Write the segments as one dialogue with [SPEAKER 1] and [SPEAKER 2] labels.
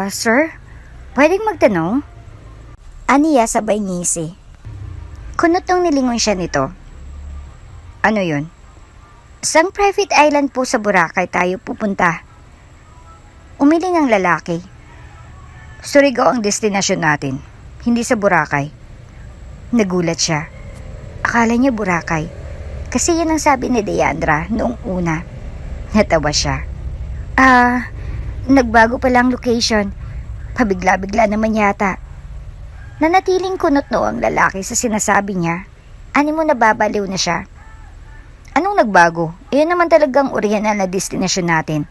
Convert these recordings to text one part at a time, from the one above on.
[SPEAKER 1] Sir? Pwedeng magtanong? Aniya sabay ngisi. Kunot nung nilingon siya nito. Ano yun? Sang private island po sa Boracay tayo pupunta? Umiling ang lalaki. Surigao ang destinasyon natin, hindi sa Boracay. Nagulat siya. Akala niya Boracay. Kasi yan ang sabi ni Deandra noong una. Natawa siya. Nagbago palang location. Pabigla-bigla naman yata. Nanatiling kunot no ang lalaki sa sinasabi niya. Ani mo nababaliw na siya. Anong nagbago? Iyon naman talagang original na destinasyon natin.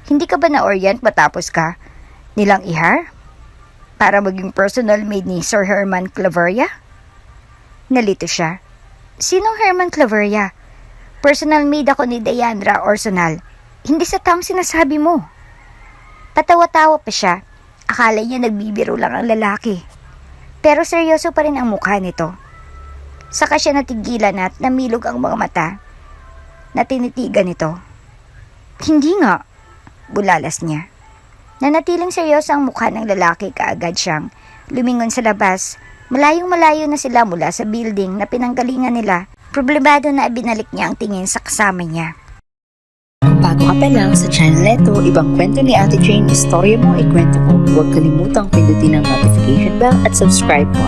[SPEAKER 1] Hindi ka ba na-orient matapos ka nilang ihar? Para maging personal maid ni Sir Herman Claveria? Nalito siya. Sinong Herman Claveria? Personal maid ako ni Deandra Orsonal. Hindi sa taong sinasabi mo. Patawa-tawa pa siya. Akala niya nagbibiro lang ang lalaki. Pero seryoso pa rin ang mukha nito. Saka siya natigilan at namilog ang mga mata na tinitigan nito. Hindi nga, bulalas niya. Nanatiling seryoso ang mukha ng lalaki kaagad siyang lumingon sa labas. Malayong-malayo na sila mula sa building na pinanggalingan nila. Problemado na binalik niya ang tingin sa kasama niya.
[SPEAKER 2] Kung bago ka pa lang sa channel neto, ibang kwento ni Ate Jane, istorya mo, ikwento ko. Huwag kalimutang pindutin ang notification bell at subscribe po.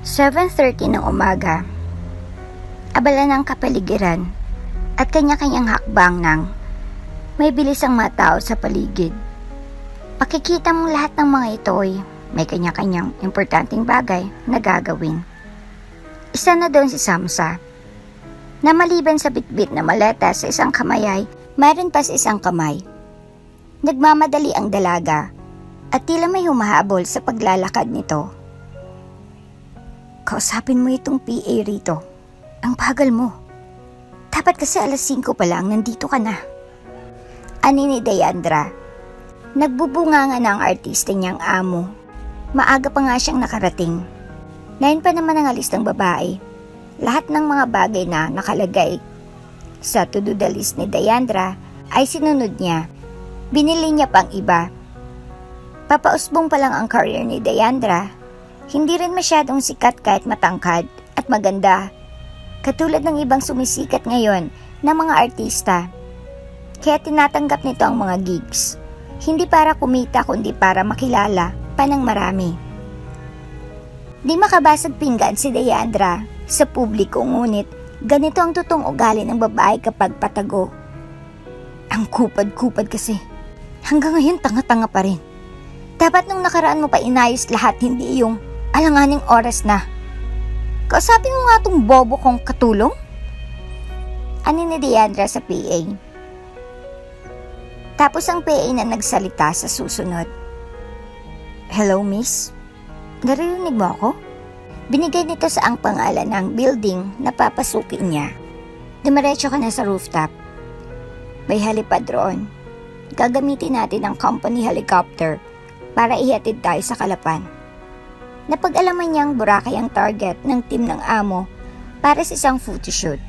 [SPEAKER 1] 7:30 ng umaga. Abala ng kapaligiran at kanya-kanyang hakbang ng may bilis ang mga tao sa paligid. Pakikita mong lahat ng mga ito ay may kanya-kanyang importanteng bagay na gagawin. Isa na doon si Samsa, na maliban sa bitbit na maleta sa isang kamay ay mayroon pa sa isang kamay. Nagmamadali ang dalaga at tila may humahabol sa paglalakad nito. Kausapin mo itong PA rito. Ang bagal mo. Dapat kasi 5:00 pa lang nandito ka na. Ani ni Deandra. Nagbubunganga na ang artista niyang amo. Maaga pa nga siyang nakarating. 9 pa naman ang alis ng babae. Lahat ng mga bagay na nakalagay sa to-do list ni Deandra ay sinunod niya. Binili niya pang iba. Papausbong pa lang ang career ni Deandra. Hindi rin masyadong sikat kahit matangkad at maganda. Katulad ng ibang sumisikat ngayon na mga artista. Kaya tinatanggap nito ang mga gigs. Hindi para kumita kundi para makilala pa ng marami. Di makabasag pinggan si Deandra sa publiko, ngunit ganito ang totoong ugali ng babae kapag patago. Ang kupad-kupad kasi. Hanggang ngayon tanga-tanga pa rin. Dapat nung nakaraan mo pa inayos lahat, hindi yung alanganing oras na. Kausapin mo nga tong bobo kong katulong? Ani ni Deandra sa PA. Tapos ang PA na nagsalita sa susunod. Hello, miss? Naririnig mo ako? Binigay nito sa ang pangalan ng building na papasukin niya. Dumiretso ka na sa rooftop. May halipad roon. Gagamitin natin ang company helicopter para ihatid tayo sa Kalapan. Napag-alaman niyang Boracay ang target ng team ng amo para sa isang photoshoot.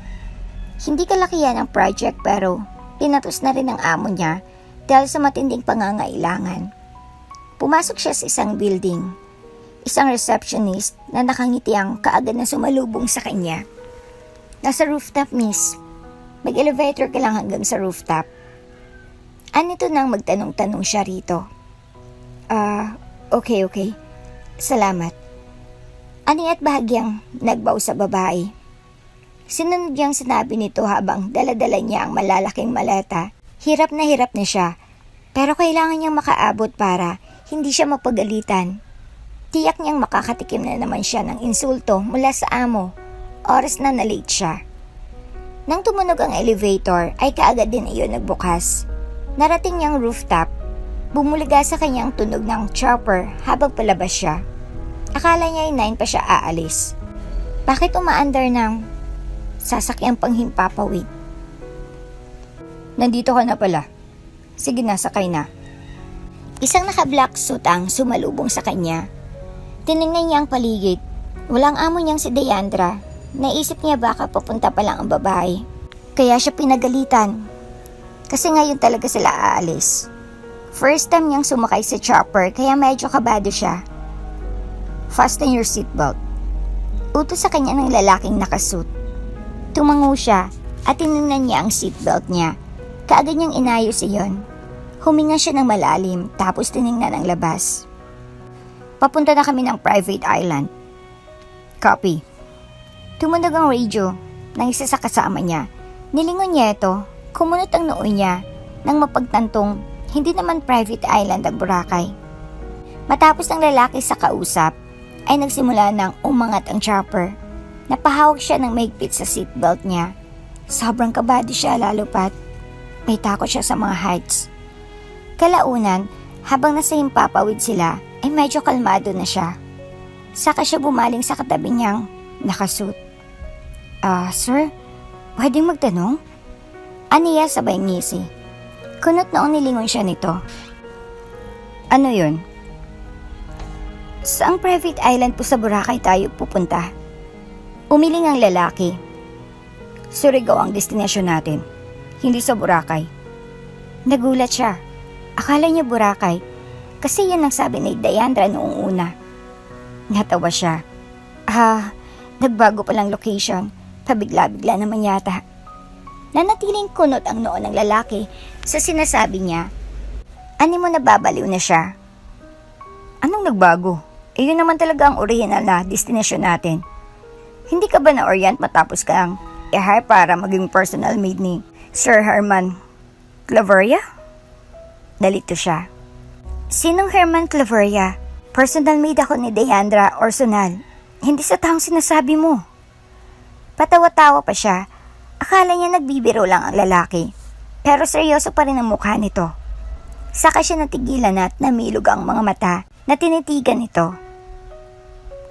[SPEAKER 1] Hindi kalakihan ang project pero pinatos na rin ng amo niya dahil sa matinding pangangailangan. Pumasok siya sa isang building. Isang receptionist na nakangiti ang kaagad na sumalubong sa kanya. Nasa rooftop, miss. Mag-elevator ka lang hanggang sa rooftop. Anito nang magtanong-tanong siya rito. Okay. Salamat. Ani at bahagyang nagbaw sa babae. Sinunod niyang sinabi nito habang daladala niya ang malalaking maleta. Hirap na siya, pero kailangan niyang makaabot para hindi siya mapagalitan. Tiyak niyang makakatikim na naman siya ng insulto mula sa amo. Oras na late siya. Nang tumunog ang elevator ay kaagad din iyon nagbukas. Narating niyang rooftop. Bumuliga sa kanyang tunog ng chopper habang palabas siya. Akala niya ay 9 pa siya aalis. Bakit umaandar ng sasakyang panghimpapawid? Nandito ka na pala. Sige na, sakay na. Isang naka-black suit ang sumalubong sa kanya. Tinignan niya ang paligid. Walang amo niyang si Deandra. Naisip niya baka papunta pa lang ang babae. Kaya siya pinagalitan. Kasi ngayon talaga sila aalis. First time niyang sumakay sa chopper kaya medyo kabado siya. Fasten your seatbelt. Utos sa kanya ng lalaking nakasuit. Tumango siya at tinignan niya ang seatbelt niya. Kaagad niyang inayos iyon. Huminga siya ng malalim tapos tinignan ang labas. Papunta na kami ng private island. Copy. Tumunog ang radio ng isa sa kasama niya. Nilingon niya ito, kumunot ang noo niya nang mapagtantong hindi naman private island ang Boracay. Matapos ng lalaki sa kausap, ay nagsimula ng umangat ang chopper. Napahawak siya ng mahigpit sa seatbelt niya. Sobrang kabado siya lalo pat may takot siya sa mga heights. Kalaunan, habang nasa himpapawid sila, ay medyo kalmado na siya. Saka siya bumaling sa katabi niyang nakasuit. Sir, pwedeng magtanong? Aniya sabay ngisi. Kunot noong nilingon siya nito. Ano yun? Saang private island po sa Boracay tayo pupunta? Umiling ang lalaki. Surigao ang destinasyon natin, hindi sa Boracay. Nagulat siya. Akala niya Boracay kasi yan ang sabi ni Diandra noong una. Natawa siya. Nagbago palang location. Pabigla-bigla naman yata. Nanatiling kunot ang noo ng lalaki sa sinasabi niya. Ani mo nababaliw na siya. Anong nagbago? Yun naman talaga ang original na destinasyon natin. Hindi ka ba na-orient matapos kang i-hire para maging personal maid ni Sir Herman Claveria? Nalito siya. Sinong Herman Claveria? Personal maid ako ni Diandra Orsonal. Hindi sa taong sinasabi mo. Patawa-tawa pa siya. Akala niya nagbibiro lang ang lalaki. Pero seryoso pa rin ang mukha nito. Saka siya natigilan at namilog ang mga mata na tinitigan nito.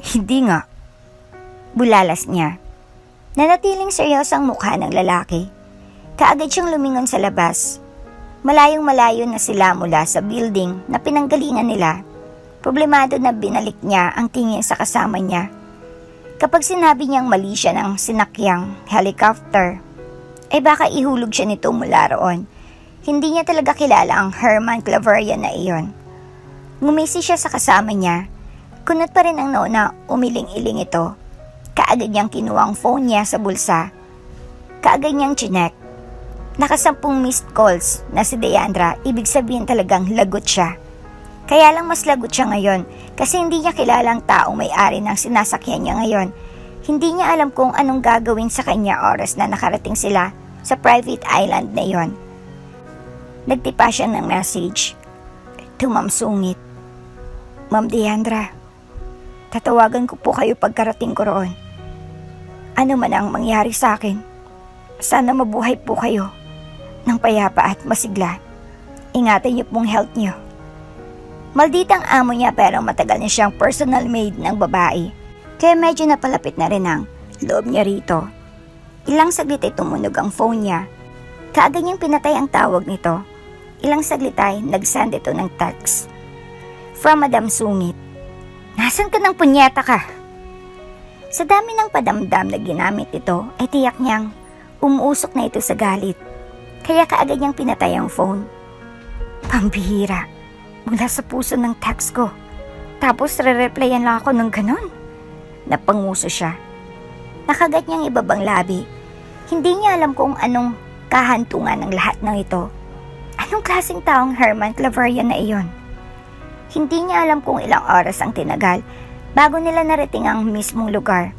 [SPEAKER 1] Hindi nga. Bulalas niya. Nanatiling seryoso ang mukha ng lalaki. Kaagad siyang lumingon sa labas. Malayong malayo na sila mula sa building na pinanggalingan nila. Problemado na binalik niya ang tingin sa kasama niya. Kapag sinabi niyang mali siya ng sinakyang helicopter, ay baka ihulog siya nito mula roon. Hindi niya talaga kilala ang Herman Claveria na iyon. Ngumisi siya sa kasama niya. Kunot pa rin ang noo na umiling-iling ito. Kaagad niyang kinuha ang phone niya sa bulsa. Kaagad niyang chinek. Nakasampung missed calls na si Diandra, ibig sabihin talagang lagot siya. Kaya lang mas lagot siya ngayon kasi hindi niya kilala ang taong may-ari ng sinasakyan niya ngayon. Hindi niya alam kung anong gagawin sa kanya oras na nakarating sila sa private island na yon. Nagtipa siya ng message. To Ma'am Sungit. Ma'am Diandra, tatawagan ko po kayo pagkarating ko roon. Ano man ang mangyari sa akin, sana mabuhay po kayo ng payapa at masigla. Ingatan niyo pong health niyo. Malditang amo niya pero matagal na siyang personal maid ng babae. Kaya medyo napalapit na rin ang loob niya rito. Ilang saglit ay tumunog ang phone niya. Kaagad niyang pinatay ang tawag nito. Ilang saglit ay nag-send ito ng text. From Madam Sungit. Nasaan ka ng punyeta ka? Sa dami ng padamdam na ginamit ito ay tiyak niyang umuusok na ito sa galit. Kaya kaagad niyang pinatay ang phone. Pambihira. Mula sa puso ng text ko. Tapos re-replyan lang ako ng ganon. Napanguso siya. Nakagat niyang ibabang labi. Hindi niya alam kung anong kahantungan ng lahat ng ito. Anong klaseng taong Herman Claveria na iyon? Hindi niya alam kung ilang oras ang tinagal bago nila narating ang mismong lugar.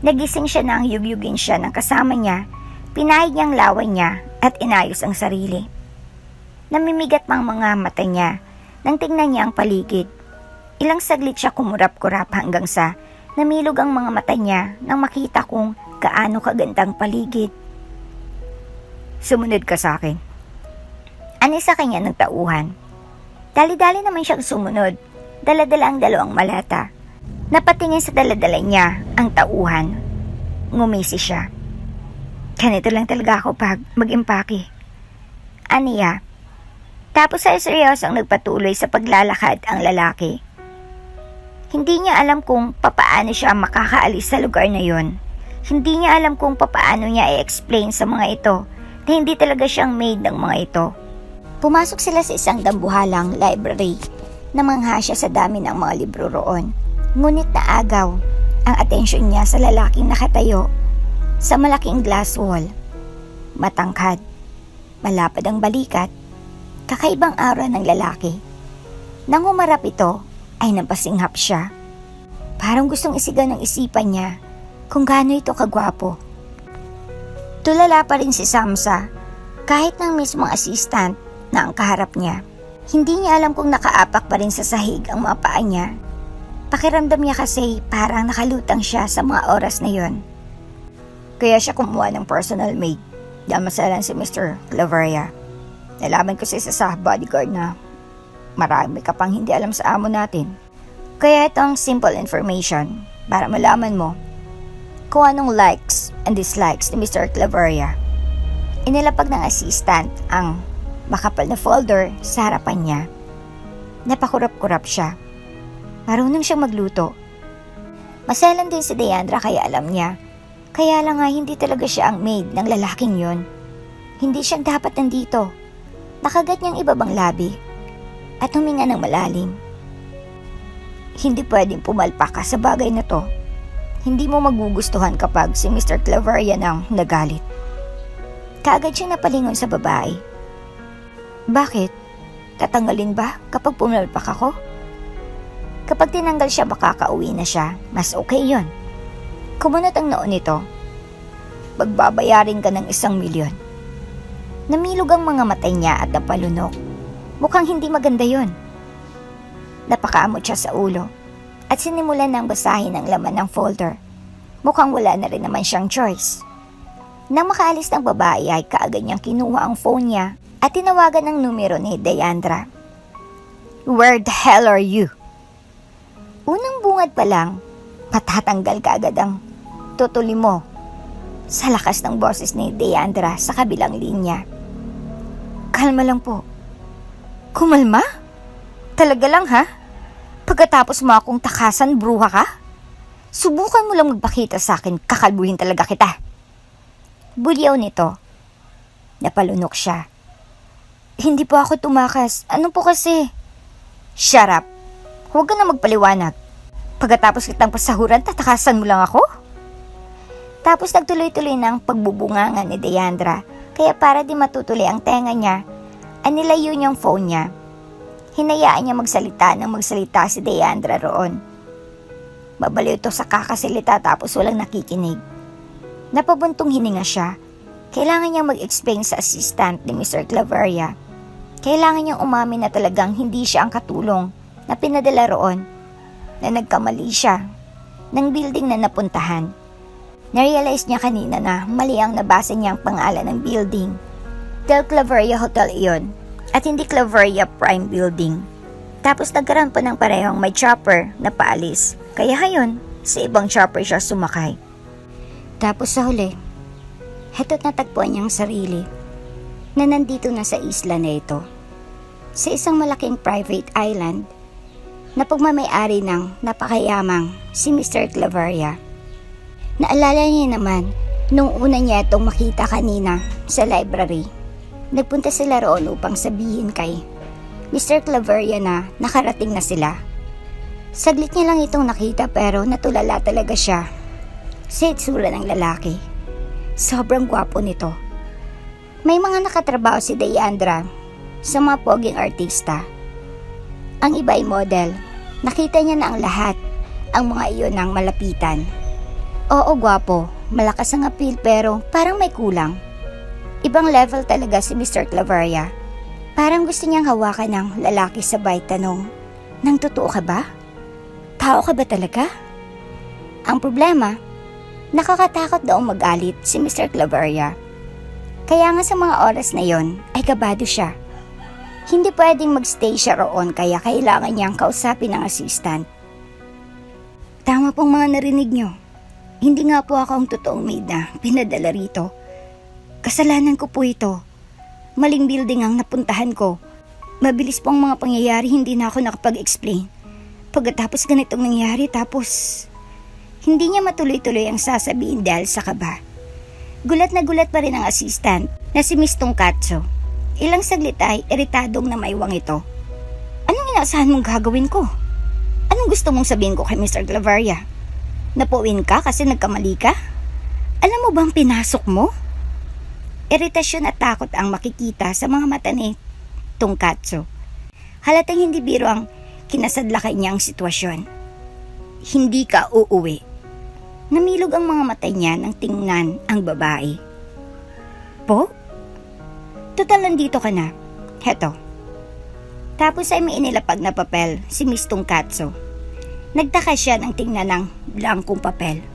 [SPEAKER 1] Nagising siya nang yugyugin siya ng kasama niya, pinahid niyang laway niya at inayos ang sarili. Namimigat mang mga mata niya nang tingnan niya ang paligid. Ilang saglit siya kumurap-kurap hanggang sa namilog ang mga mata niya nang makita kung gaano kagandang paligid. Sumunod ka sa akin. Ani sa kanya ng tauhan. Dali-dali naman siyang sumunod. Dala-dala ang dalawang malata. Napatingin sa dala-dala niya ang tauhan. Ngumisi siya. Ganito lang talaga ako pag mag-impake. Aniya. Tapos ay seryosong nagpatuloy sa paglalakad ang lalaki. Hindi niya alam kung papaano siya makakaalis sa lugar na yon. Hindi niya alam kung papaano niya i-explain sa mga ito na hindi talaga siyang maid ng mga ito. Pumasok sila sa isang dambuhalang library na manghasya sa dami ng mga libro roon. Ngunit naagaw ang atensyon niya sa lalaking nakatayo sa malaking glass wall. Matangkad, malapad ang balikat, kakaibang aura ng lalaki. Nang humarap ito, ay napasinghap siya. Parang gustong isigaw ng isipan niya kung gaano ito kagwapo. Tulala pa rin si Samsa kahit ng mismong assistant na ang kaharap niya. Hindi niya alam kung nakaapak pa rin sa sahig ang mga paa niya. Pakiramdam niya kasi parang nakalutang siya sa mga oras na yon. Kaya siya kumuha ng personal maid dahil masalan si Mr. Claveria. Nalaman ko sa isa sa bodyguard na marami ka pang hindi alam sa amo natin. Kaya ito ang simple information para malaman mo kung anong likes and dislikes ni Mr. Claveria. Inilapag ng assistant ang makapal na folder sa harapan niya. Napakurap-kurap siya. Marunong siyang magluto. Maselan din si Deandra kaya alam niya. Kaya lang nga hindi talaga siya ang maid ng lalaking yon. Hindi siya dapat nandito. Nakagat niyang ibabang labi at huminga ng malalim. Hindi pwedeng pumalpak ka sa bagay na to. Hindi mo magugustuhan kapag si Mr. Claveria nang nagalit. Kaagad siyang napalingon sa babae. Bakit? Tatanggalin ba kapag pumalpak ako? Kapag tinanggal siya baka kauwi na siya, mas okay yon. Kumunot ang noon nito. Magbabayarin ka ng 1,000,000. Namilog ang mga mata niya at napalunok. Mukhang hindi maganda yon. Napakaamot siya sa ulo at sinimulan ng basahin ang laman ng folder. Mukhang wala na rin naman siyang choice. Nang makaalis ng babae ay kaagad niyang kinuha ang phone niya at tinawagan ang numero ni Deandra. Where the hell are you? Unang bungad pa lang, matatanggal ka agad ang tutuli mo sa lakas ng boses ni Deandra sa kabilang linya. Kalma lang po. Kumalma? Talaga lang ha? Pagkatapos mo akong takasan, bruha ka? Subukan mo lang magpakita sa akin, kakalbuhin talaga kita. Bulyaw nito. Napalunok siya. Hindi po ako tumakas. Ano po kasi? Shut up. Huwag ka na magpaliwanag. Pagkatapos kitang pasahuran, tatakasan mo lang ako? Tapos nagtuloy-tuloy ng pagbubungangan ni Deandra. Kaya para di matutuloy ang tenga niya, anilayo niyang phone niya. Hinayaan niya magsalita si Deandra roon. Mabaliw ito sa kakasalita tapos walang nakikinig. Napabuntong hininga siya. Kailangan niyang mag-explain sa assistant ni Mr. Claveria. Kailangan niyang umamin na talagang hindi siya ang katulong na pinadala roon, na nagkamali siya ng building na napuntahan. Narealize niya kanina na mali ang nabasa niyang pangalan ng building. Del Claveria Hotel iyon at hindi Claveria Prime Building. Tapos nagkaroon pa ng parehong may chopper na paalis. Kaya hayon, sa ibang chopper siya sumakay. Tapos sa huli, heto't natagpuan niyang sarili na nandito na sa isla na ito. Sa isang malaking private island na pagmamayari ng napakayamang si Mr. Claveria. Naalala niya naman nung una niya itong makita kanina sa library. Nagpunta sila roon upang sabihin kay Mr. Claveria na nakarating na sila. Saglit niya lang itong nakita pero natulala talaga siya sa itsura ng lalaki. Sobrang gwapo nito. May mga nakatrabaho si Deandra sa mga poging artista. Ang iba ay model. Nakita niya na ang lahat, ang mga iyon ng malapitan. Oo, gwapo, malakas ang appeal pero parang may kulang. Ibang level talaga si Mr. Claveria. Parang gusto niyang hawakan ng lalaki sabay tanong, nang totoo ka ba? Tao ka ba talaga? Ang problema, nakakatakot daw magalit si Mr. Claveria. Kaya nga sa mga oras na yon ay kabado siya. Hindi pwedeng magstay siya roon kaya kailangan niyang kausapin ng assistant. Tama pong mga narinig niyo. Hindi nga po ako ang totoong maid na pinadala rito. Kasalanan ko po ito. Maling building ang napuntahan ko. Mabilis po ang mga pangyayari, hindi na ako nakapag-explain. Pagkatapos ganitong nangyari tapos hindi niya matuloy-tuloy ang sasabihin dahil sa kaba. Gulat na gulat pa rin ang assistant na si Miss Tongkatso. Ilang saglit ay iritadong na maiwang ito. Anong inaasahan mong gagawin ko? Anong gusto mong sabihin ko kay Mr. Claveria? Napuwin ka kasi nagkamali ka? Alam mo bang pinasok mo? Iritasyon at takot ang makikita sa mga mata ni Tonkatsu. Halatang hindi biro ang kinasadlakay niyang sitwasyon. Hindi ka uuwi. Namilog ang mga mata niya nang tingnan ang babae. Po? Total nandito ka na. Heto. Tapos ay may inilapag na papel si Miss Tonkatsu. Nagtaka siya nang tingnan ng blankong papel.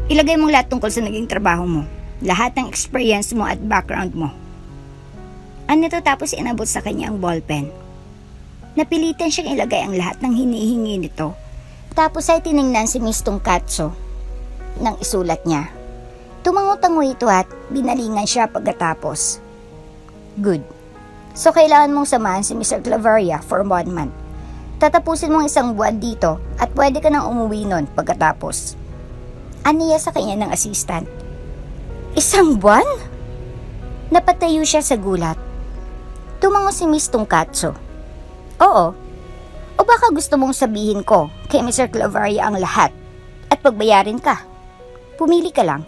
[SPEAKER 1] Ilagay mong lahat tungkol sa naging trabaho mo. Lahat ng experience mo at background mo. Ano to tapos inabot sa kanya ang ballpen. Napilitan siyang ilagay ang lahat ng hinihingi nito. Tapos ay tiningnan si Miss Tonkatsu nang isulat niya. Tumango-tango ito at binalingan siya pagkatapos. Good. So kailangan mong samahan si Mr. Claveria for 1 month. Tatapusin mong 1 buwan dito at pwede ka nang umuwi nun pagkatapos. Aniya sa kanya ng assistant. 1 buwan? Napatayo siya sa gulat. Tumango si Miss Tonkatsu. Oo. O baka gusto mong sabihin ko kay Mr. Claveria ang lahat at pagbayarin ka. Pumili ka lang.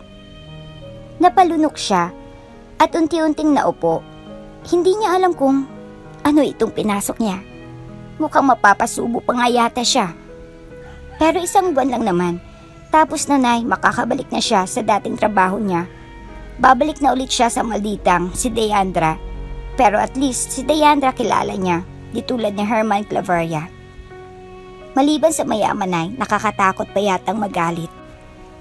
[SPEAKER 1] Napalunok siya at unti-unting naupo. Hindi niya alam kung ano itong pinasok niya. Mukhang mapapasubo pa nga yata siya. Pero 1 buwan lang naman. Tapos nanay, makakabalik na siya sa dating trabaho niya. Babalik na ulit siya sa malditang si Deandra. Pero at least si Deandra kilala niya, di tulad ni Herman Claveria. Maliban sa mayaman ay nakakatakot pa yatang magalit.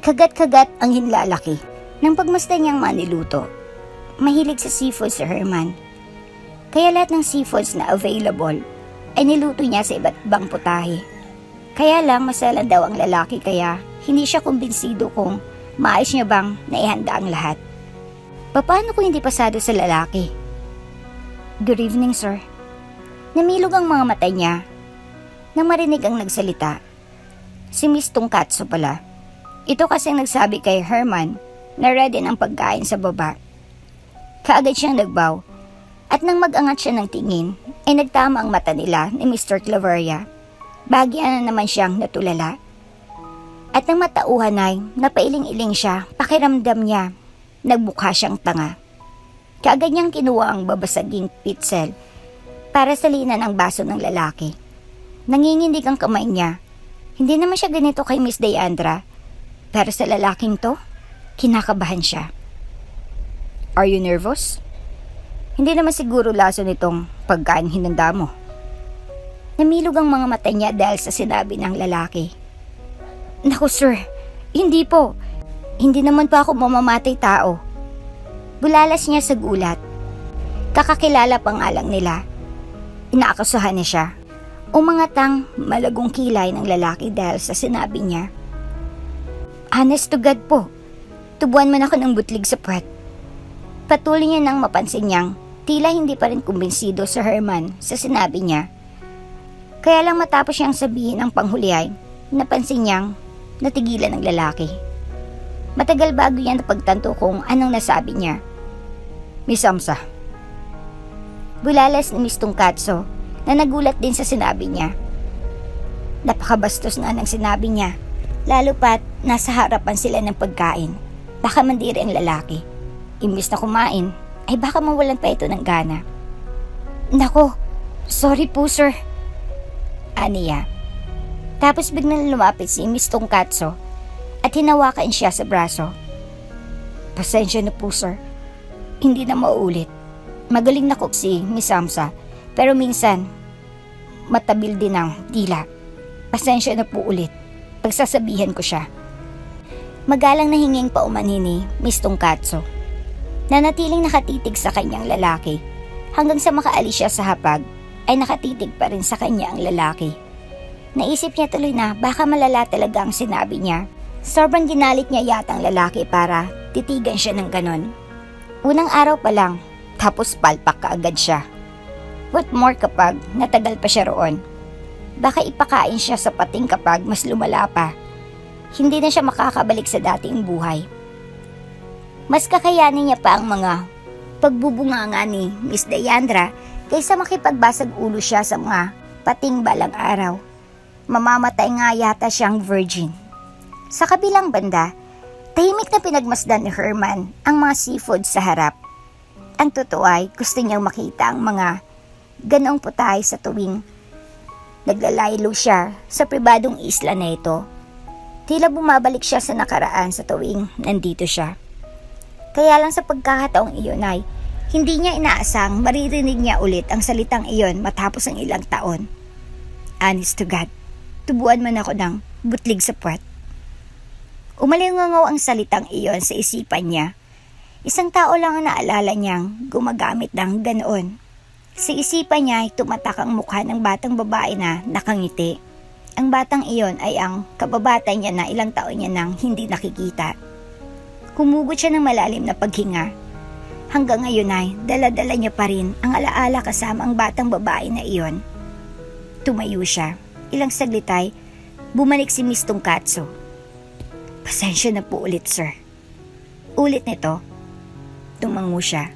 [SPEAKER 1] Kagat-kagat ang hinlalaki ng pagmasdan niyang maniluto. Mahilig sa seafood si Herman. Kaya lahat ng seafoods na available ay niluto niya sa iba't ibang putahe. Kaya lang masala daw ang lalaki kaya hindi siya kumbinsido kung maayos niya bang naihanda ang lahat. Paano kung hindi pasado sa lalaki? Good evening, sir. Namilog ang mga mata niya nang marinig ang nagsalita. Si Miss Tonkatsu pala. Ito kasi ang nagsabi kay Herman na ready ng pagkain sa baba. Kaagad siyang nagbow at nang mag-angat siya ng tingin ay nagtama ang mata nila ni Mr. Claveria. Bagyan na naman siyang natulala. At nang matauhan ay napailing-iling siya, pakiramdam niya, nagmukha siyang tanga. Kaagad niyang kinuha ang babasaging pitzel para salinan ang baso ng lalaki. Nangingindig ang kamay niya. Hindi naman siya ganito kay Miss Deandra, pero sa lalaking to, kinakabahan siya. Are you nervous? Hindi naman siguro laso nitong pagkain hinanda mo. Namilog ang mga mata niya dahil sa sinabi ng lalaki. Naku sir, hindi po. Hindi naman pa ako mamamatay tao. Bulalas niya sa gulat. Kakakilala pa nga lang nila. Inaakasahan niya siya. Umangatang malagong kilay ng lalaki dahil sa sinabi niya. Honest to God po, tubuan man ako ng butlig sa puwet. Patuloy niya nang mapansin niyang tila hindi pa rin kumbinsido si Herman sa sinabi niya. Kaya lang matapos siyang sabihin ang panghuli ay napansin niyang natigilan ng lalaki. Matagal bago niya napagtanto kung anong nasabi niya. Miss Samsa. Bulalas ni Miss Tonkatsu na nagulat din sa sinabi niya. Napakabastos nga ng sinabi niya, lalo pat nasa harapan sila ng pagkain. Baka mandiri ang lalaki. Imbis na kumain, ay baka mawalan pa ito ng gana. Nako, sorry po sir. Aniya. Tapos biglang lumapit si Miss Tonkatsu at hinawakan siya sa braso. Pasensya na po sir. Hindi na mauulit. Magaling na cook si Miss Samsa, pero minsan matabil din ang dila. Pasensya na po ulit. Pagsasabihan ko siya. Magalang na hinging paumanhin ni Miss Tonkatsu. Nanatiling nakatitig sa kanyang lalaki. Hanggang sa makaalis siya sa hapag, ay nakatitig pa rin sa kanya ang lalaki. Naisip niya tuloy na baka malala talaga ang sinabi niya. Sobrang ginalit niya yata ang lalaki para titigan siya ng ganon. Unang araw pa lang, tapos palpak kaagad siya. What more kapag natagal pa siya roon? Baka ipakain siya sa pating kapag mas lumala pa. Hindi na siya makakabalik sa dating buhay. Mas kakayanin niya pa ang mga pagbubunganga ni Miss Diandra kaysa makipagbasag ulo siya sa mga pating balang araw. Mamamatay nga yata siyang virgin. Sa kabilang banda, tahimik na pinagmasdan ni Herman ang mga seafood sa harap. Ang totoo ay gusto niyang makita ang mga ganoong putay sa tuwing naglalaylo siya sa pribadong isla na ito. Tila bumabalik siya sa nakaraan sa tuwing nandito siya. Kaya lang sa pagkakataong iyon ay hindi niya inaasang maririnig niya ulit ang salitang iyon matapos ang ilang taon. Honest to God, tubuan man ako ng butlig sa puwet. Umalingangaw ang salitang iyon sa isipan niya. Isang tao lang ang naalala niyang gumagamit ng ganoon. Sa isipan niya ay tumatak ang mukha ng batang babae na nakangiti. Ang batang iyon ay ang kababata niya na ilang taon niya nang hindi nakikita. Humugot siya ng malalim na paghinga. Hanggang ngayon ay dala-dala niya pa rin ang alaala kasama ang batang babae na iyon. Tumayo siya. Ilang saglit ay bumalik si Miss Tungkatso. Pasensya na po ulit, sir. Ulit nito. Tumango siya.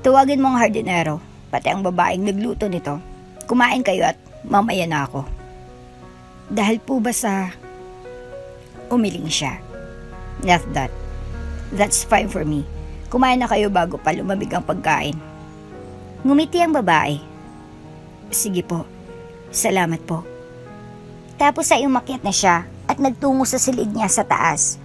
[SPEAKER 1] Tawagin mo ang hardinero, pati ang babaeng nagluto nito. Kumain kayo at mamaya na ako. Dahil po ba sa... Umiling siya. Not that. That's fine for me. Kumain na kayo bago pa lumamig ang pagkain. Ngumiti ang babae. Sige po. Salamat po. Tapos ay umakyat na siya at nagtungo sa silid niya sa taas.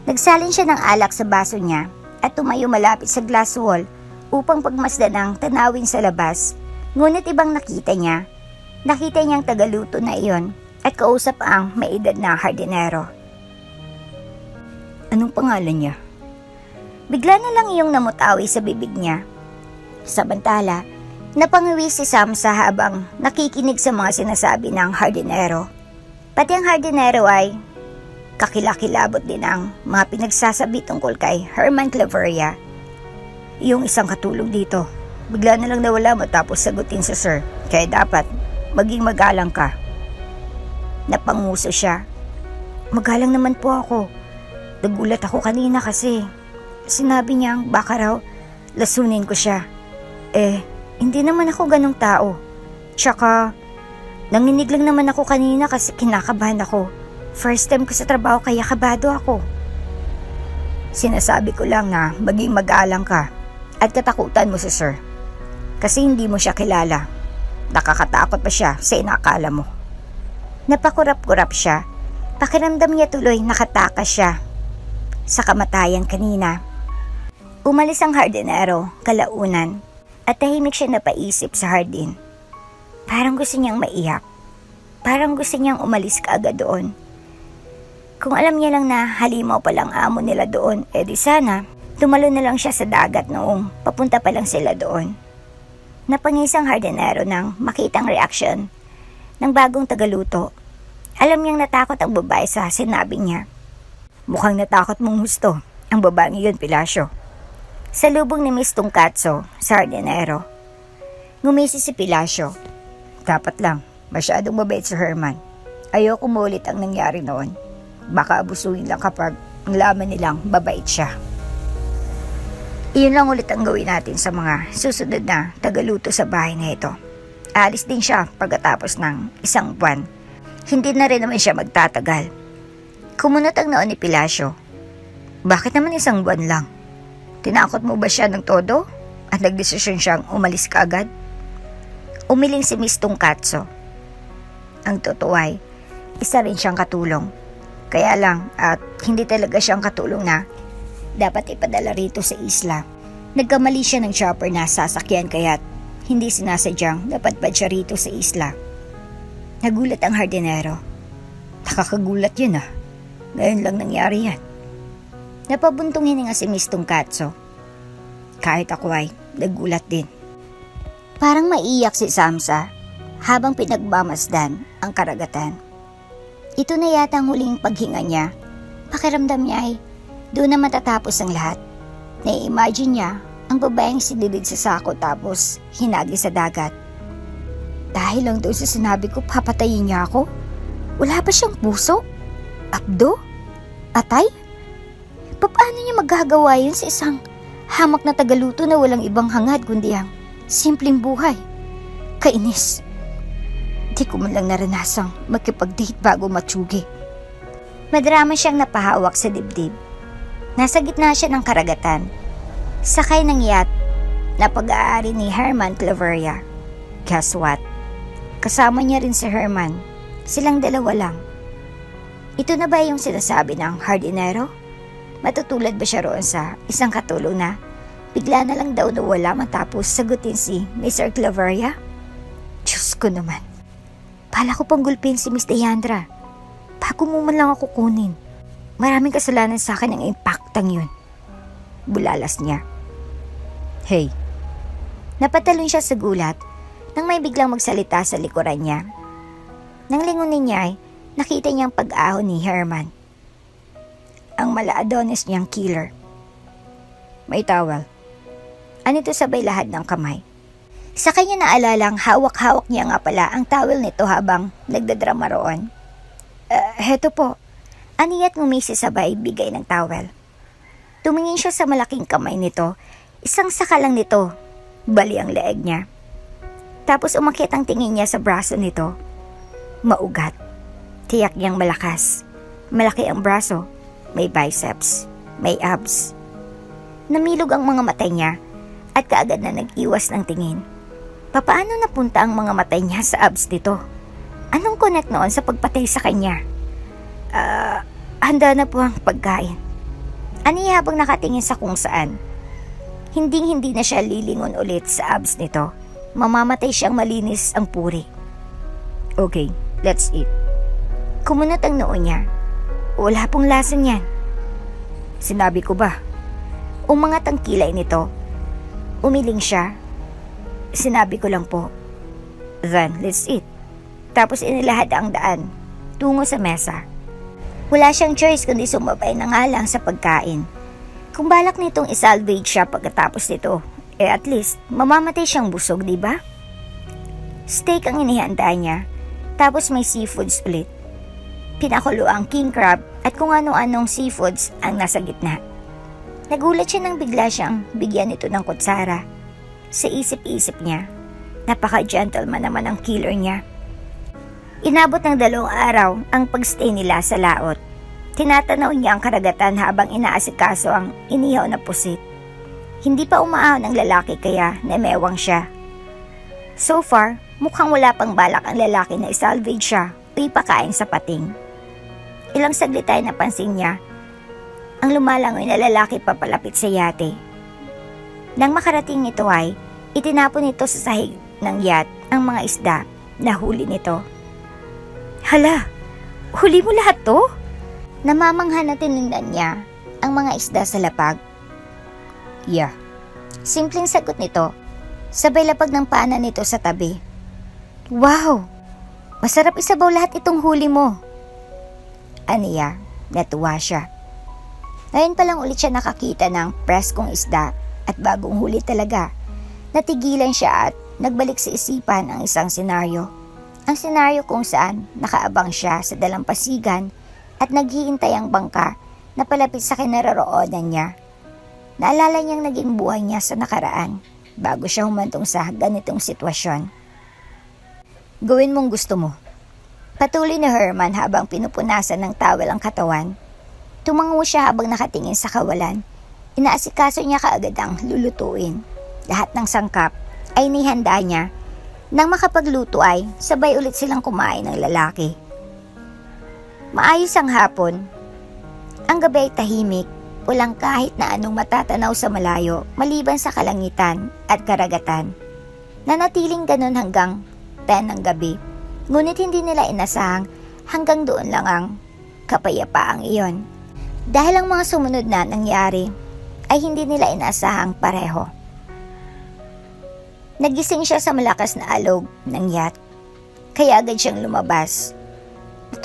[SPEAKER 1] Nagsalin siya ng alak sa baso niya at tumayo malapit sa glass wall upang pagmasdan ang tanawin sa labas. Ngunit ibang nakita niya. Nakita niyang tagaluto na iyon at kausap ang may edad na hardinero. Anong pangalan niya? Bigla na lang iyong namutawi sa bibig niya. Samantala, napangiwi si Samsa habang nakikinig sa mga sinasabi ng hardinero. Pati ang hardinero ay kakilakilabot din ang mga pinagsasabi tungkol kay Herman Claveria. Yung isang katulong dito, bigla na lang nawala matapos sagutin sa sir, kaya dapat maging magalang ka. Napanguso siya. Magalang naman po ako. Nagulat ako kanina kasi sinabi niyang baka raw lasunin ko siya. Hindi naman ako ganong tao. Tsaka, nanginig lang naman ako kanina kasi kinakabahan ako. First time ko sa trabaho kaya kabado ako. Sinasabi ko lang na maging mag-alang ka at katakutan mo si sir. Kasi hindi mo siya kilala. Nakakatakot pa siya sa inakala mo. Napakurap-kurap siya. Pakiramdam niya tuloy nakatakas siya sa kamatayan kanina. Umalis ang hardinero kalaunan at tahimik siya napaisip sa hardin. Parang gusto niyang maiyak. Parang gusto niyang umalis kaagad doon. Kung alam niya lang na halimaw palang amo nila doon, di sana tumalo na lang siya sa dagat noong papunta pa lang sila doon. Napangisang hardinero nang makitang reaksyon ng bagong tagaluto. Alam niyang natakot ang babae sa sinabi niya. Mukhang natakot mong husto ang babaeng iyon, Pilasyo. Sa lubong ni Miss Tungkatso sa hardinero. Ngumisi si Pilasyo. Dapat lang, masyadong mabait si Herman. Ayoko maulit ang nangyari noon. Baka abusuin lang kapag nalaman nilang babait siya. Iyon lang ulit ang gawin natin sa mga susunod na tagaluto sa bahay na ito. Alis din siya pagkatapos ng 1 buwan. Hindi na rin naman siya magtatagal. Kumunot ang noon ni Pilasyo. Bakit naman 1 buwan lang? Tinakot mo ba siya ng todo? At nagdesisyon siyang umalis kaagad? Umiling si Miss Tungkatso. Ang totoo ay, isa rin siyang katulong. Kaya lang, at hindi talaga siyang katulong na dapat ipadala rito sa isla. Nagkamali siya ng chopper na sasakyan kaya't hindi sinasadyang napadpad siya rito sa isla. Nagulat ang hardinero. Nakakagulat yun ah. Ngayon lang nangyari yan. Napabuntong hininga si Miss Tungkatso. Kahit ako ay nagulat din. Parang maiyak si Samsa habang pinagmamasdan ang karagatan. Ito na yata ang huling paghinga niya. Pakiramdam niya ay doon na matatapos ang lahat. Nai-imagine niya ang babaeng sinilid sa sako tapos hinagi sa dagat. Dahil lang doon sa sinabi ko papatayin niya ako? Wala pa siyang puso? Abdo? Atay? Paano niya magagawa yun sa isang Hamak na tagaluto na walang ibang hangad kundi ang simpleng buhay. Kainis. Di ko man lang naranasang makipag-date bago matsugi. Madrama siyang napahawak sa dibdib. Nasa gitna siya ng karagatan. Sakay ng yacht na pag-aari ni Herman Claveria. Guess what? Kasama niya rin si Herman. Silang dalawa lang. Ito na ba yung sinasabi ng hardinero? Matutulad ba siya roon sa isang katulong na bigla na lang daw nawala matapos sagutin si Mr. Claveria? Diyos ko naman. Pala ko pang gulpin si Miss Deandra. Bago mo man lang ako kunin. Maraming kasalanan sa akin ang impactang yun. Bulalas niya. Hey. Napatalon siya sa gulat nang may biglang magsalita sa likuran niya. Nang lingunin niya ay nakita niyang pag-ahon ni Herman. Ang mala-Adonis niyang killer. May towel. Anito sabay lahad ng kamay. Sa kanya naalalang hawak-hawak niya nga pala ang towel nito habang nagdadrama roon. Heto po. Aniyat ngumisi sabay bigay ng towel. Tumingin siya sa malaking kamay nito. Isang saka lang nito. Bali ang leeg niya. Tapos umakyat ang tingin niya sa braso nito. Maugat. Tiyak niyang malakas. Malaki ang braso. May biceps. May abs. Namilog ang mga mata niya at kaagad na nag-iwas ng tingin. Papaano napunta ang mga mata niya sa abs nito? Anong connect noon sa pagpatay sa kanya? Handa na po ang pagkain. Aniya habang nakatingin sa kung saan. Hinding-hindi na siya lilingon ulit sa abs nito. Mamamatay siyang malinis ang puri. Okay, let's eat. Kumunot ang noo niya. Wala pong lasa niyan. Sinabi ko ba? Umangat ang kilay nito. Umiling siya. Sinabi ko lang po. Then, let's eat. Tapos inilahad ang daan tungo sa mesa. Wala siyang choice kundi sumabay na nga lang sa pagkain. Kung balak nitong isalvage siya pagkatapos nito, at least mamamatay siyang busog, di ba? Steak ang inihanda niya, tapos may seafoods ulit. Pinakulo ang king crab at kung ano-anong seafoods ang nasa gitna. Nagulat siya nang bigla siyang bigyan nito ng kutsara. Sa isip-isip niya, napaka-gentleman naman ang killer niya. Inabot ng 2 araw ang pagstay nila sa laot. Tinatanaw niya ang karagatan habang inaasikaso ang inihaw na pusit. Hindi pa umaahon ang lalaki kaya namewang siya. So far, mukhang wala pang balak ang lalaki na isalvage siya o ipakain sa pating. Ilang saglit ay napansin niya ang lumalangoy na lalaki papalapit sa yate. Nang makarating ito ay itinapon nito sa sahig ng yacht ang mga isda na huli nito. Hala, huli mo lahat to? Namamangha na tinignan niya ang mga isda sa lapag. Yeah. Simpleng sagot nito, sabay lapag ng pana nito sa tabi. Wow! Masarap isabaw lahat itong huli mo. Aniya, natuwa siya. Ngayon pa lang ulit siya nakakita ng preskong isda at bagong huli talaga. Natigilan siya at nagbalik sa isipan ang isang senaryo. Ang senaryo kung saan nakaabang siya sa dalampasigan at naghihintay ang bangka na palapit sa kinaroroonan niya. Naalala niyang naging buhay niya sa nakaraan bago siya humantong sa ganitong sitwasyon. Gawin mong gusto mo. Patuloy ni Herman habang pinupunasan ng towel ang katawan. Tumango siya habang nakatingin sa kawalan. Inaasikaso niya kaagad ang lulutuin. Lahat ng sangkap ay nihanda niya. Nang makapagluto ay sabay ulit silang kumain ng lalaki. Maayos ang hapon. Ang gabi ay tahimik, walang kahit na anong matatanaw sa malayo maliban sa kalangitan at karagatan. Nanatiling ganun hanggang 10 ng gabi, ngunit hindi nila inasahang hanggang doon lang ang kapayapaang iyon. Dahil ang mga sumunod na nangyari ay hindi nila inasahang pareho. Nagising siya sa malakas na alog ng yacht, kaya agad siyang lumabas.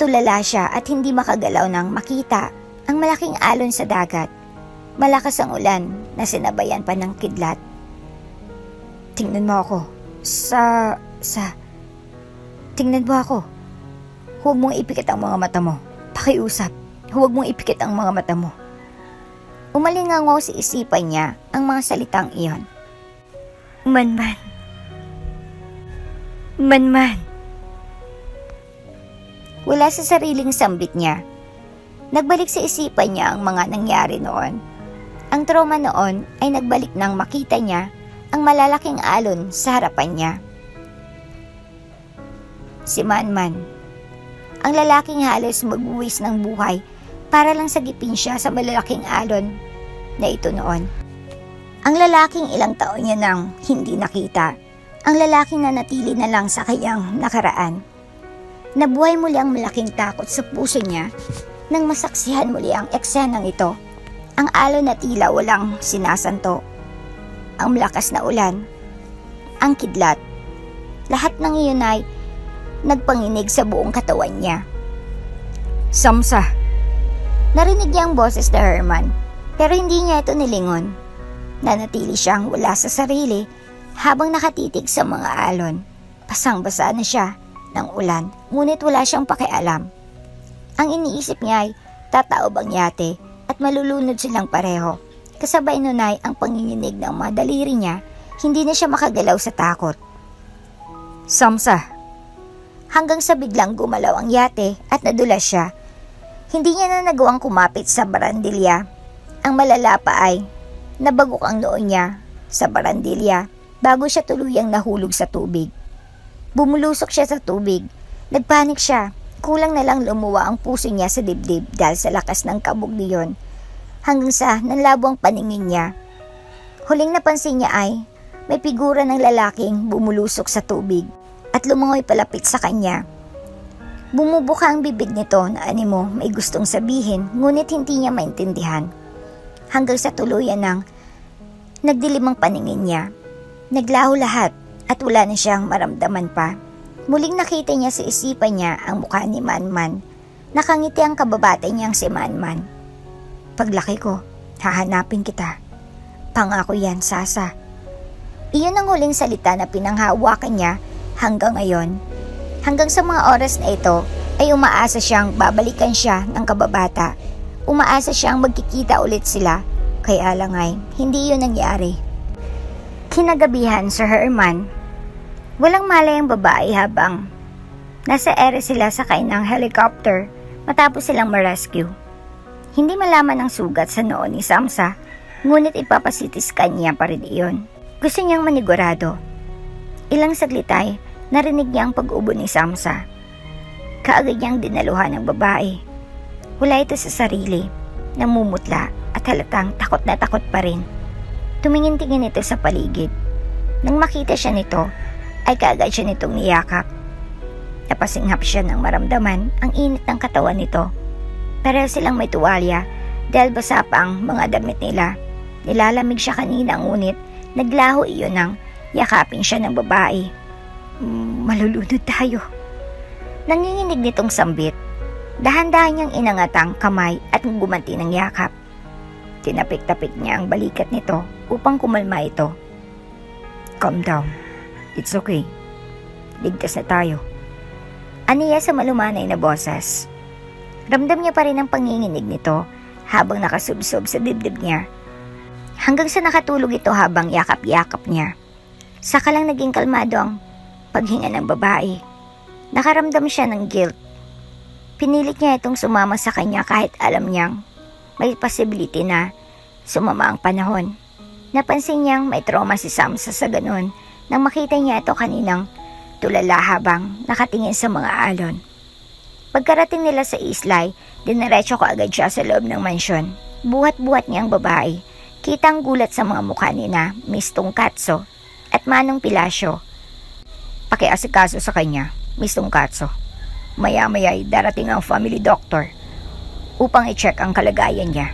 [SPEAKER 1] Tulala siya at hindi makagalaw nang makita ang malaking alon sa dagat. Malakas ang ulan na sinabayan pa ng kidlat. Tingnan mo ako. Tingnan mo ako. Huwag mong ipikit ang mga mata mo. Pakiusap. Huwag mong ipikit ang mga mata mo. Umalingango sa isipan niya ang mga salitang iyon. Manman. Manman. Wala sa sariling sambit niya. Nagbalik sa isipan niya ang mga nangyari noon. Ang trauma noon ay nagbalik nang makita niya ang malalaking alon sa harapan niya. Si Manman, ang lalaking halos magbuwis ng buhay para lang sagipin siya sa malalaking alon na ito noon. Ang lalaking ilang taon niya nang hindi nakita. Ang lalaking nanatili na lang sa kanyang nakaraan. Nabuhay muli ang malaking takot sa puso niya nang masaksihan muli ang eksenang ito. Ang alon na tila walang sinasanto. Ang malakas na ulan. Ang kidlat. Lahat ng iyon ay nagpanginig sa buong katawan niya. Samsa. Narinig niya ang boses ni Herman, pero hindi niya ito nilingon. Nanatili siyang wala sa sarili habang nakatitig sa mga alon. Basang-basa na siya ng ulan, ngunit wala siyang pakialam. Ang iniisip niya ay tatao bang yate at malulunod silang pareho. Kasabay nun ay ang panginginig ng mga daliri niya, hindi na siya makagalaw sa takot. Samsa. Hanggang sa biglang gumalaw ang yate at nadulas siya. Hindi niya na nagawang kumapit sa barandilya. Ang malala pa ay nabagok ang noo niya sa barandilya bago siya tuluyang nahulog sa tubig. Bumulusok siya sa tubig. Nagpanik siya. Kulang na lang lumuwa ang puso niya sa dibdib dahil sa lakas ng kabog niyon. Hanggang sa nanlabo ang paningin niya. Huling napansin niya ay may figura ng lalaking bumulusok sa tubig at lumangoy palapit sa kanya. Bumubuka ang bibig nito na animo may gustong sabihin ngunit hindi niya maintindihan. Hanggang sa tuluyan ng nagdilim ang paningin niya. Naglaho lahat at wala na siyang maramdaman pa. Muling nakita niya sa isipan niya ang mukha ni Manman. Nakangiti ang kababatay niyang si Manman. Paglaki ko, hahanapin kita. Pangako yan, Sasa. Iyon ang huling salita na pinanghawakan niya hanggang ngayon. Hanggang sa mga oras na ito ay umaasa siyang babalikan siya ng kababata. Umaasa siyang magkikita ulit sila. Kaya lang ay hindi yun nangyari. Kinagabihan, Sir Herman, walang malay ang babae habang nasa ere sila sakay ng helicopter matapos silang ma-rescue. Hindi malaman ang sugat sa noo ni Samsa, ngunit ipapasitiskan niya pa rin iyon. Gusto niyang manigurado. Ilang saglit ay narinig niya ang pag-ubo ni Samsa. Kaagad niyang dinaluhan ng babae. Wala ito sa sarili, namumutla at halatang takot na takot pa rin. Tumingin-tingin ito sa paligid. Nang makita siya nito, ay kaagad siya nitong niyakap. Napasinghap siya nang maramdaman ang init ng katawan nito. Pareho silang may tuwalya dahil basa pa ang mga damit nila. Nilalamig siya kanina ngunit naglaho iyon nang yakapin siya ng babae. Malulunod tayo. Nanginginig nitong sambit. Dahan-dahan niyang inangatang kamay at gumanti ng yakap. Tinapik-tapik niya ang balikat nito upang kumalma ito. Calm down. It's okay. Ligtas na tayo. Aniya sa malumanay na boses. Ramdam niya pa rin ang panginginig nito habang nakasubsob sa dibdib niya. Hanggang sa nakatulog ito habang yakap-yakap niya. Saka lang naging kalmado ang paghinga ng babae. Nakaramdam siya ng guilt. Pinilit niya itong sumama sa kanya kahit alam niyang may possibility na sumama ang panahon. Napansin niyang may trauma si Samsa sa ganun nang makita niya ito kaninang tulala habang nakatingin sa mga alon. Pagkarating nila sa islay, diniretso ko agad siya sa loob ng mansyon. Buhat-buhat niya ang babae. Kitang gulat sa mga mukha ni na Miss Tungkatso at Manong Pilasyo. Pakiasikaso sa kanya, Miss Tungkatso. Maya-maya ay darating ang family doctor upang i-check ang kalagayan niya.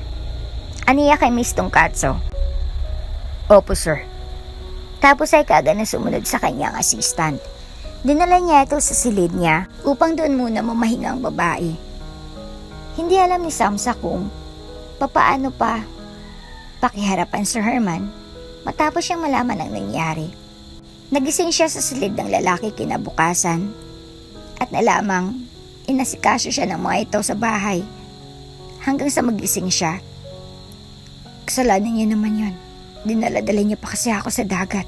[SPEAKER 1] Aniya kay Miss Tungkatso. Opo, sir. Tapos ay kaagad na sumunod sa kanyang assistant. Dinala niya ito sa silid niya upang doon muna mamahinga ang babae. Hindi alam ni Samsa kung papaano pa pakiharapan Sir Herman matapos siyang malaman ang nangyari. Nagising siya sa silid ng lalaki kinabukasan at nalamang inasikaso siya ng mga ito sa bahay hanggang sa magising siya. Kasalanan niya naman yun. Dinala-dala niya pa kasi ako sa dagat.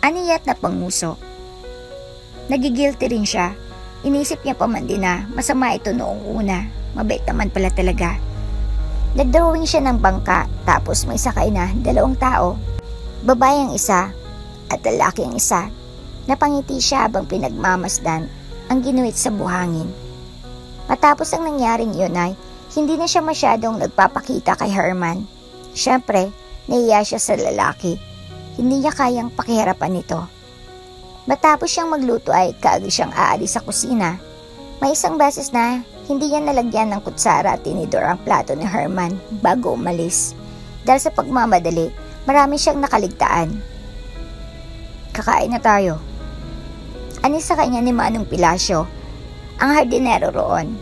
[SPEAKER 1] Aniyat na panguso. Nagigilty rin siya. Inisip niya pa man din na masama ito noong una. Mabait naman pala talaga. Nagdrawing siya ng bangka tapos may sakay na 2 tao. Babae ang isa at lalaki ang isa. Napangiti siya habang pinagmamasdan ang ginuhit sa buhangin. Matapos ang nangyaring yun ay hindi na siya masyadong nagpapakita kay Herman. Siyempre, nahiya siya sa lalaki. Hindi niya kayang pakiharapan nito. Matapos siyang magluto ay kaagad siyang aalis sa kusina. May isang beses na hindi niya nalagyan ng kutsara at tinidor ang plato ni Herman bago umalis. Dahil sa pagmamadali, marami siyang nakaligtaan. Kakain na tayo. Anis sa kanya ni Manong Pilasyo, ang hardinero roon.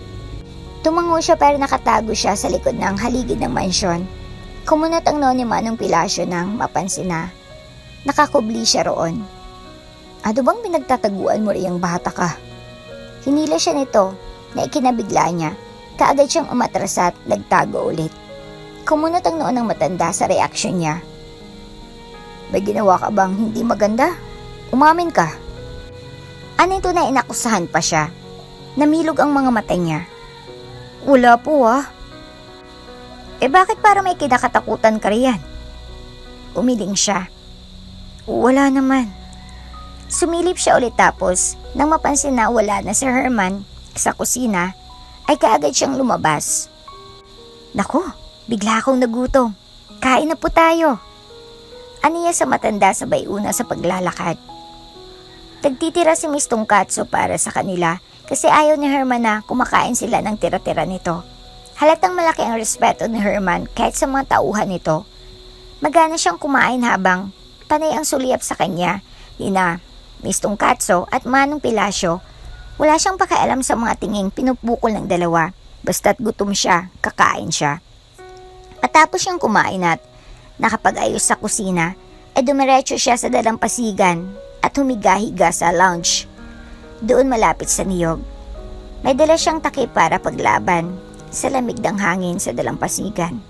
[SPEAKER 1] Tumango siya pero nakatago siya sa likod ng haligi ng mansyon. Kumunot ang noo ni Manong Pilasyo nang mapansin na nakakubli siya roon. Ano bang pinagtataguan mo riyang bata ka? Hinila siya nito na ikinabigla niya. Kaagad siyang umatras at nagtago ulit. Kumunot ang noo ng matanda sa reaksyon niya. May ginawa ka bang hindi maganda? Umamin ka. Ano ito na inakusahan pa siya? Namilog ang mga mata niya. Wala po bakit para may kinakatakutan ka riyan? Umiling siya. Wala naman. Sumilip siya ulit tapos nang mapansin na wala na si Herman sa kusina ay kaagad siyang lumabas. Naku, bigla akong nagutom. Kain na po tayo. Aniya sa matanda sabay una sa paglalakad. Nagtitira si Miss Tungkatso para sa kanila kasi ayaw ni Herman na kumakain sila ng tira-tira nito. Halatang malaki ang respeto ni Herman kahit sa mga tauhan nito. Magana siyang kumain habang panay ang sulyap sa kanya ni na Miss Tungkatso at Manong Pilasyo. Wala siyang pakialam sa mga tinging pinupukol ng dalawa. Basta't gutom siya, kakain siya. Matapos siyang kumain at nakapag-ayos sa kusina, ay dumiretso siya sa dalampasigan at humiga-higa sa lounge. Doon malapit sa niyog. May dala siyang takip para paglaban sa lamig ng hangin sa dalampasigan.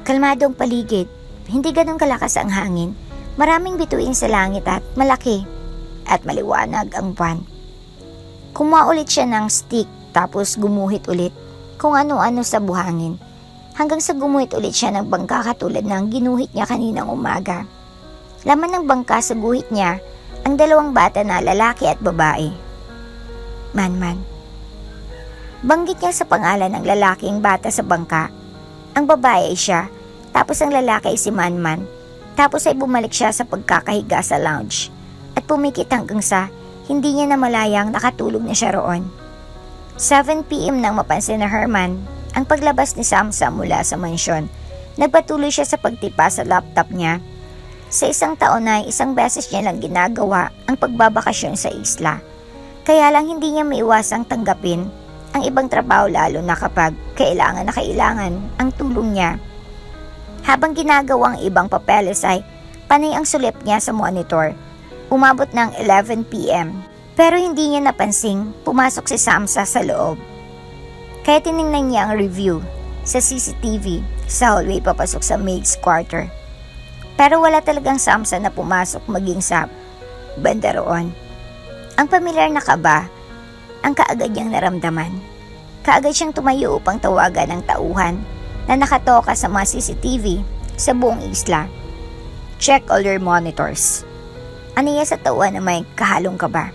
[SPEAKER 1] Kalmado ang paligid, hindi ganun kalakas ang hangin. Maraming bituin sa langit at malaki at maliwanag ang buwan. Kumuha ulit siya ng stick tapos gumuhit ulit kung ano-ano sa buhangin hanggang sa gumuhit ulit siya ng bangka katulad ng ginuhit niya kaninang umaga. Laman ng bangka sa guhit niya ang 2 bata na lalaki at babae. Manman. Banggit niya sa pangalan ng lalaking bata sa bangka. Ang babae ay siya, tapos ang lalaki ay si Manman. Tapos ay bumalik siya sa pagkakahiga sa lounge at pumikit hanggang sa hindi niya namalayang nakatulog na siya roon. 7 p.m. nang mapansin na Herman ang paglabas ni Samsa mula sa mansyon. Nagpatuloy siya sa pagtipa sa laptop niya. Sa isang taon ay 1 beses niya lang ginagawa ang pagbabakasyon sa isla. Kaya lang hindi niya maiwasang tanggapin ang ibang trabaho lalo na kapag kailangan na kailangan ang tulong niya. Habang ginagawa ang ibang papeles ay panay ang sulit niya sa monitor. Umabot ng 11 p.m. Pero hindi niya napansing pumasok si Samsa sa loob. Kaya tiningnan niya ang review sa CCTV sa hallway papasok sa maid's quarter. Pero wala talagang Samsa na pumasok maging sa banda roon. Ang pamilyar na kaba ang kaagad niyang naramdaman. Kaagad siyang tumayo upang tawagan ang tauhan na nakatoka sa mga CCTV sa buong isla. Check all your monitors. Aniya sa tauhan na may kahalong kaba.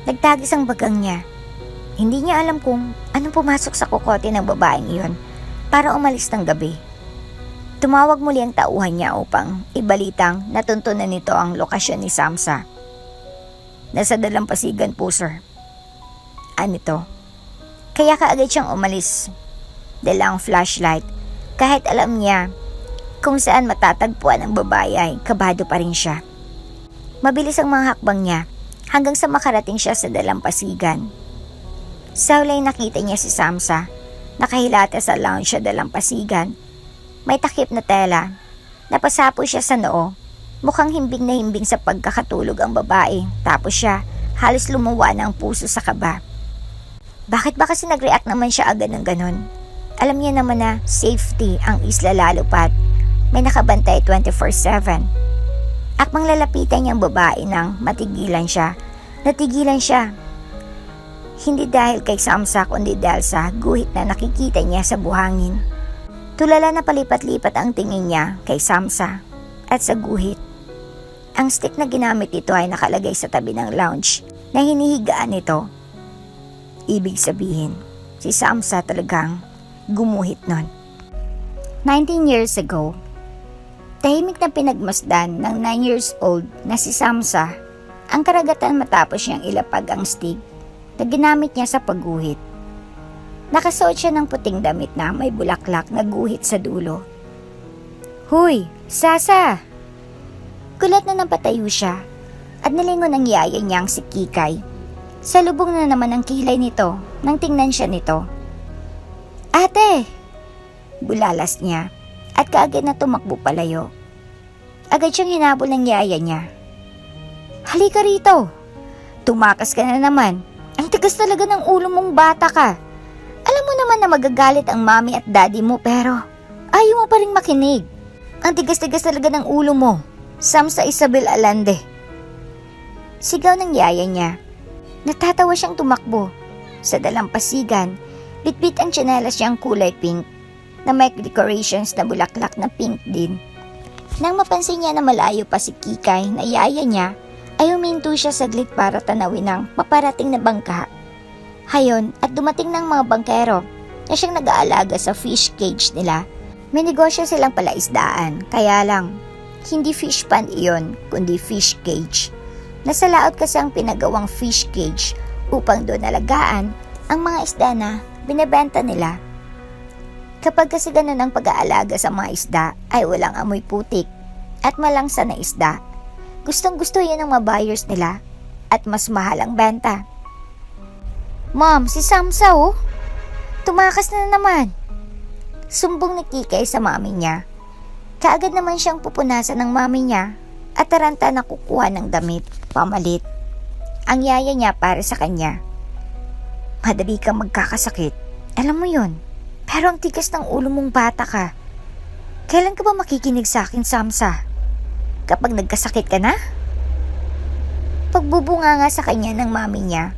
[SPEAKER 1] Nagtagis ang bagang niya. Hindi niya alam kung anong pumasok sa kokote ng babaeng iyon para umalis ng gabi. Tumawag muli ang tauhan niya upang ibalitang natuntunan nito ang lokasyon ni Samsa. Nasa dalampasigan po, sir. Anito? Kaya kaagad siyang umalis. Dalang flashlight. Kahit alam niya kung saan matatagpuan ang babae ay kabado pa rin siya. Mabilis ang mga hakbang niya hanggang sa makarating siya sa dalampasigan. Sa huli nakita niya si Samsa. Nakahilata sa lounge sa dalampasigan. May takip na tela. Napasapo siya sa noo. Mukhang himbing na himbing sa pagkakatulog ang babae. Tapos siya halos lumuwa na ang puso sa kaba. Bakit ba kasi nag-react naman siya agad ng ganon? Alam niya naman na safety ang isla lalo pat may nakabantay 24/7. Akmang lalapitan niyang babae nang matigilan siya. Natigilan siya. Hindi dahil kay Samsa kundi dahil sa guhit na nakikita niya sa buhangin. Tulala na palipat-lipat ang tingin niya kay Samsa at sa guhit. Ang stick na ginamit nito ay nakalagay sa tabi ng lounge na hinihigaan nito. Ibig sabihin, si Samsa talagang gumuhit nun. 19 years ago, tahimik na pinagmasdan ng 9 years old na si Samsa ang karagatan matapos niyang ilapag ang stick na ginamit niya sa pagguhit. Nakasuot siya ng puting damit na may bulaklak na guhit sa dulo. "Huy, Sasa!" Kulat na napatayo siya at nilingon ang yaya niyang si Kikay. Salubong na naman ang kilay nito nang tingnan siya nito. "Ate!" Bulalas niya at kaagad na tumakbo palayo. Agad siyang hinabol ng yaya niya. "Halika rito! Tumakas ka na naman. Ang tigas talaga ng ulo mong bata ka. Alam mo naman na magagalit ang mami at daddy mo pero ayaw mo pa rin makinig. Ang tigas-tigas talaga ng ulo mo. Samsa Isabel Alande." Sigaw ng yaya niya. Natatawa siyang tumakbo. Sa dalampasigan, bitbit ang tsinelas niyang kulay pink na may decorations na bulaklak na pink din. Nang mapansin niya na malayo pa si Kikay na yaya niya, ay huminto siya saglit para tanawin ang paparating na bangka. Hayon at dumating ng mga bangkero na siyang nag-aalaga sa fish cage nila. May negosyo silang palaisdaan, kaya lang hindi fish pond iyon kundi fish cage. Nasa laot kasi ang pinagawang fish cage upang doon alagaan ang mga isda na binebenta nila. Kapag kasi ganun ang pag-aalaga sa mga isda ay walang amoy putik at malangsa na isda. Gustong-gusto yan ng mga buyers nila at mas mahal ang benta. "Mom, si Samsa oh. Tumakas na naman." Sumbong ni Kikay sa mami niya. Kaagad naman siyang pupunasan ng mami niya at taranta na kukuha ng damit, pamalit. Ang yaya niya para sa kanya. "Madali kang magkakasakit. Alam mo yon. Pero ang tigas ng ulo mong bata ka. Kailan ka ba makikinig sa akin, Samsa? Kapag nagkasakit ka na?" Pagbubunga nga sa kanya ng mami niya,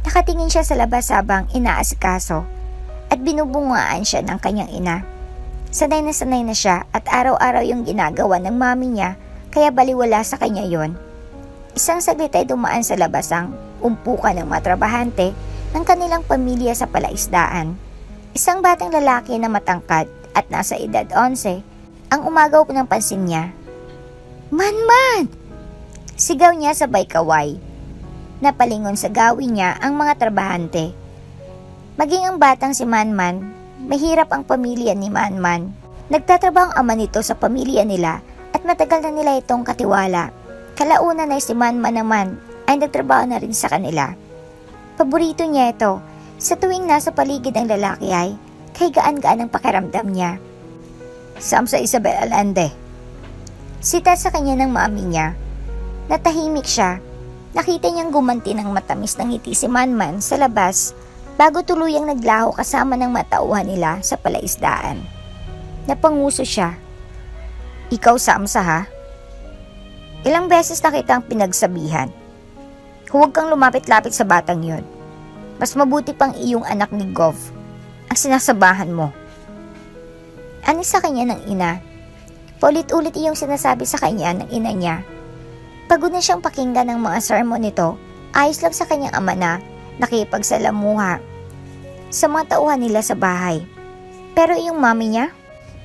[SPEAKER 1] nakatingin siya sa labas habang inaasikaso at binubungaan siya ng kanyang ina. Sanay na siya at araw-araw yung ginagawa ng mami niya kaya baliwala sa kanya yon. Isang saglit ay dumaan sa labas ang umpukan ng mga trabahante ng kanilang pamilya sa palaisdaan. Isang batang lalaki na matangkad at nasa edad 11 ang umagaw ng pansin niya. "Man! Sigaw niya sabay kaway. Napalingon sa gawin niya ang mga trabahante. Maging ang batang si Manman, mahirap ang pamilya ni Manman. Nagtatrabaho ang ama nito sa pamilya nila at matagal na nila itong katiwala. Kalaunan ay si Manman naman ay nagtrabaho na rin sa kanila. Paborito niya ito. Sa tuwing nasa paligid ang lalaki ay kay gaan-gaan ang pakiramdam niya. "Samsa Isabel Alande." Sita sa kanya ng mami niya. Natahimik siya. Nakita niyang gumanti ng matamis ng ngiti si Manman sa labas bago tuluyang naglaho kasama ng matauhan nila sa palaisdaan. Napanguso siya. "Ikaw, Samsa ha? Ilang beses na kitang pinagsabihan. Huwag kang lumapit-lapit sa batang yon. Mas mabuti pang iyong anak ni Gov ang sinasabahan mo." Anis sa kanya ng ina. Paulit-ulit iyong sinasabi sa kanya ng ina niya. Pagod na siyang pakinggan ng mga sermon nito, ayos lang sa kanyang ama na nakipagsalamuha sa mga tauhan nila sa bahay. Pero iyong mami niya,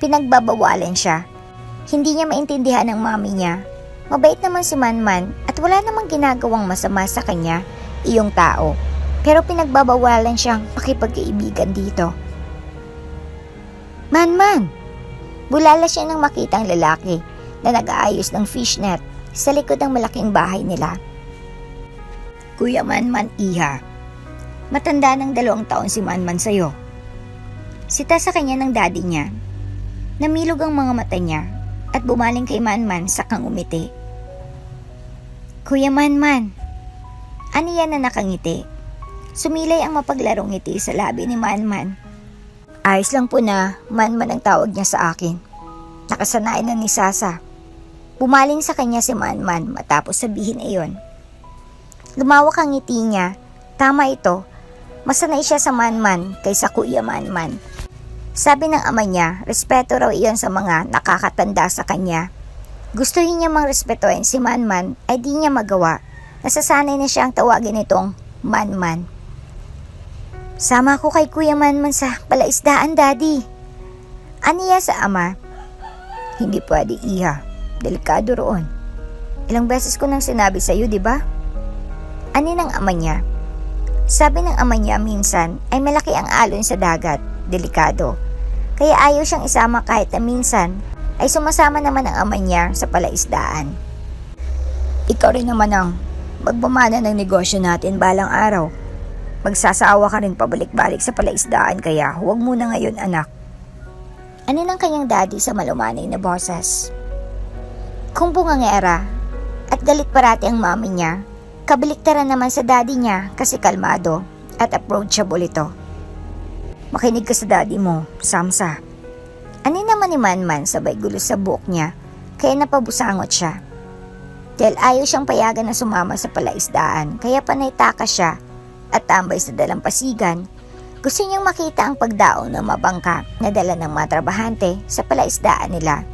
[SPEAKER 1] pinagbabawalan siya. Hindi niya maintindihan ng mami niya. Mabait naman si Manman at wala namang ginagawang masama sa kanya, iyong tao. Pero pinagbabawalan siyang makipagkaibigan dito. "Man! Bulala siya nang makita ang lalaki na nag-aayos ng fishnet sa likod ng malaking bahay nila. "Kuya Manman, iha. Matanda ng 2 taon si Manman sa'yo." Sita sa kanya ng daddy niya. Namilog ang mga mata niya at bumaling kay Manman sakang umiti. "Kuya Manman." Aniya na nakangiti. Sumilay ang mapaglarong ngiti sa labi ni Manman. Ayos lang po na Manman ang tawag niya sa akin. Nakasanayan na ni Sasa. Bumaling sa kanya si Manman matapos sabihin iyon. Lumawak ang ngiti niya. Tama ito. Masanay siya sa Manman kaysa Kuya Manman. Sabi ng ama niya, respeto raw iyon sa mga nakakatanda sa kanya. Gustuhin niya mang respetuhin si Manman ay di niya magawa. Nasasanay na siyang tawagin itong Manman. Sama ko kay Kuya Manman sa palaisdaan, Daddy. Aniya sa ama. Hindi pwede, Iha. Delikado roon. Ilang beses ko nang sinabi sa iyo, di ba? Ani ng ama niya. Sabi ng ama niya minsan ay malaki ang alon sa dagat. Delikado. Kaya ayaw siyang isama kahit na minsan ay sumasama naman ang ama niya sa palaisdaan. Ikaw rin naman ang magbamana ng negosyo natin balang araw. Magsasawa ka rin pabalik-balik sa palaisdaan kaya huwag muna ngayon, anak. Ano ng kanyang daddy sa malumanay na boses? Kung bungangera at galit parati ang mami niya, kabaliktaran naman sa daddy niya kasi kalmado at approachable ito. Makinig ka sa daddy mo, Samsa. Ani naman ni Manman sabay gulo sa buhok niya kaya napabusangot siya. Dahil ayaw siyang payagan na sumama sa palaisdaan kaya panay takas siya at tambay sa dalampasigan. Gusto niyang makita ang pagdaong ng mabangka na dala ng mga trabahante sa palaisdaan nila.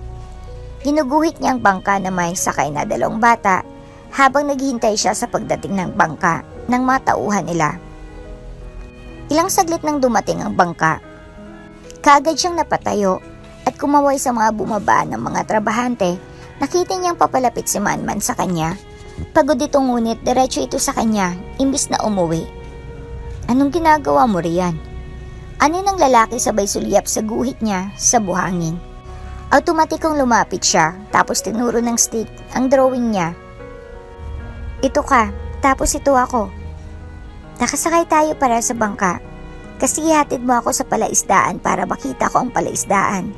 [SPEAKER 1] Ginuguhit niya ang bangka na may sakay na 2 bata habang naghihintay siya sa pagdating ng bangka ng mga tauhan nila. Ilang saglit nang dumating ang bangka. Kaagad siyang napatayo at kumaway sa mga bumabaan ng mga trabahante. Nakita niyang papalapit si Manman sa kanya. Pagod itong ngunit diretso ito sa kanya imbis na umuwi. Anong ginagawa mo riyan? Ani ng lalaki sabay sulyap sa guhit niya sa buhangin. Automatikong lumapit siya tapos tinuro ng stick ang drawing niya. Ito ka, tapos ito ako. Nakasakay tayo para sa bangka. Kasi ihatid mo ako sa palaisdaan para makita ko ang palaisdaan.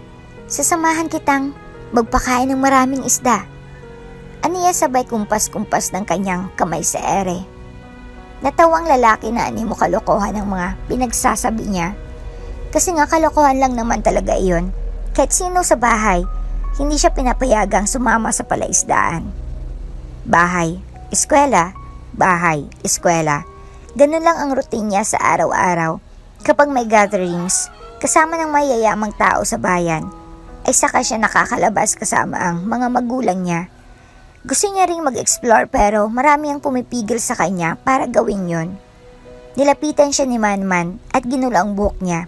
[SPEAKER 1] Sasamahan kitang magpakain ng maraming isda. Aniya sabay kumpas-kumpas ng kanyang kamay sa ere. Natawang lalaki na ani mo kalokohan ng mga pinagsasabi niya. Kasi nga kalokohan lang naman talaga iyon. Kahit sino sa bahay, hindi siya pinapayagang sumama sa palaisdaan. Bahay, eskwela, bahay, eskwela. Ganun lang ang routine niya sa araw-araw. Kapag may gatherings, kasama ng mayayamang tao sa bayan, ay saka siya nakakalabas kasama ang mga magulang niya. Gusto niya ring mag-explore pero marami ang pumipigil sa kanya para gawin yon. Nilapitan siya ni Manman at ginula ang buhok niya.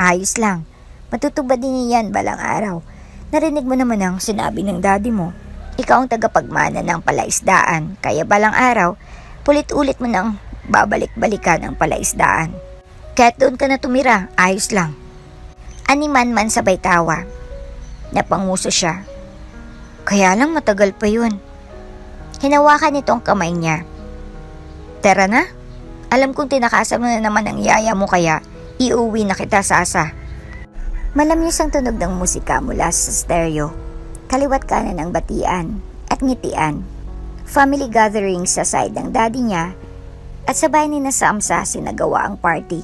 [SPEAKER 1] Ayos lang, matutubad din niyan balang araw. Narinig mo naman ang sinabi ng daddy mo. Ikaw ang tagapagmana ng palaisdaan, kaya balang araw, pulit-ulit mo nang babalik-balikan ang palaisdaan. Kahit doon ka na tumira, ayos lang. Ani Manman sabay tawa. Napanguso siya. Kaya lang matagal pa yun. Hinawakan nito ang kamay niya. Tara na. Alam kong tinakasan mo na naman ang yaya mo kaya iuwi na kita, Sasa. Malamyos ang tunog ng musika mula sa stereo. Kaliwat kanan ang batian at ngitian. Family gathering sa side ng daddy niya at sabay ni na Samsa sinagawa ang party.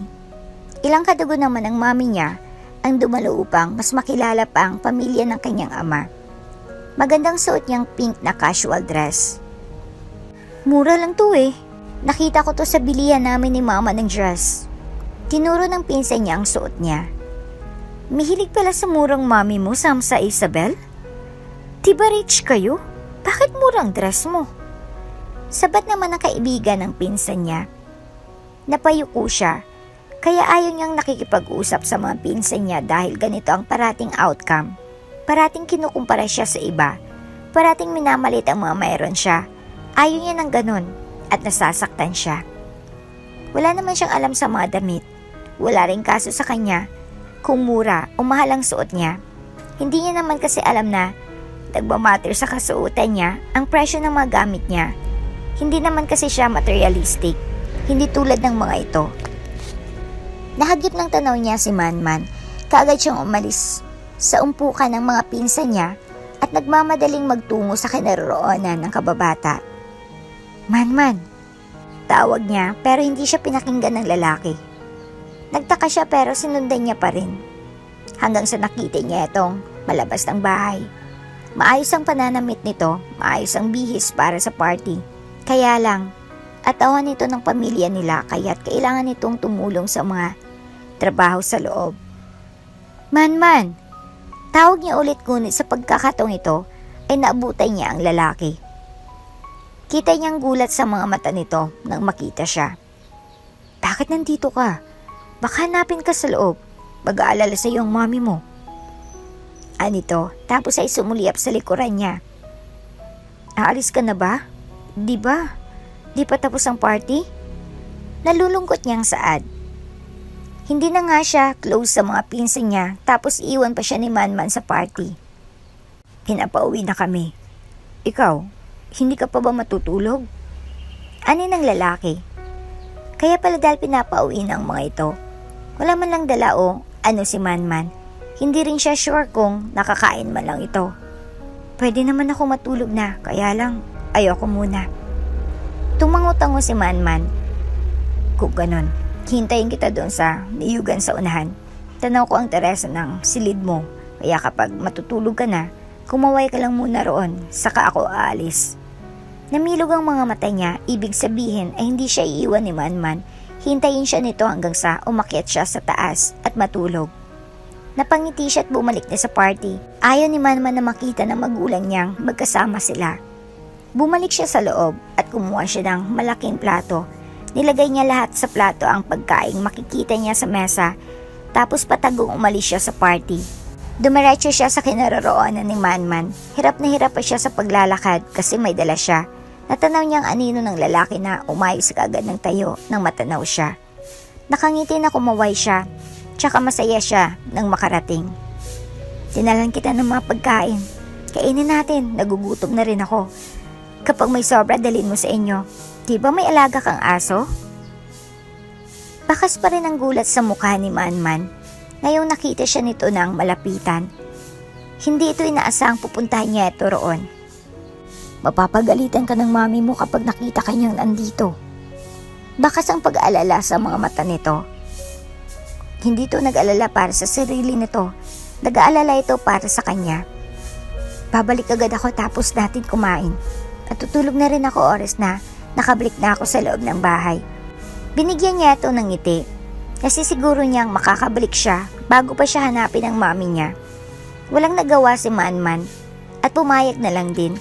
[SPEAKER 1] Ilang kadugo naman ang mami niya ang dumalo upang mas makilala pa ang pamilya ng kanyang ama. Magandang suot niyang pink na casual dress. Mura lang to eh. Nakita ko to sa bilihan namin ni mama ng dress. Tinuro ng pinsan niya ang suot niya. Mihilig pala sa murang mami mo, Samsa Isabel? Diba rich kayo? Bakit murang dress mo? Sabat naman ang kaibigan ng pinsan niya. Napayuko siya, kaya ayaw niyang nakikipag-usap sa mga pinsan niya dahil ganito ang parating outcome. Parating kinukumpara siya sa iba. Parating minamalit ang mga mayroon siya. Ayaw niya ng ganun at nasasaktan siya. Wala naman siyang alam sa mga damit. Wala ring kaso sa kanya kung mura o mahal ang suot niya. Hindi niya naman kasi alam na nagmamatter sa kasuotan niya ang presyo ng mga gamit niya. Hindi naman kasi siya materialistic. Hindi tulad ng mga ito. Nahagip ng tanaw niya si Manman. Kaagad siyang umalis sa umpukan ng mga pinsan niya at nagmamadaling magtungo sa kinaroroonan ng kababata. Manman, tawag niya pero hindi siya pinakinggan ng lalaki. Nagtaka siya pero sinundan niya pa rin. Hanggang sa nakita niya itong malabas ng bahay. Maayos ang pananamit nito, maayos ang bihis para sa party. Kaya lang, atawan nito ng pamilya nila kaya't kailangan nitong tumulong sa mga trabaho sa loob. Man! Tawag niya ulit ngunit sa pagkakataong ito ay naabutan niya ang lalaki. Kita niyang gulat sa mga mata nito nang makita siya. Bakit nandito ka? Baka hanapin ka sa loob. Mag-aalala sa iyo ang mami mo. Anito, tapos ay sumuliap sa likuran niya. Aalis ka na ba? Di ba? Di pa tapos ang party? Nalulungkot niyang saad. Hindi na nga siya close sa mga pinsan niya tapos iwan pa siya ni Manman sa party. Pinapauwi na kami. Ikaw, hindi ka pa ba matutulog? Ani ng lalaki. Kaya pala dahil pinapauwi ng mga ito. Wala man lang dala o ano si Manman. Hindi rin siya sure kung nakakain man lang ito. Pwede naman ako matulog na, kaya lang ayoko muna. Tumango-tango si Manman. Kung ganon, hintayin kita doon sa niyugan sa unahan. Tanaw ko ang teresa ng silid mo, kaya kapag matutulog ka na, kumaway ka lang muna roon, saka ako aalis. Namilog ang mga mata niya, ibig sabihin ay hindi siya iiwan ni Manman. Hintayin siya nito hanggang sa umakyat siya sa taas at matulog. Napangiti siya at bumalik na sa party. Ayaw ni Manman na makita ng magulang niyang magkasama sila. Bumalik siya sa loob at kumuha siya ng malaking plato. Nilagay niya lahat sa plato ang pagkaing makikita niya sa mesa, tapos patagong umalis siya sa party. Dumiretso siya sa kinaroroonan ni Manman. Hirap na hirap pa siya sa paglalakad kasi may dala siya. Natanaw niyang anino ng lalaki na umayos kaagad ng tayo nang matanaw siya. Nakangiti na kumaway siya, tsaka masaya siya nang makarating. Dinalan kita ng mga pagkain. Kainin natin, nagugutom na rin ako. Kapag may sobra, dalhin mo sa inyo. Di ba may alaga kang aso? Bakas pa rin ang gulat sa mukha ni Manman. Ngayong nakita siya nito ng malapitan. Hindi ito inaasahang pupuntahan niya ito roon. Mapapagalitan ka ng mami mo kapag nakita ka niyang nandito. Bakas ang pag-aalala sa mga mata nito. Hindi ito nag-alala para sa sarili nito. Nag-aalala ito para sa kanya. Babalik agad ako tapos natin kumain. At tutulog na rin ako oras na nakabalik na ako sa loob ng bahay. Binigyan niya ito ng ngiti. Kasi siguro niyang makakabalik siya bago pa siya hanapin ang mami niya. Walang nagawa si Manman at pumayag na lang din.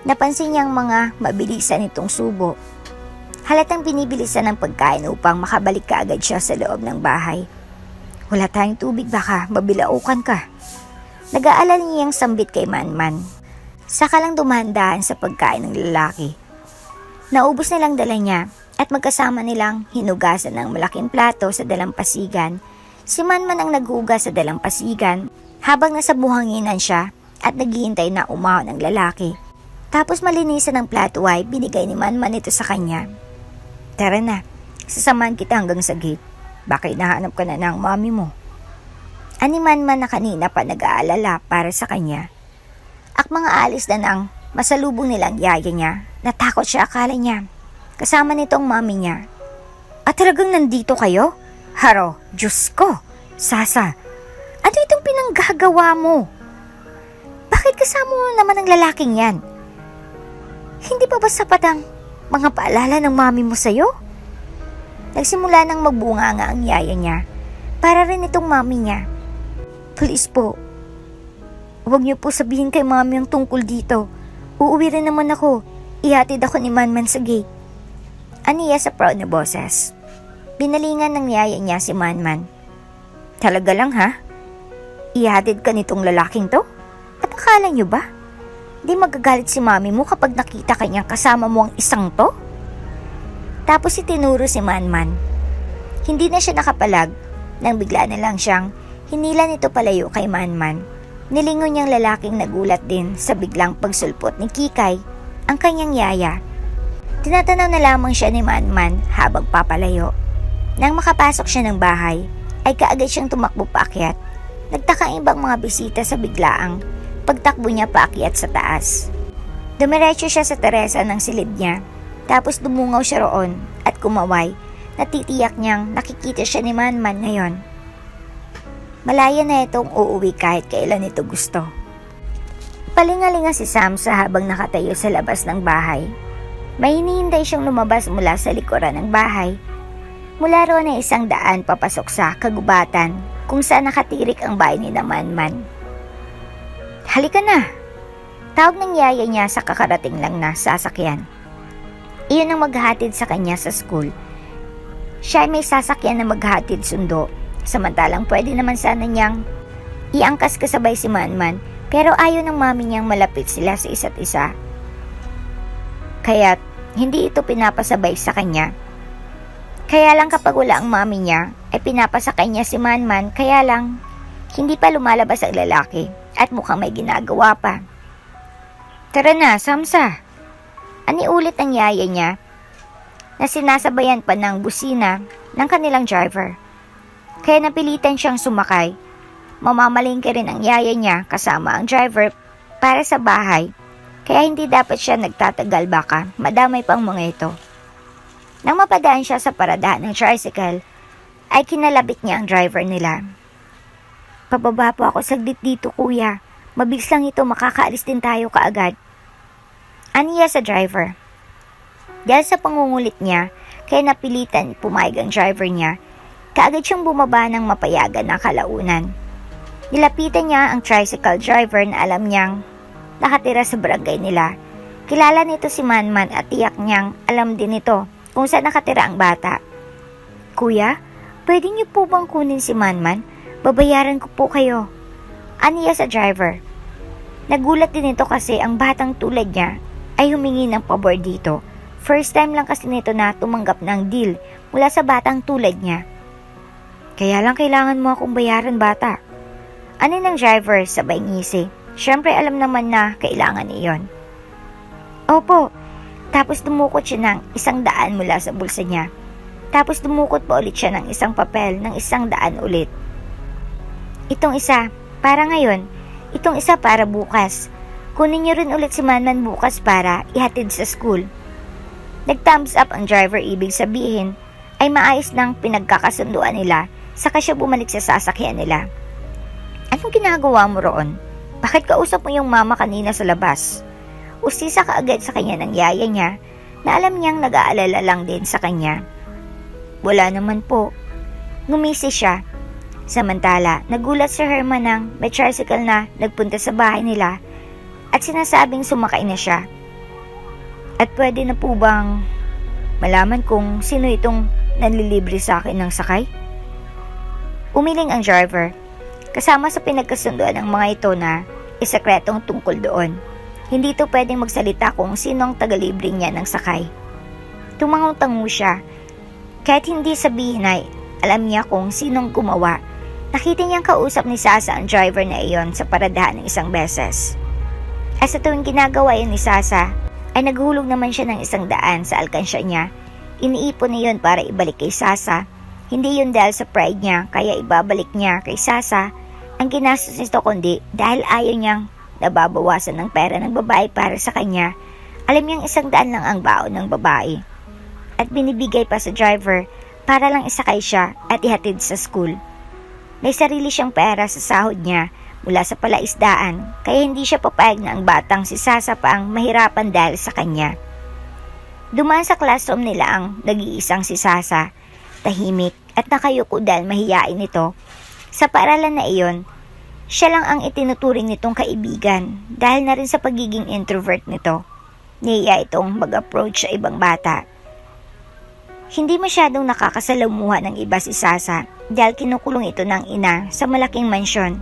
[SPEAKER 1] Napansin niyang mga mabilisan itong subo. Halatang binibilisan ng pagkain upang makabalik ka agad siya sa loob ng bahay. Wala tayong tubig, baka mabilaukan ka. Nag-aalala niyang sambit kay Manman. Saka lang dumahan-dahan sa pagkain ng lalaki. Naubos na lang dala niya at magkasama nilang hinugasan ng malaking plato sa dalampasigan. Si Manman ang naghugas sa dalampasigan habang nasa buhanginan siya at naghihintay na umahon ng lalaki. Tapos malinisan ng plato ay binigay ni Manman ito sa kanya. Tara na, sasamahan kita hanggang sa gate. Baka hinahanap ka na ng mami mo. Ani Manman na kanina pa nag-aalala para sa kanya. Ak mga alis na nang masalubong nilang yaya niya. Natakot siya, akala niya kasama nitong mami niya. At talagang nandito kayo? Haro, Diyos ko, Sasa, ano itong pinanggagawa mo? Bakit kasama mo naman ang lalaking yan? Hindi pa ba sapat ang mga paalala ng mami mo sa'yo? Nagsimula nang magbunganga ang yaya niya para rin itong mami niya. Please po, huwag niyo po sabihin kay mami ang tungkol dito. Uuwi rin naman ako. Ihatid ako ni Manman sa gate. Aniya sa proud na boses. Binalingan ng yaya niya si Manman. Talaga lang ha? Ihatid ka nitong lalaking to? At akala niyo ba? Di magagalit si mami mo kapag nakita kanyang kasama mo ang isang to? Tapos itinuro si Manman. Hindi na siya nakapalag nang bigla na lang siyang hinila nito palayo kay Manman. Nilingon niyang lalaking nagulat din sa biglang pagsulpot ni Kikay, ang kanyang yaya. Tinatanaw na lamang siya ni Manman habang papalayo. Nang makapasok siya ng bahay, ay kaagad siyang tumakbo paakyat. Nagtaka ang ibang mga bisita sa biglaang pagtakbo niya paakyat sa taas. Dumiretso siya sa teresa ng silid niya, tapos dumungaw siya roon at kumaway. natitiyak niyang nakikita siya ni Manman ngayon. Malaya na itong uuwi kahit kailan ito gusto. Palingalinga si Samsa habang nakatayo sa labas ng bahay. May hinihintay siyang lumabas mula sa likuran ng bahay. Mula roon ay isang daan papasok sa kagubatan kung saan nakatirik ang bahay ni Manman. Halika na! Tawag ng yaya niya sa kakarating lang na sasakyan. Iyon ang maghahatid sa kanya sa school. Siya ay may sasakyan na maghahatid sundo, samantalang pwede naman sana niyang iangkas kasabay si Manman, pero ayaw ng mami niyang malapit sila sa isa't isa. Kaya't hindi ito pinapasabay sa kanya. Kaya lang kapag wala ang mami niya, ay pinapasakay niya si Manman, kaya lang hindi pa lumalabas ang lalaki at mukhang may ginagawa pa. Tara na, Samsa! Ani ulit ang yaya niya na sinasabayan pa ng busina ng kanilang driver. Kaya napilitan siyang sumakay. Mamamalingki rin ang yaya niya kasama ang driver para sa bahay. Kaya hindi dapat siya nagtatagal, baka madamay pang mga ito. Nang mapadaan siya sa paradahan ng tricycle, ay kinalabit niya ang driver nila. Pababa po ako saglit dito, kuya. Mabilis lang ito, makakaalis din tayo kaagad. Aniya sa driver. Dahil sa pangungulit niya, kaya napilitan pumayag ang driver niya, kaagad siyang bumaba ng mapayagan na kalaunan. Nilapitan niya ang tricycle driver na alam niyang nakatira sa barangay nila. Kilala nito si Manman at tiyak niyang alam din ito kung saan nakatira ang bata. Kuya, pwede niyo po bang kunin si Manman? Babayaran ko po kayo. Aniya sa driver. Nagulat din ito kasi ang batang tulad niya ay humingi ng pabor dito. First time lang kasi nito na tumanggap ng deal mula sa batang tulad niya. Kaya lang kailangan mo akong bayaran, bata. Ani ng driver sabay ngisi. Siyempre alam naman na kailangan iyon. Opo. Tapos dumukot siya ng 100 mula sa bulsa niya. Tapos dumukot pa ulit siya ng isang papel ng 100 ulit. Itong isa para ngayon, itong isa para bukas. Kunin niyo rin ulit si Manman bukas para ihatid sa school. Nag-thumbs up ang driver, ibig sabihin ay maayos ng pinagkakasunduan nila, saka siya bumalik sa sasakyan nila. Anong ginagawa mo roon? Bakit kausap mo yung mama kanina sa labas? Usisa ka agad sa kanya ng yaya niya na alam niyang nag-aalala lang din sa kanya. Wala naman po. Ngumisi siya. Samantala, nagulat si Herman nang may tricycle na nagpunta sa bahay nila at sinasabing sumakay na siya. At pwede na po bang malaman kung sino itong nanlilibre sa akin ng sakay? Umiling ang driver. Kasama sa pinagkasunduan ng mga ito na isekretong tungkol doon. Hindi ito pwedeng magsalita kung sino ang tagalibre niya ng sakay. Tumango-tango siya. Kahit hindi sabihin ay alam niya kung sinong gumawa. Nakita niyang kausap ni Sasa ang driver na iyon sa paradahan ng isang beses. At sa tuwing ginagawa yun ni Sasa, ay naghulog naman siya ng 100 sa alkansya niya. Iniipon niya yun para ibalik kay Sasa. Hindi yun dahil sa pride niya, kaya ibabalik niya kay Sasa ang ginastos nito, kundi dahil ayaw niyang nababawasan ng pera ng babae para sa kanya. Alam niyang 100 lang ang baon ng babae. At binibigay pa sa driver para lang isakay siya at ihatid sa school. May sarili siyang pera sa sahod niya mula sa palaisdaan, kaya hindi siya papayag na ang batang si Sasa pa ang mahirapan dahil sa kanya. Dumaan sa classroom nila ang nag-iisang si Sasa, tahimik at nakayuko dahil mahiyain ito. Sa paaralan na iyon, siya lang ang itinuturing nitong kaibigan dahil na rin sa pagiging introvert nito. Niya itong mag-approach sa ibang bata. Hindi masyadong nakakasalamuha ng iba si Sasa dahil kinukulong ito ng ina sa malaking mansyon.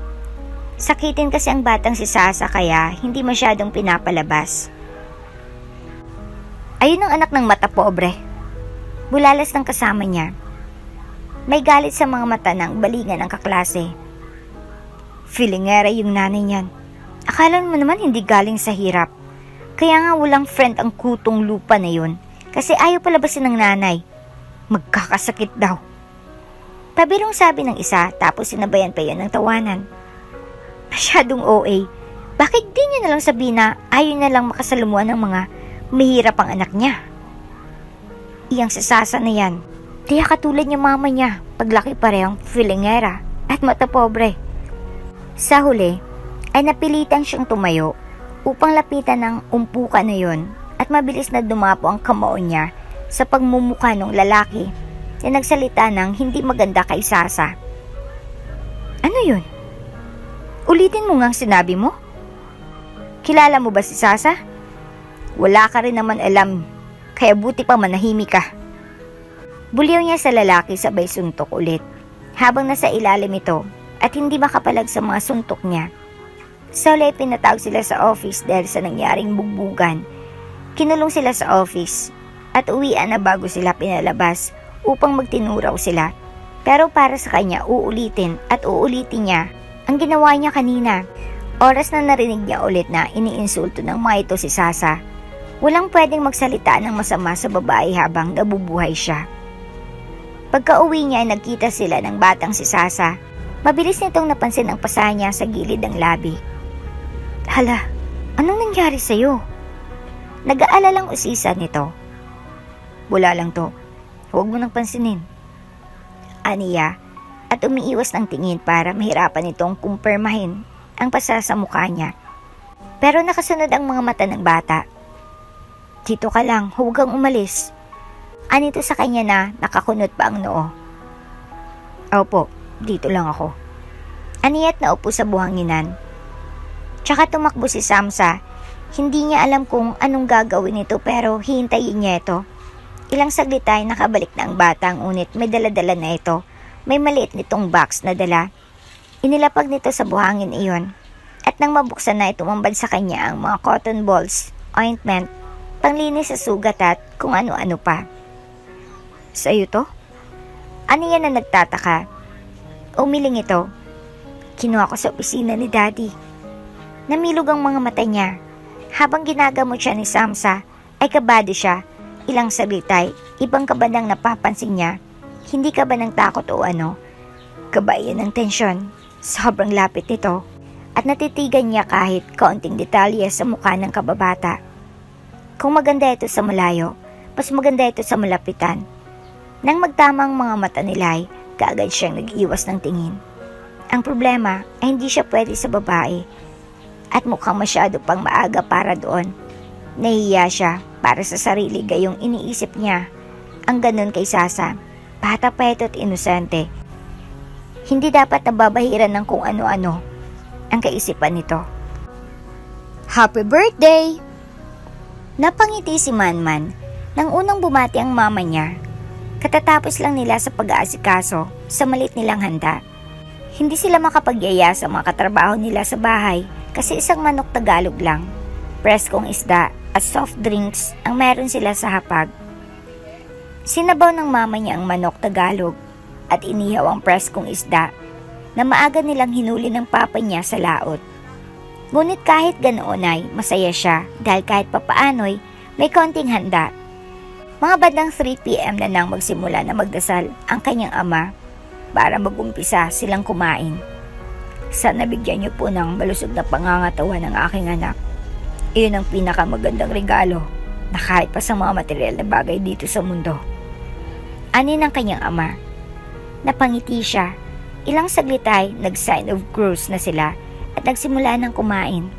[SPEAKER 1] Sakitin kasi ang batang si Sasa kaya hindi masyadong pinapalabas. Ayun ang anak ng mata pobre. Bulalas ng kasama niya. May galit sa mga mata ng balingan ng kaklase. Filingera yung nanay niyan. Akala mo naman hindi galing sa hirap. Kaya nga walang friend ang kutong lupa na yun kasi ayaw palabasin ng nanay. Magkakasakit daw. Pabirong sabi ng isa tapos sinabayan pa yun ng tawanan. Masyadong OA. Bakit di niya nalang sabihin na ayaw na lang makasalamuhan ng mga mahirap ang anak niya? Iyang sasasa na yan. Kaya katulad niya mama niya, paglaki parehong filingera at mata pobre. Sa huli, ay napilitan siyang tumayo upang lapitan ng umpukan na yon at mabilis na dumapo ang kamao niya sa pagmumukha ng lalaki na nagsalita ng hindi maganda kay Sasa. Ano yun? Ulitin mo ngang sinabi mo? Kilala mo ba si Sasa? Wala ka rin naman alam, kaya buti pa manahimik ka. Buliw niya sa lalaki sabay suntok ulit, habang nasa ilalim ito at hindi makapalag sa mga suntok niya. Sa huli pinatawag sila sa office dahil sa nangyaring bugbugan. Kinulong sila sa office at uwian na bago sila pinalabas upang magtinuraw sila. Pero para sa kanya uulitin at uulitin niya ang ginawa niya kanina. Oras na narinig niya ulit na iniinsulto ng mga ito si Sasa. Walang pwedeng magsalita ng masama sa babae habang nabubuhay siya. Pagka-uwi niya ay nagkita sila ng batang si Sasa. Mabilis nitong napansin ang pasa niya sa gilid ng labi. Hala, anong nangyari sa'yo? Nag-aalalang usisa nito. Wala lang to. Huwag mo nang pansinin. Aniya at umiiwas ng tingin para mahirapan itong kumpirmahin ang pasa sa mukha niya. Pero nakasunod ang mga mata ng bata. Dito ka lang, huwag kang umalis. Anito sa kanya na nakakunot pa ang noo. Opo, dito lang ako. Aniyat na upo sa buhanginan. Tsaka tumakbo si Samsa. Hindi niya alam kung anong gagawin nito pero hihintayin niya ito. Ilang saglit ay nakabalik na ang bata, ngunit may daladala na ito. May maliit nitong box na dala. Inilapag nito sa buhangin iyon. At nang mabuksan na tumambad sa kanya ang mga cotton balls, ointment, panglinis sa sugat at kung ano-ano pa. Sa'yo to? Ano yan na nagtataka? Umiling ito. Kinuha ko sa opisina ni Daddy. Namilog ang mga mata niya. Habang ginagamot siya ni Samsa, ay kabado siya. Ilang salitay, ibang kaba nang napapansin niya. Hindi ka ba ng takot o ano? Kabayan ng tensyon. Sobrang lapit nito. At natitigan niya kahit kaunting detalye sa mukha ng kababata. Kung maganda ito sa malayo, mas maganda ito sa malapitan. Nang magtamang mga mata nila ay kaagad siyang nag-iwas ng tingin. Ang problema ay hindi siya pwede sa babae. At mukhang masyado pang maaga para doon. Nahihiya siya para sa sarili gayong iniisip niya. Ang ganun kay Sasa. Bata pa ito at inosente. Hindi dapat nababahiran ng kung ano-ano ang kaisipan nito. Happy birthday! Napangiti si Manman nang unang bumati ang mama niya. Katatapos lang nila sa pag-aasikaso sa malit nilang handa. Hindi sila makapagyaya sa mga katrabaho nila sa bahay kasi isang manok Tagalog lang, preskong isda at soft drinks ang meron sila sa hapag. Sinabaw ng mama niya ang manok Tagalog at inihaw ang preskong isda na maaga nilang hinuli ng papa niya sa laot. Ngunit kahit ganoon ay masaya siya dahil kahit papaano'y may konting handa. Mga bandang 3 p.m. na nang magsimula na magdasal ang kanyang ama para mag-umpisa silang kumain. Sana bigyan niyo po ng malusog na pangangatawan ng aking anak. Iyon ang pinakamagandang regalo na kahit pa sa mga material na bagay dito sa mundo. Ani ng kanyang ama. Napangiti siya. Ilang saglit ay nag-sign of cross na sila at nagsimula ng kumain.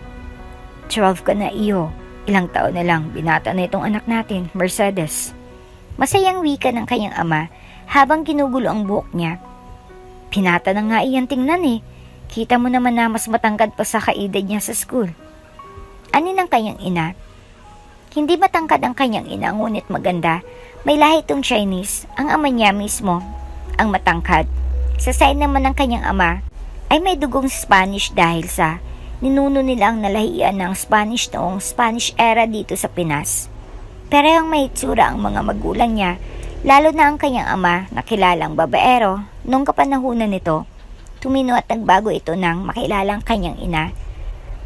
[SPEAKER 1] 12 ka na iyo. Ilang taon na lang binata na itong anak natin, Mercedes. Masayang wika ng kanyang ama habang ginugulo ang buhok niya. Pinata na nga iyan tingnan eh. Kita mo naman na mas matangkad pa sa kaedad niya sa school. Ani ng kanyang ina. Hindi matangkad ang kanyang ina ngunit maganda. May lahi itong Chinese. Ang ama niya mismo ang matangkad. Sa side naman ng kanyang ama ay may dugong Spanish dahil sa ninuno nilang nalahian ng Spanish noong Spanish era dito sa Pinas. Pero yung may itsura ang mga magulang niya, lalo na ang kanyang ama na kilalang babaero. Nung kapanahunan nito, tumino at nagbago ito nang makilalang kanyang ina.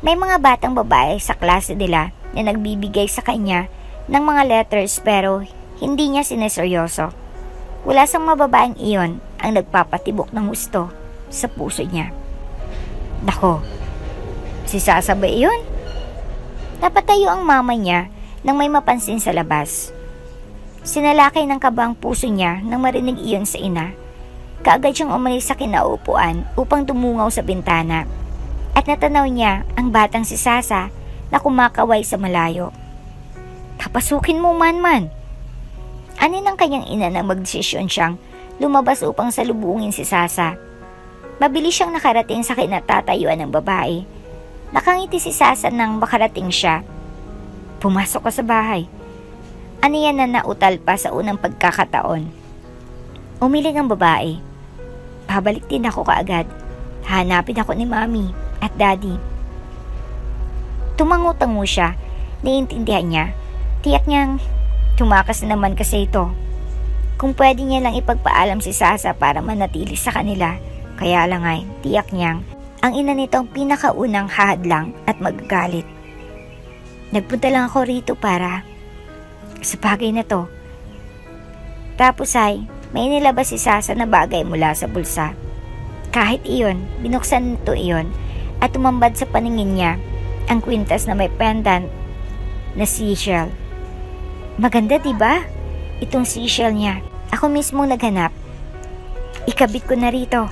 [SPEAKER 1] May mga batang babae sa klase nila na nagbibigay sa kanya ng mga letters pero hindi niya sineseryoso. Wala sang mababaeng iyon ang nagpapatibok ng gusto sa puso niya. Nako, si Sasa ba iyon? Napatayo ang mama niya nang may mapansin sa labas. Sinalakay ng kabang puso niya nang marinig iyon sa ina. Kaagad siyang umalis sa kinaupuan upang tumungaw sa bintana. At natanaw niya ang batang si Sasa na kumakaway sa malayo. "Papasukin mo, Manman!" Ani ng kanyang ina nang magdesisyon siyang lumabas upang salubungin si Sasa. Mabilis siyang nakarating sa kinatatayuan ng babae. Nakangiti si Sasa nang makarating siya. "Pumasok ka sa bahay." Aniya na nautal pa sa unang pagkakataon. Umiling ang babae. "Babalik din ako kaagad. Hanapin ako ni Mami at Daddy." Tumango-tango siya. Naiintindihan niya. Tiyak niyang tumakas na naman kasi ito. Kung pwede niya lang ipagpaalam si Sasa para manatili sa kanila. Kaya lang ay tiyak niyang ang ina nito ang pinakaunang hahadlang at magagalit. "Nagpunta lang ako rito para sa bagay na to." Tapos ay may nilabas si Sasa na bagay mula sa bulsa. Kahit iyon, binuksan nito iyon at tumambad sa paningin niya ang kwintas na may pendant na seashell. "Maganda, diba? Itong seashell niya. Ako mismong naghanap. Ikabit ko na rito."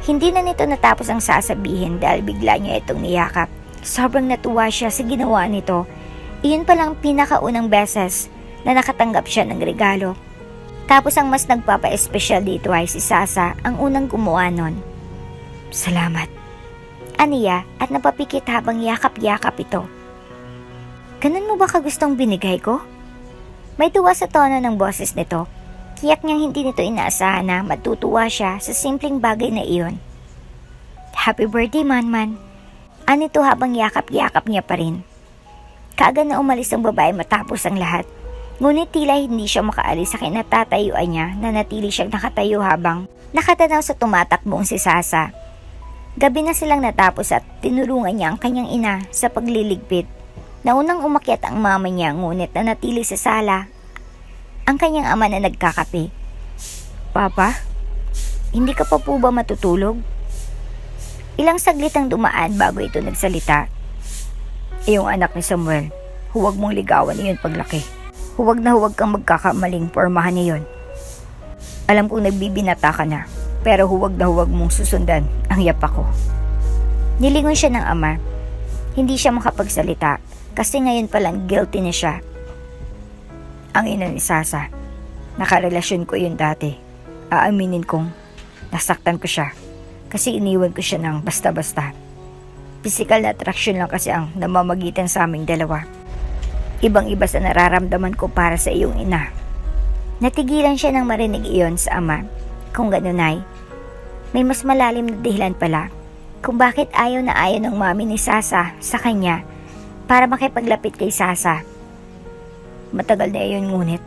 [SPEAKER 1] Hindi na nito natapos ang sasabihin dahil bigla niya itong niyakap. Sobrang natuwa siya sa ginawa nito. Iyon palang pinakaunang beses na nakatanggap siya ng regalo. Tapos ang mas nagpapa-espesyal dito ay si Sasa ang unang gumawa nun. "Salamat," aniya at napapikit habang yakap-yakap ito. "Ganun mo ba kagustong binigay ko?" May tuwa sa tono ng boses nito. Tiyak niyang hindi nito inaasahan na matutuwa siya sa simpleng bagay na iyon. "Happy birthday, Manman," anito habang yakap-yakap niya pa rin. Kaagad na umalis ang babae matapos ang lahat. Ngunit tila hindi siya makaalis sa kinatatayuan niya na natili siyang nakatayo habang nakatanaw sa tumatakbong si Sasa. Gabi na silang natapos at tinulungan niya ang kanyang ina sa pagliligpit. Naunang umakyat ang mama niya ngunit nanatili sa sala ang kanyang ama na nagkakape. "Papa, hindi ka pa po ba matutulog?" Ilang saglit ang dumaan bago ito nagsalita. "Iyong anak ni Samuel, huwag mong ligawan iyon paglaki. Huwag na huwag kang magkakamaling pormahan niyon. Alam kong nagbibinata ka na, pero huwag na huwag mong susundan ang yapak ko." Nilingon siya ng ama. Hindi siya makapagsalita kasi ngayon palang guilty na siya. Ang ina ni Sasa, nakarelasyon ko yun dati. Aaminin kong nasaktan ko siya kasi iniwan ko siya ng basta-basta. Physical na attraction lang kasi ang namamagitan sa aming dalawa. Ibang-iba sa nararamdaman ko para sa iyong ina. Natigilan siya nang marinig iyon sa ama. Kung ganun ay, may mas malalim na dahilan pala kung bakit ayaw na ayaw ng mami ni Sasa sa kanya para makipaglapit kay Sasa. Matagal na iyon ngunit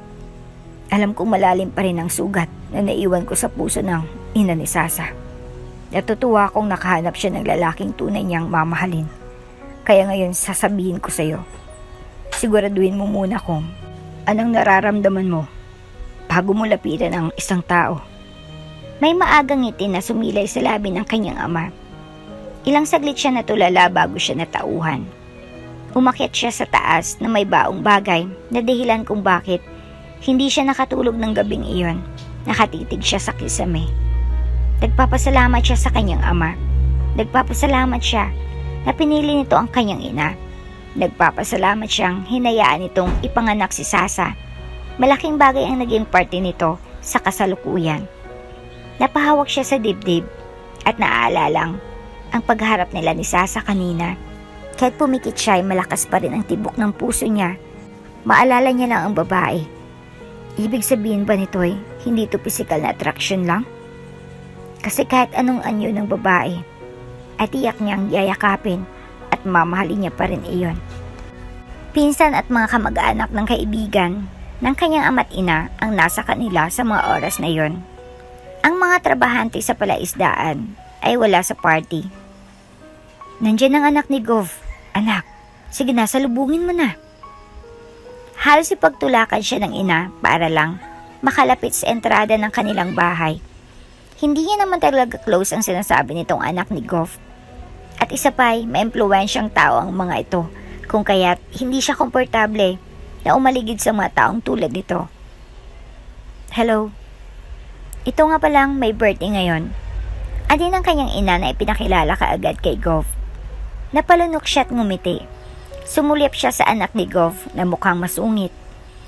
[SPEAKER 1] alam kong malalim pa rin ang sugat na naiwan ko sa puso ng ina ni Sasa. Natutuwa akong nakahanap siya ng lalaking tunay niyang mamahalin. Kaya ngayon sasabihin ko sa iyo, siguraduhin mo muna kung anong nararamdaman mo bago mo lapitan ang isang tao. May maagang ngiti na sumilay sa labi ng kanyang ama. Ilang saglit siya natulala bago siya natauhan. Umakyat siya sa taas na may baong bagay na dahilan kung bakit hindi siya nakatulog ng gabing iyon. Nakatitig siya sa kisame. Nagpapasalamat siya sa kanyang ama. Nagpapasalamat siya na pinili nito ang kanyang ina. Nagpapasalamat siyang hinayaan itong ipanganak si Sasa. Malaking bagay ang naging parte nito sa kasalukuyan. Napahawak siya sa dibdib at naaalala ang pagharap nila ni Sasa kanina. Kahit pumikit siya ay malakas pa rin ang tibok ng puso niya. Maalala niya lang ang babae. Ibig sabihin ba nito ay hindi ito physical na attraction lang? Kasi kahit anong anyo ng babae, ay tiyak niyang yayakapin at mamahalin niya pa rin iyon. Pinsan at mga kamag-anak ng kaibigan ng kanyang ama't ina ang nasa kanila sa mga oras na iyon. Ang mga trabahante sa palaisdaan ay wala sa party. "Nandiyan ang anak ni Gov. Anak, sige na, salubungin mo na." Halos ipagtulakan siya ng ina para lang makalapit sa entrada ng kanilang bahay. Hindi niya naman talaga close ang sinasabi nitong anak ni Gov. At isa pa'y maimpluwensyang tao ang mga ito, kung kaya't hindi siya komportable na umaligid sa mga taong tulad nito. Hello? Ito nga palang may birthday ngayon. Adin ang kanyang ina na ipinakilala kaagad kay Gov. Napalunok siya at ngumiti. Sumulyap siya sa anak ni Gov na mukhang masungit.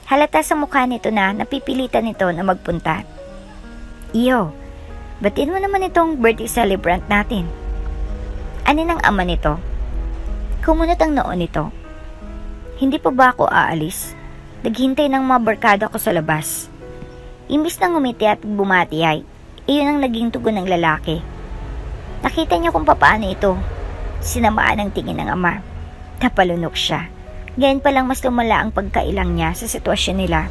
[SPEAKER 1] Halata sa mukha nito na napipilitan nito na magpunta. Iyo, batiin mo naman itong birthday celebrant natin. Anin ang ama nito? Kumunot ang noon nito. Hindi pa ba ako aalis? Naghintay ng mga barkada ko sa labas. Imbis na ngumiti at bumati ay, iyon ang naging tugon ng lalaki. Nakita niya kung paano ito. Sinamaan ang tingin ng ama. Napalunok siya. Gayon palang mas lumala ang pagkailang niya sa sitwasyon nila.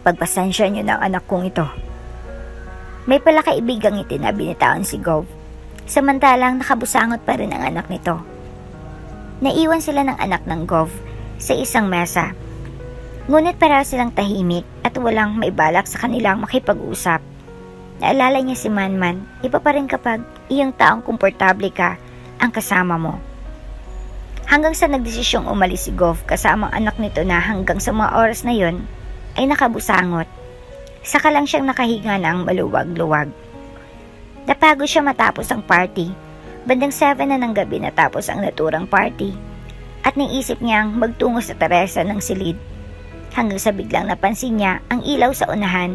[SPEAKER 1] Pagpasensya niyo ng anak kong ito. May palakaibigang ngiti na binitawan si Gov. Samantalang nakabusangot pa rin ang anak nito. Naiwan sila ng anak ng Gov sa isang mesa. Ngunit para silang tahimik at walang maibalak sa kanilang makipag-usap. Naalala niya si Manman, iba pa rin kapag iyong taong komportable ka ang kasama mo. Hanggang sa nagdesisyong umalis si Gov kasama ang anak nito na hanggang sa mga oras na yon ay nakabusangot. Saka lang siyang nakahinga ng maluwag-luwag. Napagod siya matapos ang party. Bandang 7 na ng gabi natapos ang naturang party. At naisip niyang magtungo sa teresa ng silid. Hanggang sa biglang napansin niya ang ilaw sa unahan.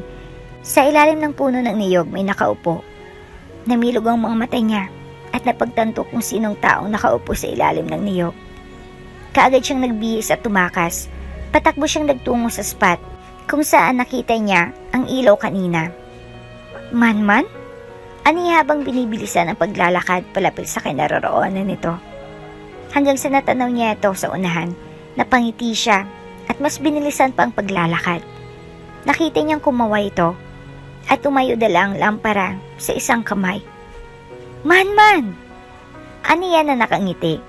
[SPEAKER 1] Sa ilalim ng puno ng niyog may nakaupo. Namilog ang mga mata niya at napagtanto kung sinong taong nakaupo sa ilalim ng niyog. Kaagad siyang nagbihis at tumakas. Patakbo siyang nagtungo sa spot kung saan nakita niya ang ilaw kanina. Manman? Ani habang binibilisan ang paglalakad palapit sa kinaroroonan nito. Hanggang sa natanaw niya ito sa unahan, napangiti siya at mas binilisan pa ang paglalakad. Nakita niyang kumawa ito at tumayo dala ang lampara sa isang kamay. Manman! Ani yan na nakangiti.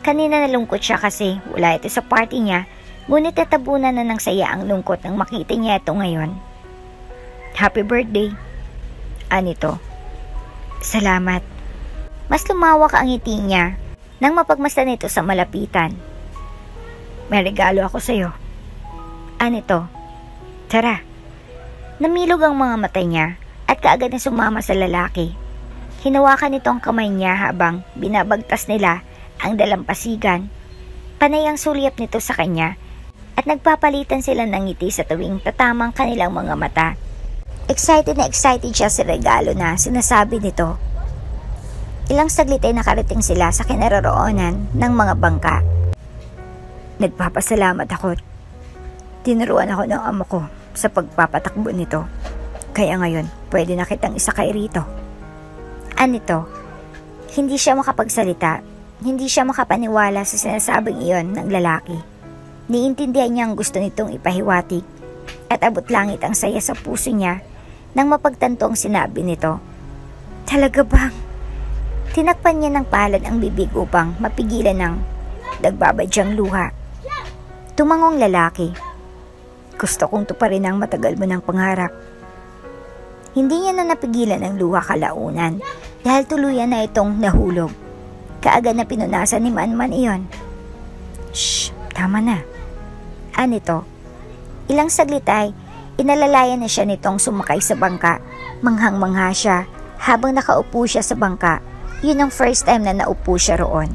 [SPEAKER 1] Kanina nalungkot siya kasi wala ito sa party niya, ngunit natabunan na ng saya ang lungkot nang makita niya ito ngayon. Happy birthday! Anito. Salamat. Mas lumawak ang ngiti niya nang mapagmasdan ito sa malapitan. May regalo ako sa'yo. Anito. Tara. Namilog ang mga mata niya at kaagad na sumama sa lalaki. Hinawakan nito ang kamay niya habang binabagtas nila ang dalampasigan. Panay ang sulyap nito sa kanya at nagpapalitan sila ng ngiti sa tuwing tatamang kanilang mga mata. Excited na excited siya sa regalo na sinasabi nito. Ilang saglit ay nakarating sila sa kinaroroonan ng mga bangka. Nagpapasalamat ako. Tinuruan ako ng amo ko sa pagpapatakbo nito. Kaya ngayon, pwede na kitang isakay rito. Anito, hindi siya makapagsalita. Hindi siya makapaniwala sa sinasabing iyon ng lalaki. Niintindihan niya ang gusto nitong ipahiwatig at abot langit ang saya sa puso niya nang mapagtanto ang sinabi nito. Talaga bang? Tinakpan niya ng palad ang bibig upang mapigilan ng nagbabadyang luha. Tumangong lalaki. Gusto kong tuparin ang matagal mo ng pangarap. Hindi niya na napigilan ang luha kalaunan dahil tuluyan na itong nahulog. Kaagad na pinunasan ni Manman iyon. Shh, tama na. Anito, ilang saglit ay inalalayan na siya nitong sumakay sa bangka. Manghang-mangha siya habang nakaupo siya sa bangka. Yun ang first time na naupo siya roon.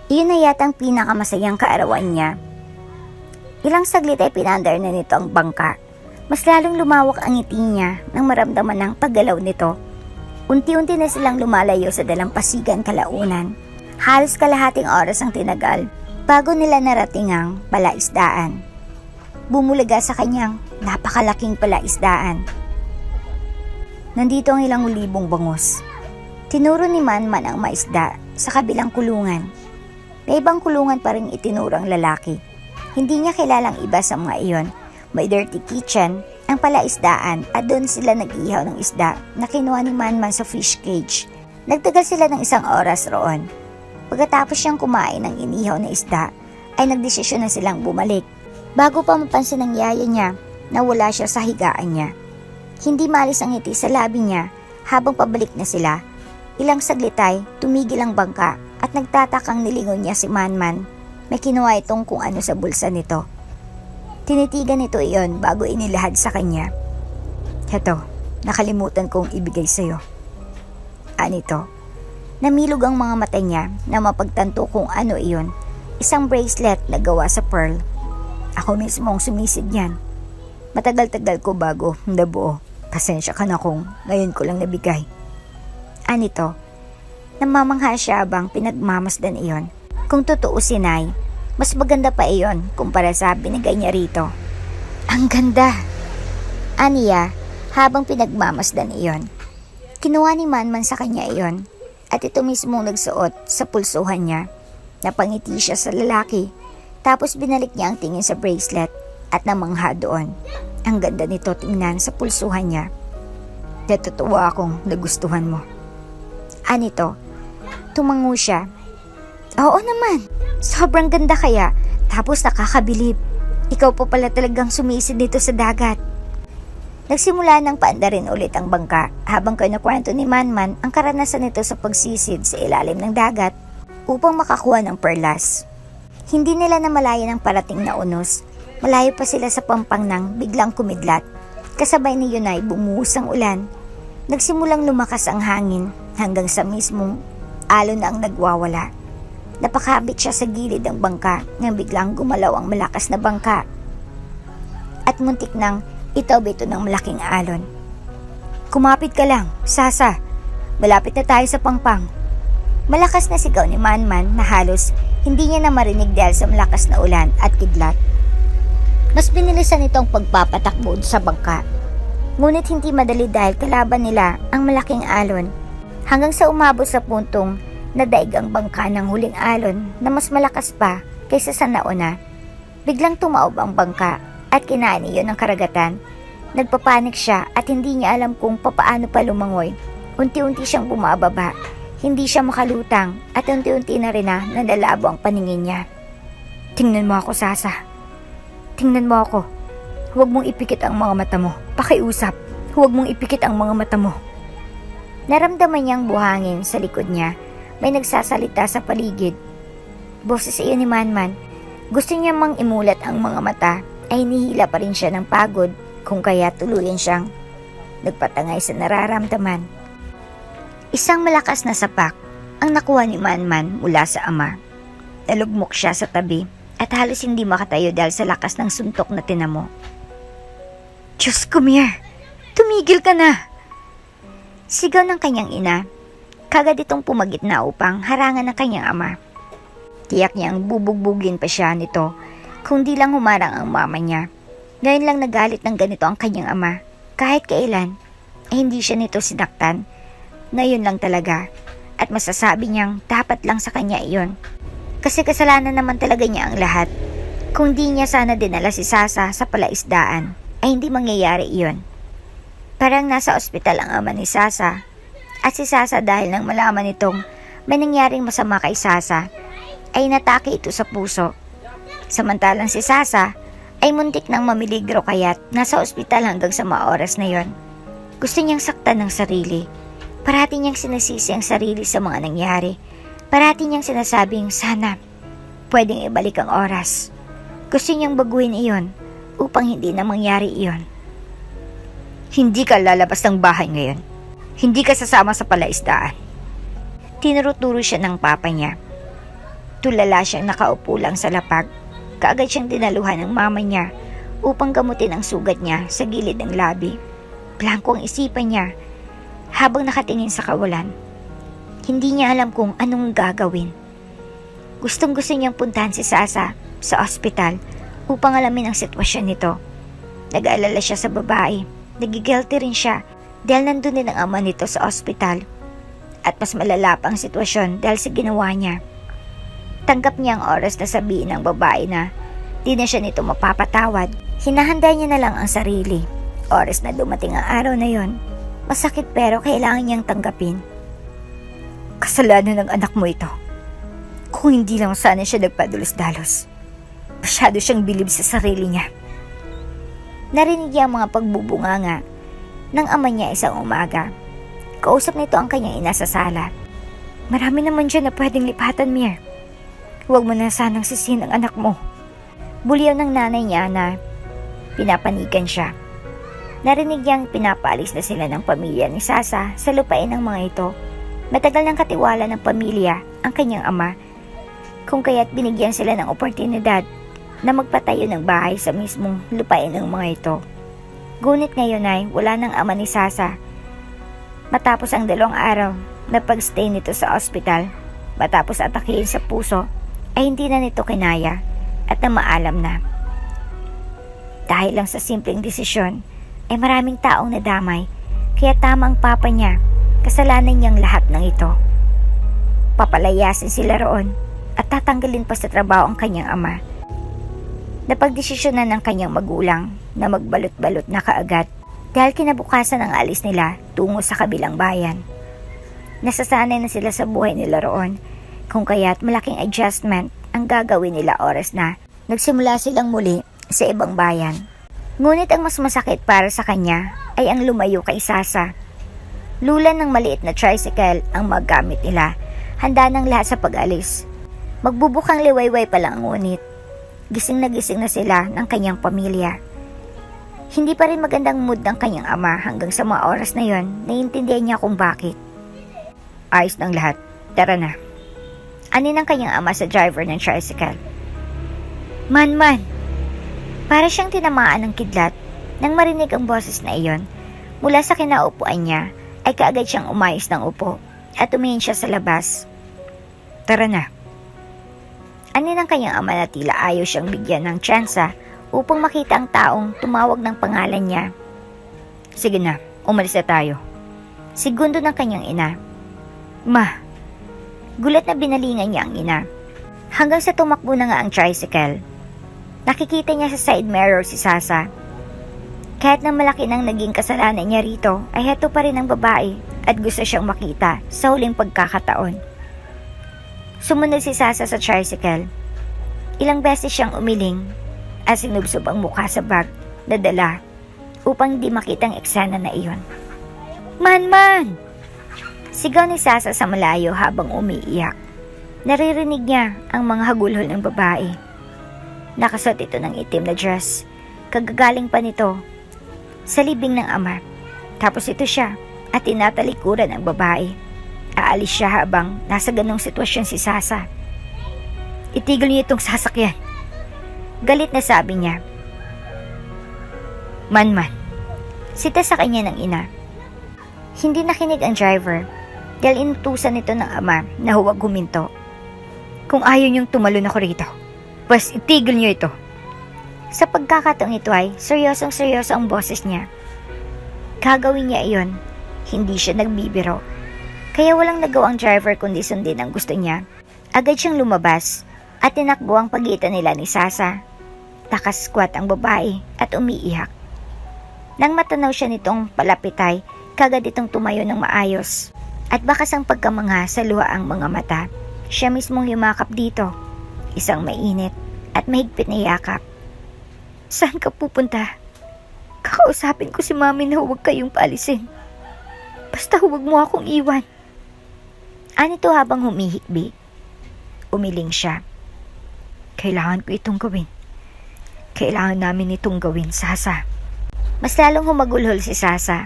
[SPEAKER 1] Iyon na yata ang pinakamasayang kaarawan niya. Ilang saglit ay pinandar na nito ang bangka. Mas lalong lumawak ang ngiti niya nang maramdaman ng paggalaw nito. Unti-unti na silang lumalayo sa dalampasigan kalaunan. Halos kalahating oras ang tinagal bago nila narating ang palaisdaan. Bumulaga sa kanyang napakalaking palaisdaan. Nandito ang ilang libong bangus. Tinuro ni Manman ang maisda sa kabilang kulungan. May ibang kulungan pa rin itinuro ang lalaki. Hindi niya kilalang iba sa mga iyon. May dirty kitchen, ang palaisdaan at doon sila nag-ihaw ng isda na kinuha ni Manman sa fish cage. Nagtagal sila ng isang oras roon. Pagkatapos siyang kumain ng inihaw na isda, ay nagdesisyon na silang bumalik. Bago pa mapansin ng yaya niya na wala siya sa higaan niya. Hindi maalis ang ngiti sa labi niya habang pabalik na sila. Ilang saglit ay tumigil ang bangka at nagtatakang nilingon niya si Manman. May kinuha itong kung ano sa bulsa nito. Tinitigan nito iyon bago inilahad sa kanya. Heto, nakalimutan kong ibigay sa'yo. Anito, namilog ang mga mata niya na mapagtanto kung ano iyon. Isang bracelet na gawa sa pearl. Ako mismo ang sumisid niyan. Matagal-tagal ko bago nabuo. Pasensya ka na kung ngayon ko lang nabigay. Anito, namamangha siya habang pinagmamasdan iyon. Kung tutuusin ay, mas maganda pa iyon kumpara sa binigay niya rito. Ang ganda! Aniya, habang pinagmamasdan iyon. Kinuha ni Manman sa kanya iyon at ito mismo nagsuot sa pulsuhan niya. Napangiti siya sa lalaki tapos binalik niya ang tingin sa bracelet at namangha doon. Ang ganda nito tingnan sa pulsuhan niya. Natutuwa akong nagustuhan mo. Anito, tumango siya. Oo naman, sobrang ganda kaya. Tapos nakakabilib. Ikaw pa pala talagang sumisid dito sa dagat. Nagsimula ng paandarin ulit ang bangka habang kinukwento ni Manman ang karanasan nito sa pagsisid sa ilalim ng dagat upang makakuha ng perlas. Hindi nila namalayan ang parating na unos. Malayo pa sila sa pampang nang biglang kumidlat. Kasabay ni Yunay bumuhos ang ulan. Nagsimulang lumakas ang hangin hanggang sa mismong alon na ang nagwawala. Napakabit siya sa gilid ng bangka nang biglang gumalaw ang malakas na bangka. At muntik nang itaw-bito ng malaking alon. Kumapit ka lang, Sasa. Malapit na tayo sa pangpang. Malakas na sigaw ni Manman na halos hindi niya na marinig dahil sa malakas na ulan at kidlat. Mas binilisan itong pagpapatakbo sa bangka. Ngunit hindi madali dahil kalaban nila ang malaking alon hanggang sa umabot sa puntong nadaig ang bangka ng huling alon na mas malakas pa kaysa sa nauna. Biglang tumaob ang bangka at kinain iyon ng karagatan. Nagpapanik siya at hindi niya alam kung papaano pa lumangoy. Unti-unti siyang bumababa. Hindi siya makalutang at unti-unti na rin na nalalabo ang paningin niya. Tingnan mo ako, Sasa. Tingnan mo ako. Huwag mong ipikit ang mga mata mo. Pakiusap. Huwag mong ipikit ang mga mata mo. Naramdaman niyang buhangin sa likod niya. May nagsasalita sa paligid. Boses iyon ni Manman. Gusto niya mang imulat ang mga mata ay nihila pa rin siya ng pagod kung kaya tuluyan siyang nagpatangay sa nararamdaman. Isang malakas na sapak ang nakuha ni Manman mula sa ama. Nalugmok siya sa tabi at halos hindi makatayo dahil sa lakas ng suntok na tinamo. Diyos ko, Mir! Tumigil ka na! Sigaw ng kanyang ina. Kagad itong pumagit na upang harangan ng kanyang ama. Tiyak niyang bubugbugin pa siya nito kung di lang humarang ang mama niya. Ngayon lang nagalit ng ganito ang kanyang ama. Kahit kailan, ay hindi siya nito sinaktan. Ngayon lang talaga. At masasabi niyang dapat lang sa kanya iyon. Kasi kasalanan naman talaga niya ang lahat. Kung di niya sana dinala si Sasa sa palaisdaan, ay hindi mangyayari iyon. Parang nasa ospital ang ama ni Sasa. At si Sasa dahil nang malaman nitong may nangyaring masama kay Sasa, ay natake ito sa puso. Samantalang si Sasa ay muntik nang mamiligro kaya't nasa ospital hanggang sa mga oras na yon. Gusto niyang saktan ng sarili. Parati niyang sinisisi ang sarili sa mga nangyari. Parati niyang sinasabing sana pwedeng ibalik ang oras. Gusto niyang baguhin iyon upang hindi na mangyari iyon. Hindi ka lalabas ng bahay ngayon. Hindi ka sasama sa palaisdaan. Tinuruturo siya ng papa niya. Tulala siyang nakaupo lang sa lapag. Kaagad siyang dinaluhan ng mama niya upang gamutin ang sugat niya sa gilid ng labi. Blanko ang isipan niya habang nakatingin sa kawalan. Hindi niya alam kung anong gagawin. Gustong-gusto niyang puntahan si Sasa sa ospital upang alamin ang sitwasyon nito. Nag-aalala siya sa babae. Nagigilty rin siya dahil nandun din ang ama nito sa ospital. At mas malala pa ang sitwasyon dahil sa ginawa niya. Tanggap niya ang oras na sabihin ng babae na di na siya nito mapapatawad. Hinahanda niya na lang ang sarili. Oras na dumating ang araw na yon. Masakit pero kailangan niyang tanggapin. Kasalanan ng anak mo ito. Kung hindi lang sana siya nagpadulos-dalos. Masyado siyang bilib sa sarili niya. Narinig niya ang mga pagbubunganga ng ama niya isang umaga. Kausap nito ang kanyang ina sa sala. Marami naman dyan na pwedeng lipatan, Mir. Huwag mo na sanang sisihin ang anak mo. Buliyaw ng nanay niya na pinapanigan siya. Narinig niyang pinapaalis na sila ng pamilya ni Sasa sa lupain ng mga ito. Matagal ng katiwala ng pamilya ang kanyang ama, kung kaya't binigyan sila ng oportunidad na magpatayo ng bahay sa mismong lupain ng mga ito. Ngunit ngayon ay wala ng ama ni Sasa. Matapos ang 2 araw na pagstay nito sa ospital, matapos atakihin sa puso, ay hindi na nito kinaya at namaalam na. Dahil lang sa simpleng desisyon, ay maraming taong nadamay, kaya tamang papa niya, kasalanan niyang lahat ng ito. Papalayasin sila roon at tatanggalin pa sa trabaho ang kanyang ama. Napagdesisyonan ng kanyang magulang na magbalot-balot na kaagad dahil kinabukasan ang alis nila tungo sa kabilang bayan. Nasasanay na sila sa buhay nila roon, kung kaya't malaking adjustment ang gagawin nila oras na nagsimula silang muli sa ibang bayan. Ngunit ang mas masakit para sa kanya ay ang lumayo kay Sasa. Lulan ng maliit na tricycle ang maggamit nila, handa ng lahat sa pag-alis. Magbubukang liwayway pa lang ngunit gising na sila ng kanyang pamilya. Hindi pa rin magandang mood ng kanyang ama hanggang sa mga oras na yon, naiintindihan niya kung bakit. Ayos ng lahat, tara na. Ani ng kanyang ama sa driver ng tricycle. Man, para siyang tinamaan ng kidlat. Nang marinig ang boses na iyon, mula sa kinaupuan niya ay kaagad siyang umayos ng upo at tumingin siya sa labas. Tara na. Ani ng kanyang ama na tila ayaw siyang bigyan ng tsansa upang makita ang taong tumawag ng pangalan niya. Sige na, umalis na tayo. Segundo ng kanyang ina. Ma. Gulat na binalingan niya ang ina. Hanggang sa tumakbo na nga ang tricycle. Nakikita niya sa side mirror si Sasa. Kahit na malaki nang naging kasalanan niya rito, ay heto pa rin ang babae at gusto siyang makita sa huling pagkakataon. Sumunod si Sasa sa tricycle. Ilang beses siyang umiling at sinubsob ang mukha sa bag na dala upang di makitang eksena na iyon. Man! Sigaw ni Sasa sa malayo habang umiiyak. Naririnig niya ang mga hagulhol ng babae. Nakasuot ito ng itim na dress. Kagagaling pa nito sa libing ng ama. Tapos ito siya at tinatalikuran ang babae. Aalis siya habang nasa ganong sitwasyon si Sasa. Itigil niyo itong sasakyan. Galit na sabi niya. Man. Sita sa kanya ng ina. Hindi nakinig ang driver dahil inutusan nito ng ama na huwag huminto. Kung ayaw niyong tumalon ako rito, bas itigil niyo ito. Sa pagkakataong ito ay seryosong-seryoso ang boses niya. Gagawin niya iyon, hindi siya nagbibiro. Kaya walang nagawa ang driver kundi sundin ang gusto niya. Agad siyang lumabas at tinakbo ang pagitan nila ni Sasa. Nakasquat ang babae at umiiyak. Nang matanaw siya nitong palapitay, kagad itong tumayo ng maayos. At bakas ang pagkamangha sa luha ang mga mata. Siya mismong yumakap dito. Isang mainit at mahigpit na yakap. Saan ka pupunta? Kakausapin ko si mami na huwag kayong paalisin. Basta huwag mo akong iwan. Anito habang humihikbi. Umiling siya. Kailangan ko itong gawin. Kailangan namin itong gawin, Sasa. Mas lalong humagulhol si Sasa.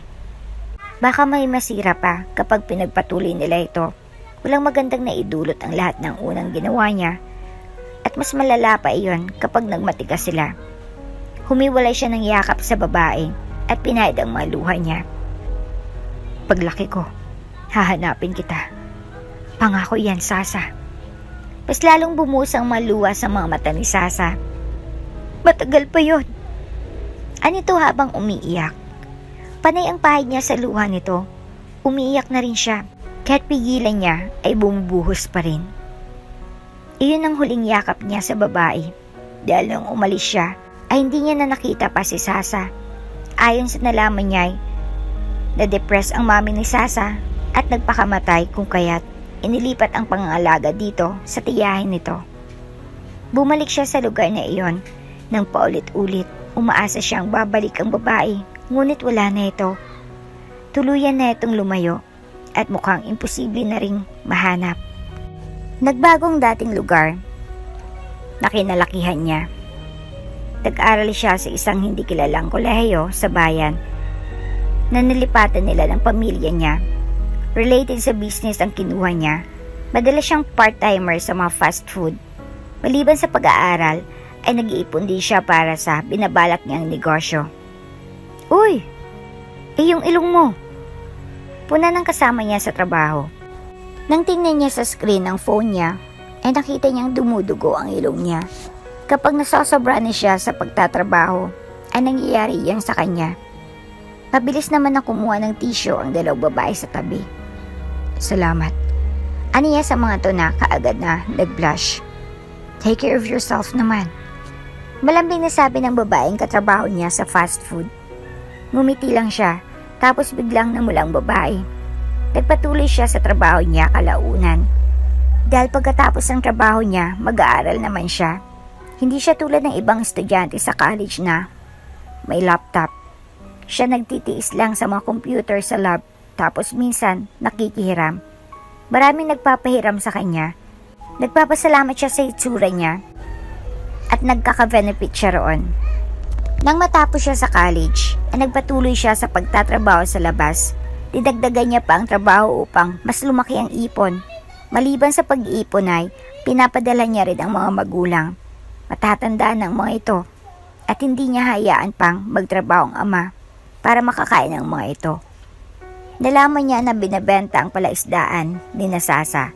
[SPEAKER 1] Baka may masira pa kapag pinagpatuloy nila ito. Walang magandang naidulot ang lahat ng unang ginawa niya. At mas malala pa iyon kapag nagmatigas sila. Humiwalay siya ng yakap sa babae at pinahid ang mga luha niya. Paglaki ko, hahanapin kita. Pangako yan, Sasa. Mas lalong bumusang maluwa sa mga mata ni Sasa. Matagal pa yon. Anito habang umiiyak. Panay ang pahid niya sa luha nito. Umiiyak na rin siya. Kahit pigilan niya ay bumubuhos pa rin. Iyon ang huling yakap niya sa babae. Dahil nung umalis siya, ay hindi niya na nakita pa si Sasa. Ayon sa nalaman niya ay na-depress ang mami ni Sasa at nagpakamatay kung kaya't inilipat ang pangangalaga dito sa tiyahin nito. Bumalik siya sa lugar na iyon nang paulit-ulit umaasa siyang babalik ang babae, ngunit wala na ito. Tuluyan na itong lumayo at mukhang imposible na ring mahanap. Nagbagong dating lugar na kinalakihan niya. Nag-aral siya sa isang hindi kilalang kolehiyo sa bayan na nilipatan nila ng pamilya niya. Related sa business ang kinuha niya. Madalas siyang part-timer sa mga fast food. Maliban sa pag-aaral, ay nag-iipon din siya para sa binabalak niyang negosyo. Uy! Yung ilong mo! Puna ng kasama niya sa trabaho. Nang tingnan niya sa screen ng phone niya, ay nakita niyang dumudugo ang ilong niya. Kapag nasosobra na siya sa pagtatrabaho, ay nangyayari yan sa kanya. Mabilis naman na kumuha ng tissue ang dalawang babae sa tabi. Salamat. Aniya sa mga to na kaagad na nag-blush. Take care of yourself naman. Malambing na sabi ng babaeng katrabaho niya sa fast food. Ngumiti lang siya, tapos biglang namulang babae. Nagpatuloy siya sa trabaho niya kalaunan. Dahil pagkatapos ng trabaho niya, mag-aaral naman siya. Hindi siya tulad ng ibang estudyante sa college na may laptop. Siya nagtitiis lang sa mga computer sa lab, tapos minsan nakikihiram. Maraming nagpapahiram sa kanya. Nagpapasalamat siya sa itsura niya at nagkaka-benefit siya roon. Nang matapos siya sa college, ay nagpatuloy siya sa pagtatrabaho sa labas. Didagdagan niya pa ang trabaho upang mas lumaki ang ipon. Maliban sa pag-iipon ay pinapadala niya rin ang mga magulang. Matatandaan ng mga ito at hindi niya hayaan pang magtrabaho ang ama para makakain ng mga ito. Nalaman niya na binabenta ang palaisdaan ni Sasa.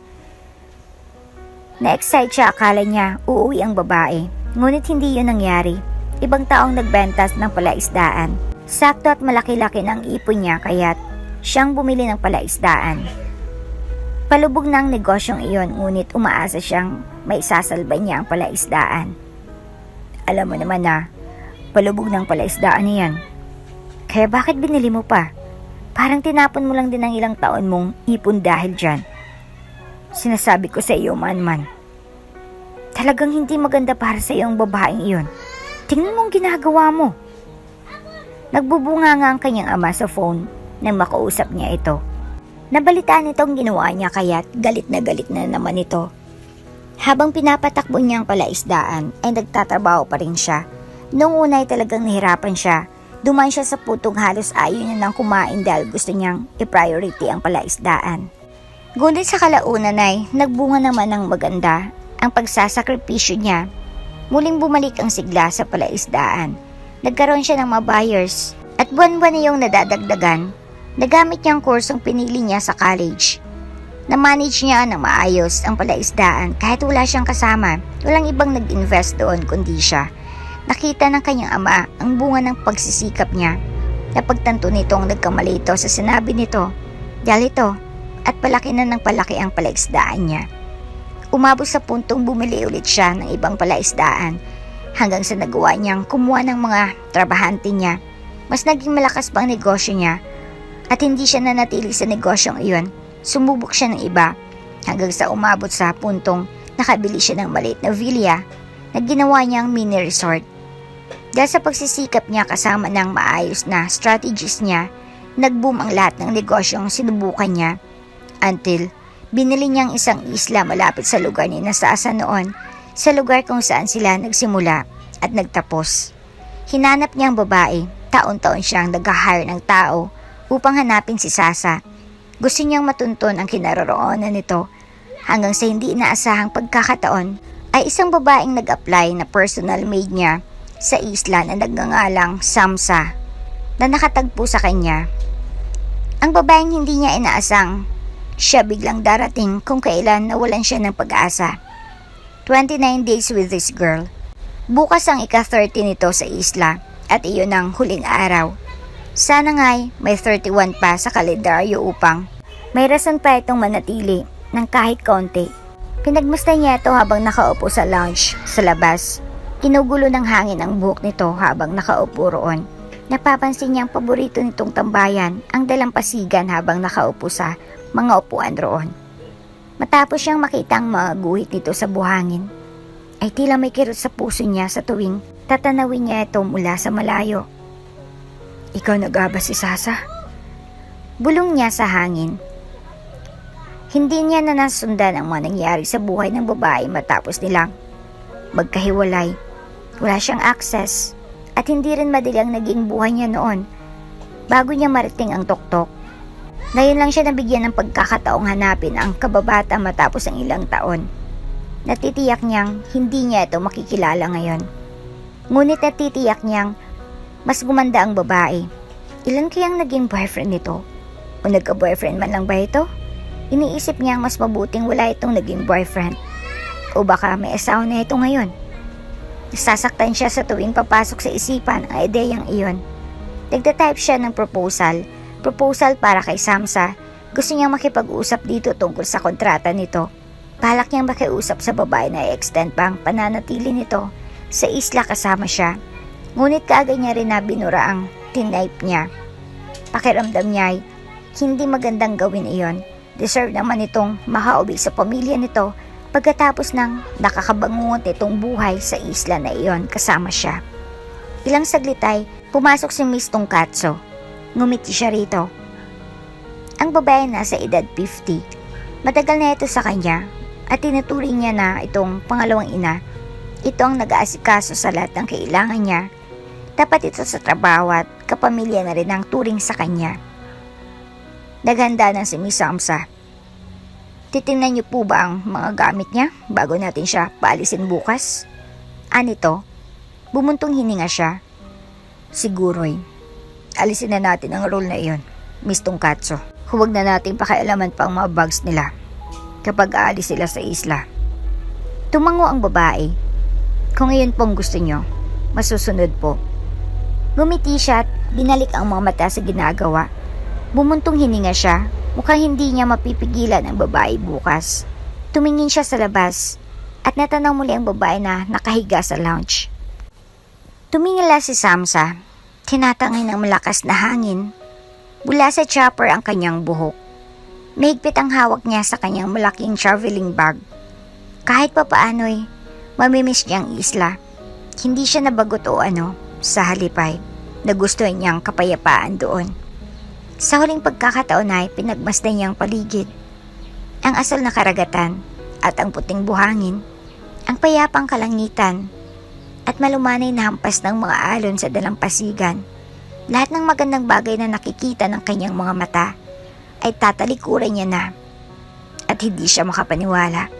[SPEAKER 1] Na-excite siya, akala niya uuwi ang babae. Ngunit hindi yun nangyari. Ibang taong nagbentas ng palaisdaan. Sakto at malaki-laki ng ipon niya kaya't siyang bumili ng palaisdaan. Palubog na ang negosyong iyon, ngunit umaasa siyang may sasalba niya ang palaisdaan. Alam mo naman na palubog ng palaisdaan niyan. Kaya bakit binili mo pa? Parang tinapon mo lang din ang ilang taon mong ipon dahil dyan. Sinasabi ko sa iyo, man. Talagang hindi maganda para sa iyo ang babaeng iyon. Tingnan mo ang ginagawa mo. Nagbubunga nga ang kanyang ama sa phone nang makausap niya ito. Nabalitaan nito ang ginawa niya kaya't galit na naman ito. Habang pinapatakbo niya ang palaisdaan ay nagtatrabaho pa rin siya. Noong una ay talagang nahirapan siya. Duman siya sa putong halos ayaw niya nang kumain dahil gusto niyang i-priority ang palaisdaan. Ngunit sa kalaunan ay nagbunga naman ng maganda ang pagsasakripisyo niya. Muling bumalik ang sigla sa palaisdaan. Nagkaroon siya ng mga buyers at buwan-buwan na yung nadadagdagan. Nagamit niya ang kursong pinili niya sa college. Na-manage niya ng maayos ang palaisdaan kahit wala siyang kasama. Walang ibang nag-invest doon kundi siya. Nakita ng kanyang ama ang bunga ng pagsisikap niya. Napagtanto nitong nagkamali ito sa sinabi nito. Dahil ito, at palaki na ng palaki ang palaisdaan niya. Umabot sa puntong bumili ulit siya ng ibang palaisdaan hanggang sa nagawa niyang kumuha ng mga trabahante niya. Mas naging malakas pa ang negosyo niya at hindi siya nanatili sa negosyong iyon. Sumubok siya ng iba hanggang sa umabot sa puntong nakabili siya ng maliit na villa na ginawa niyang mini resort. Dahil sa pagsisikap niya kasama ng maayos na strategies niya, nag-boom ang lahat ng negosyong sinubukan niya. Until binili niyang isang isla malapit sa lugar ni Sasa noon, sa lugar kung saan sila nagsimula at nagtapos. Hinanap niyang babae, taon-taon siyang nag-hire ng tao upang hanapin si Sasa. Gusto niyang matunton ang kinaroroonan nito hanggang sa hindi inaasahang pagkakataon ay isang babaeng nag-apply na personal maid niya sa isla na nagngangalang Samsa na nakatagpo sa kanya. Ang babaeng hindi niya inaasang siya biglang darating kung kailan nawalan siya ng pag-asa. 29 days with this girl. Bukas ang ika-30 nito sa isla at iyon ang huling araw. Sana nga'y may 31 pa sa kalendaryo upang may rason pa itong manatili ng kahit konti. Pinagmusta niya ito habang nakaupo sa lounge sa labas. Kinugulo ng hangin ang buhok nito habang nakaupo roon. Napapansin niyang paborito nitong tambayan ang dalampasigan habang nakaupo sa mga upuan roon. Matapos siyang makita ang mga guhit nito sa buhangin, ay tila may kirot sa puso niya sa tuwing tatanawin niya ito mula sa malayo. Ikaw nag-aba si Sasa? Bulong niya sa hangin. Hindi niya na nasundan ang mga nangyari sa buhay ng babae matapos nilang magkahiwalay. Wala siyang access at hindi rin madali ang naging buhay niya noon. bago niya marating ang tuktok. Ngayon lang siya nabigyan ng pagkakataong hanapin ang kababata matapos ang ilang taon. Natitiyak niyang hindi niya ito makikilala ngayon. Ngunit natitiyak niyang mas gumanda ang babae. Ilan kayang naging boyfriend nito? O nagka-boyfriend man lang ba ito? Iniisip niyang mas mabuting wala itong naging boyfriend. O baka may asawa na ito ngayon. Nasasaktan siya sa tuwing papasok sa isipan ang ideyang iyon. Nagtatype siya ng proposal para kay Samsa. Gusto niyang makipag-usap dito tungkol sa kontrata nito. Balak niyang makiusap sa babae na i-extend pa ang pananatili nito sa isla kasama siya. Ngunit kaagad niya rin na binura ang tinype niya. Pakiramdam niya ay hindi magandang gawin iyon. Deserve naman itong makauwi sa pamilya nito pagkatapos ng nakakabangungot itong buhay sa isla na iyon kasama siya. Ilang saglit ay pumasok si Miss Tongkatso. Ngumiti siya rito. Ang babae nasa edad 50. Matagal na ito sa kanya at tinuturing niya na itong pangalawang ina. Ito ang nag-aasikaso sa lahat ng kailangan niya. Tapat ito sa trabaho at kapamilya na rin ang turing sa kanya. Naghanda na si Miss Samsa. Titingnan niyo po ba ang mga gamit niya bago natin siya paalisin bukas? Anito? Bumuntong hininga siya. Siguro'y alisin na natin ang role na iyon, Miss Tongkatso. Huwag na natin pakialaman pa ang mga bags nila kapag aalis sila sa isla. Tumango ang babae. Kung ngayon pong gusto nyo, masusunod po. Gumiti siya at binalik ang mga mata sa ginagawa. Bumuntong hininga siya. Mukhang hindi niya mapipigilan ang babae bukas. Tumingin siya sa labas at natanaw muli ang babae na nakahiga sa lounge. Tumingala si Samsa. Tinatangay ng malakas na hangin. Mula sa chopper ang kanyang buhok. Mahigpit ang hawak niya sa kanyang malaking traveling bag. Kahit pa paano'y mamimiss niya ang isla. Hindi siya nabagot o ano, sa halipay. Nagustuhan niyang kapayapaan doon. Sa huling pagkakataon ay pinagmasdan niyang paligid. Ang asal na karagatan at ang puting buhangin, ang payapang kalangitan, at malumanay na hampas ng mga alon sa dalampasigan. Lahat ng magandang bagay na nakikita ng kanyang mga mata ay tatalikuran niya na at hindi siya makapaniwala.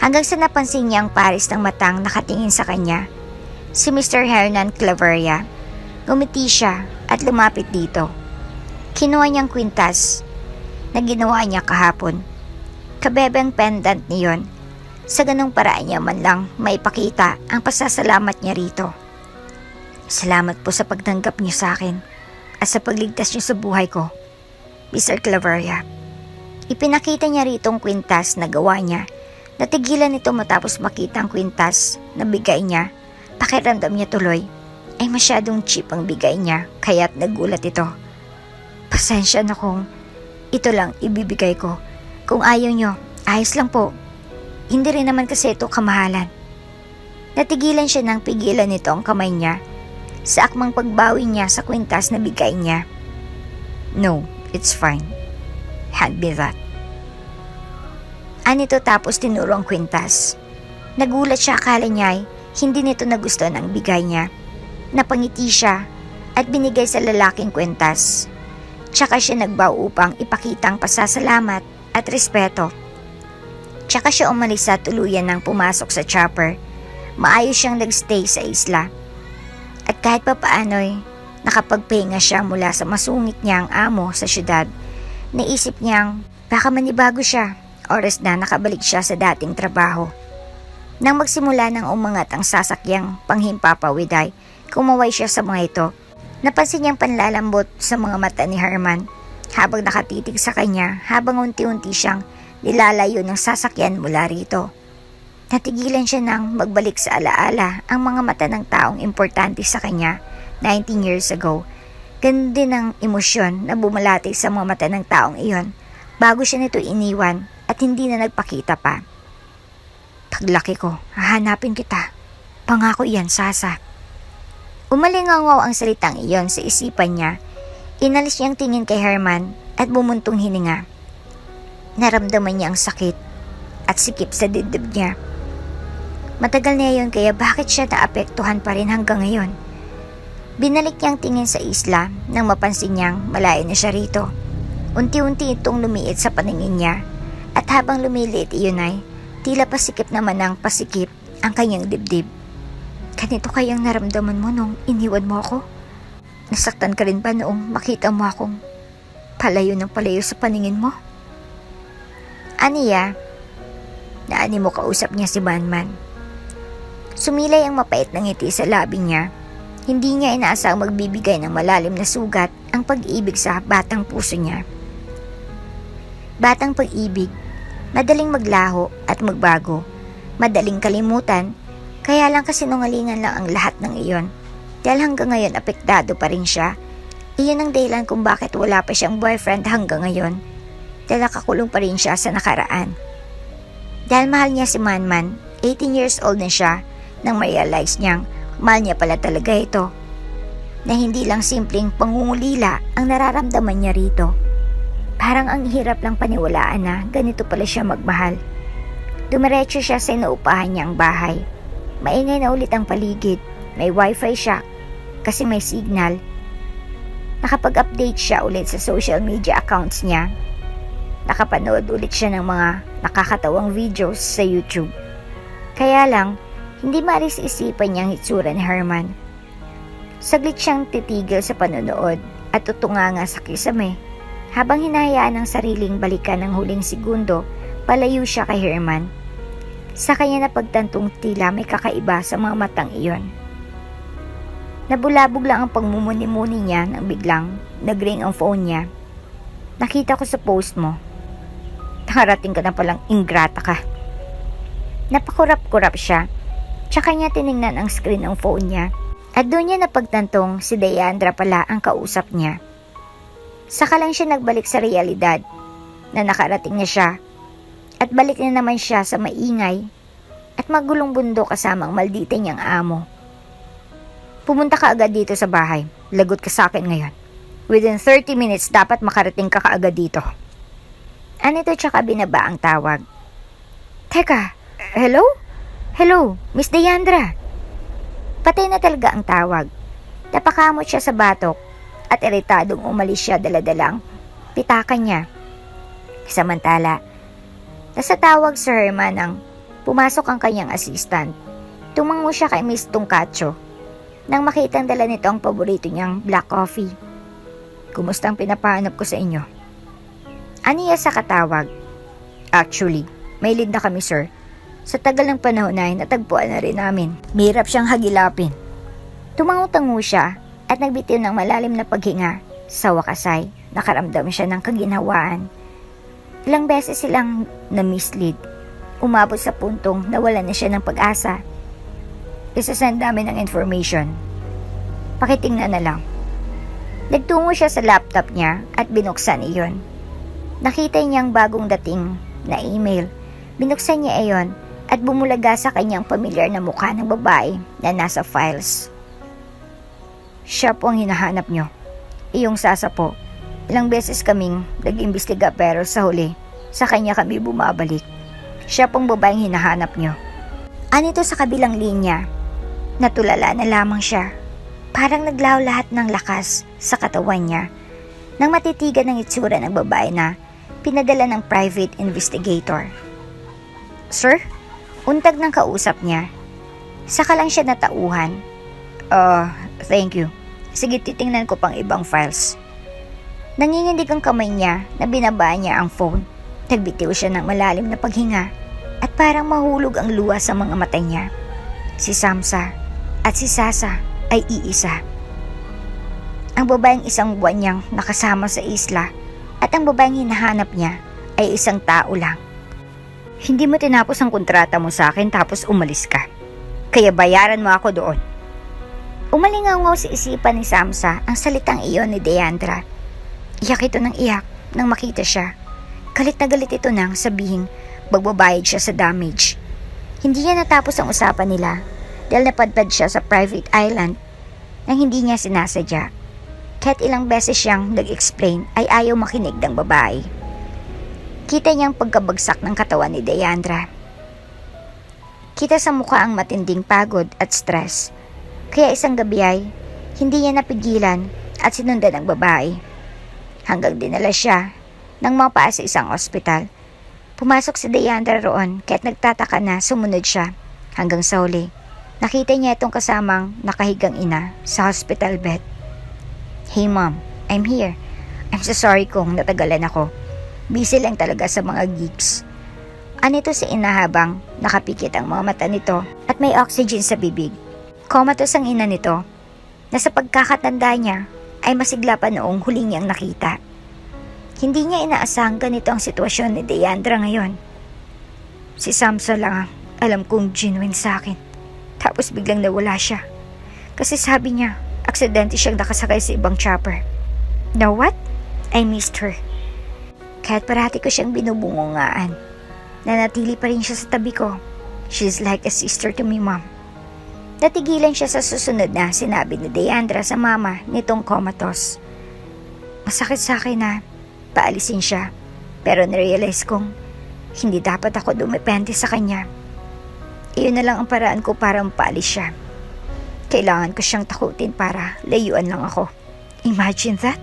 [SPEAKER 1] Hanggang sa napansin niya ang pares ng matang nakatingin sa kanya, si Mr. Hernan Claveria. Ngumiti siya at lumapit dito. Kinuha niyang kwintas na ginawa niya kahapon. Kabebeng pendant niyon. Sa ganung paraan niya man lang maipakita ang pasasalamat niya rito. Salamat po sa pagtanggap niyo sa akin at sa pagligtas niyo sa buhay ko, Mr. Claveria. Ipinakita niya rito ang kwintas na gawa niya. Natigilan ito matapos makita ang kwintas na bigay niya. Pakiramdam niya tuloy ay masyadong cheap ang bigay niya kaya't nagulat ito. Pasensya na kung ito lang ibibigay ko. Kung ayaw niyo, ayos lang po. Hindi rin naman kasi ito kamahalan. Natigilan siya nang pigilan nito ang kamay niya sa akmang pagbawi niya sa kwintas na bigay niya. No, it's fine. Hand me that. Anito tapos tinuro ang kwintas. Nagulat siya, akala niya ay hindi nito nagustuhan ang bigay niya. Napangiti siya at binigay sa lalaking kwintas. Tsaka siya nagbaw upang ipakita ang pasasalamat at respeto. Tsaka siya umalis sa tuluyan nang pumasok sa chopper. Maayos siyang nagstay sa isla. At kahit pa paano'y nakapagpahinga siya mula sa masungit niyang amo sa syudad. Naisip niyang baka manibago siya. Oras na nakabalik siya sa dating trabaho. Nang magsimula ng umangat ang sasakyang panghimpapawiday, kumaway siya sa mga ito. Napansin niyang panlalambot sa mga mata ni Herman habang nakatitig sa kanya habang unti-unti siyang nilalayo ng sasakyan mula rito. Natigilan siya nang magbalik sa alaala ang mga mata ng taong importante sa kanya 19 years ago. Ganun din ang emosyon na bumalati sa mga mata ng taong iyon bago siya nito iniwan at hindi na nagpakita pa. Paglaki ko, hahanapin kita. Pangako iyan, Sasa. Umalingangaw ang salitang iyon sa isipan niya. Inalis niyang tingin kay Herman at bumuntong hininga. Naramdaman niya ang sakit at sikip sa dibdib niya. Matagal na yun kaya bakit siya naapektuhan pa rin hanggang ngayon? Binalik niyang tingin sa isla nang mapansin niyang malayo na siya rito. Unti-unti itong lumiit sa paningin niya at habang lumiliit iyon ay tila pasikip naman ng pasikip ang kanyang dibdib. Ganito kayang naramdaman mo nung iniwan mo ako? Nasaktan ka rin ba noong makita mo akong palayo ng palayo sa paningin mo? Aniya, naani mo kausap niya si Manman. Sumilay ang mapait na ngiti sa labi niya. Hindi niya inaasang magbibigay ng malalim na sugat ang pag-ibig sa batang puso niya. Batang pag-ibig, madaling maglaho at magbago, madaling kalimutan, kaya lang kasinungalingan lang ang lahat ng iyon. Dahil hanggang ngayon apektado pa rin siya. Iyon ang dahilan kung bakit wala pa siyang boyfriend hanggang ngayon. Dahil nakakulong pa rin siya sa nakaraan. Dahil mahal niya si Manman, 18 years old na siya nang ma-realize niyang mahal niya pala talaga ito. Na hindi lang simpleng pangungulila ang nararamdaman niya rito. Parang ang hirap lang paniwalaan na ganito pala siya magmahal. Dumiretso siya sa inuupahan niyang bahay. Maingay na ulit ang paligid. May wifi siya kasi may signal. Nakapag-update siya ulit sa social media accounts niya. Nakapanood ulit siya ng mga nakakatawang videos sa YouTube. Kaya lang, hindi maalis isipan niyang hitsura ni Herman. Saglit siyang titigil sa panonood at tutunganga sa kisame. Habang hinahayaan ang sariling balikan ng huling segundo, palayo siya kay Herman. Sa kanya napagtantong tila may kakaiba sa mga matang iyon. Nabulabog lang ang pagmumuni-muni niya nang biglang nag-ring ang phone niya. Nakita ko sa post mo. Nakarating ka na palang ingrata ka. Napakurap-kurap siya. Tsaka niya tiningnan ang screen ng phone niya. At doon niya napagtantong si Deandra pala ang kausap niya. Saka lang siya nagbalik sa realidad na nakarating na siya. At balik na naman siya sa maingay at magulong bundok kasamang maldita niyang amo. Pumunta ka agad dito sa bahay. Lagot ka sa akin ngayon. Within 30 minutes dapat makarating ka kaagad dito. Anito tsaka binaba ang tawag. Teka, hello? Hello, Miss Deandra. Patay na talaga ang tawag. Napakamot siya sa batok at iritadong umalis siya dala-dalang pitakan niya. Samantala, nasa tawag si Herman nang pumasok ang kanyang assistant. Tumango siya kay Miss Tungkacho nang makitang dala nito ang paborito niyang black coffee. Kumusta ang pinapahanap ko sa inyo? Aniya sa katawag. Actually, may lead na kami sir. Sa tagal ng panahon ay natagpuan na rin namin. Mahirap siyang hagilapin. Tumango-tango siya at nagbitiw ng malalim na paghinga. Sa wakas ay nakaramdam siya ng kaginhawaan. Ilang beses silang na-mislead. Umabot sa puntong nawalan na siya ng pag-asa. Isasend namin ng information. Pakitingnan na lang. Nagtungo siya sa laptop niya at binuksan iyon. Nakita niyang bagong dating na email. Binuksan niya iyon at bumulaga sa kanyang pamilyar na mukha ng babae na nasa files. Siya po ang hinahanap niyo. Iyong Sasa po. Ilang beses kaming nag-imbestiga pero sa huli, sa kanya kami bumabalik. Siya pong babaeng hinahanap niyo. Anito sa kabilang linya, natulala na lamang siya. Parang naglaw lahat ng lakas sa katawan niya nang matitigan ng itsura ng babae na pinadala ng private investigator. Sir? Untag ng kausap niya. Saka lang siya natauhan. Thank you. Sige, titingnan ko pang ibang files. Nangingindig ang kamay niya na binabaan niya ang phone. Nagbitiw siya ng malalim na paghinga at parang mahulog ang luha sa mga mata niya. Si Samsa at si Sasa ay iisa. Ang babaeng isang buwan niyang nakasama sa isla at ang babaeng hinahanap niya ay isang tao lang. Hindi mo tinapos ang kontrata mo sa akin tapos umalis ka. Kaya bayaran mo ako doon. Umalingaw sa isipan ni Samsa ang salitang iyon ni Deandra. Iyak ito ng iyak nang makita siya. Galit na galit ito nang sabihing magbabayad siya sa damage. Hindi niya natapos ang usapan nila dahil napadpad siya sa private island nang hindi niya sinasadya. Kahit ilang beses siyang nag-explain ay ayaw makinig ng babae. Kita niyang pagkabagsak ng katawan ni Deandra. Kita sa mukha ang matinding pagod at stress. Kaya isang gabi ay Hindi niya napigilan at sinundan ang babae. Hanggang dinala siya ng mga paa sa isang ospital. Pumasok si Deandra roon kaya't nagtataka na sumunod siya hanggang sa huli. Nakita niya itong kasamang nakahigang ina sa hospital bed. "Hey mom, I'm here. I'm so sorry kung natagalan ako. Busy lang talaga sa mga gigs." Anito si ina habang nakapikit ang mga mata nito at may oxygen sa bibig. Comatose ang ina nito na sa pagkakatanda niya ay masigla pa noong huli niyang nakita. Hindi niya inaasahang ganito ang sitwasyon ni Deandra ngayon. Si Samson lang ang alam kong genuine sa akin. Tapos biglang nawala siya. Kasi sabi niya, aksidente siyang nakasakay sa ibang chopper. Now what? I missed her. Kahit parati ko siyang binubungungaan, nanatili pa rin siya sa tabi ko. She's like a sister to me, mom. Natigilan siya sa susunod na sinabi ni Deandra sa mama nitong comatose. Masakit sa akin na paalisin siya, pero narealize kong hindi dapat ako dumepende sa kanya. Iyon na lang ang paraan ko para mapaalis siya. Kailangan ko siyang takutin para layuan lang ako. Imagine that?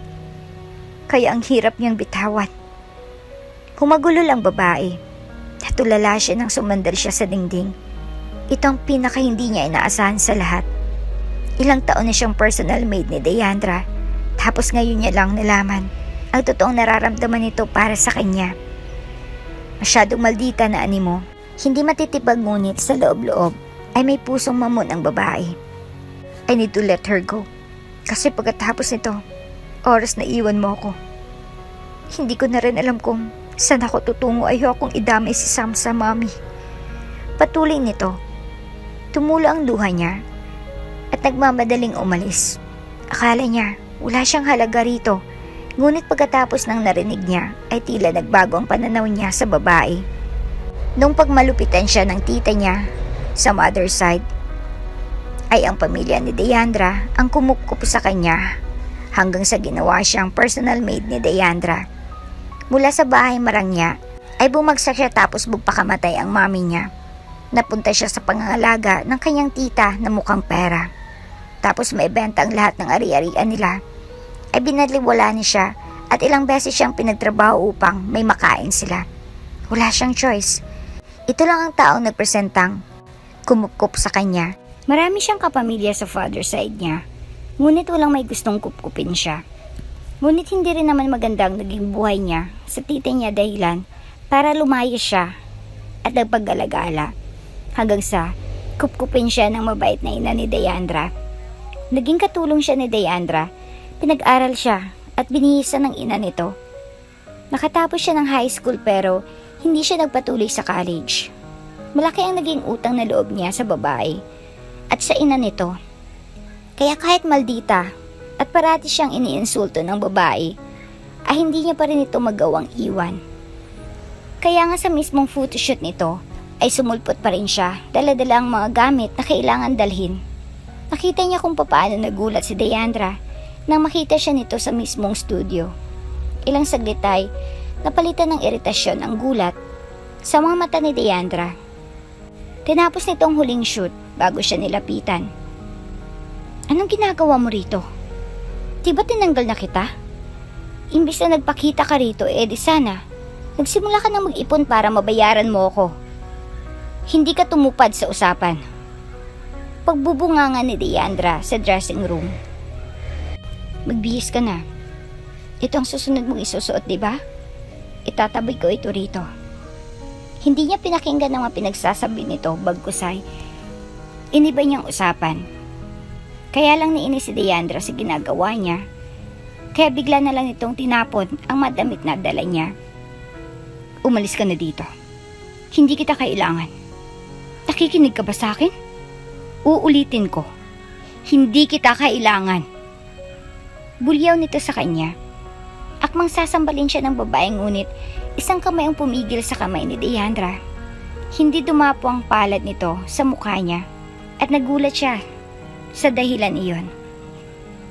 [SPEAKER 1] Kaya ang hirap niyang bitawan. Humagulo lang babae. Natulala siya nang sumandal siya sa dingding. Ito ang pinaka hindi niya inaasahan sa lahat. Ilang taon na siyang personal maid ni Deandra, tapos ngayon niya lang nalaman ang totoong nararamdaman nito para sa kanya. Masyadong maldita na animo, hindi matitibag ngunit sa loob-loob ay may pusong mamon ang babae. I need to let her go. Kasi pagkatapos nito, oras na iwan mo ako. Hindi ko na rin alam kung saan ako tutungo. Ayokong idamay si Sam sa mami. Patuloy nito. Tumulo ang luha niya at nagmamadaling umalis. Akala niya wala siyang halaga rito. Ngunit pagkatapos ng narinig niya ay tila nagbago ang pananaw niya sa babae. Nung pagmalupitan siya ng tita niya sa mother side, ay ang pamilya ni Deandra ang kumukup sa kanya hanggang sa ginawa siyang personal maid ni Deandra. Mula sa bahay Marangya ay bumagsak siya tapos bugpakamatay ang mami niya. Napunta siya sa pangangalaga ng kanyang tita na mukhang pera. Tapos maibenta ang lahat ng ari-arian nila. Ay binaliwala niya siya at ilang beses siyang pinagtrabaho upang may makain sila. Wala siyang choice. Ito lang ang taong nagpresentang kumukup sa kanya. Marami siyang kapamilya sa father side niya. Ngunit walang may gustong kupkupin siya. Ngunit hindi rin naman magandang naging buhay niya sa tita niya dahilan para lumayas siya at nagpag-alagala. Hanggang sa kupkupin siya ng mabait na ina ni Deandra. Naging katulong siya ni Deandra. Pinag-aral siya at binihisan ng ina nito. Nakatapos siya ng high school pero hindi siya nagpatuloy sa college. Malaki ang naging utang na loob niya sa babae at sa ina nito. Kaya kahit maldita at parati siyang iniinsulto ng babae, ay hindi niya pa rin ito magawang iwan. Kaya nga sa mismong photoshoot nito, ay sumulpot pa rin siya, dala-dala ang mga gamit na kailangan dalhin. Nakita niya kung paano nagulat si Deandra nang makita siya nito sa mismong studio. Ilang saglit ay napalitan ng iritasyon ang gulat sa mga mata ni Deandra. Tinapos nitong huling shoot bago siya nilapitan. Anong ginagawa mo rito? Di ba tinanggal na kita? Imbis na nagpakita ka rito, di sana nagsimula ka na mag-ipon para mabayaran mo ako. Hindi ka tumupad sa usapan. Pagbubunganga ni Deandra sa dressing room. Magbihis ka na. Ito ang susunod mong isusuot, di ba? Itataboy ko ito rito. Hindi niya pinakinggan ang mga pinagsasabi nito, bagkusay. Iniba niyang usapan. Kaya lang niinis si Deandra sa ginagawa niya. Kaya bigla na lang itong tinapon ang madamit na dala niya. Umalis ka na dito. Hindi kita kailangan. Nakikinig ka ba sa akin? Uulitin ko. Hindi kita kailangan. Bulyaw nito sa kanya. Akmang sasambalin siya ng babae ngunit isang kamay ang pumigil sa kamay ni Deandra. Hindi dumapo ang palad nito sa mukha niya at nagulat siya sa dahilan iyon.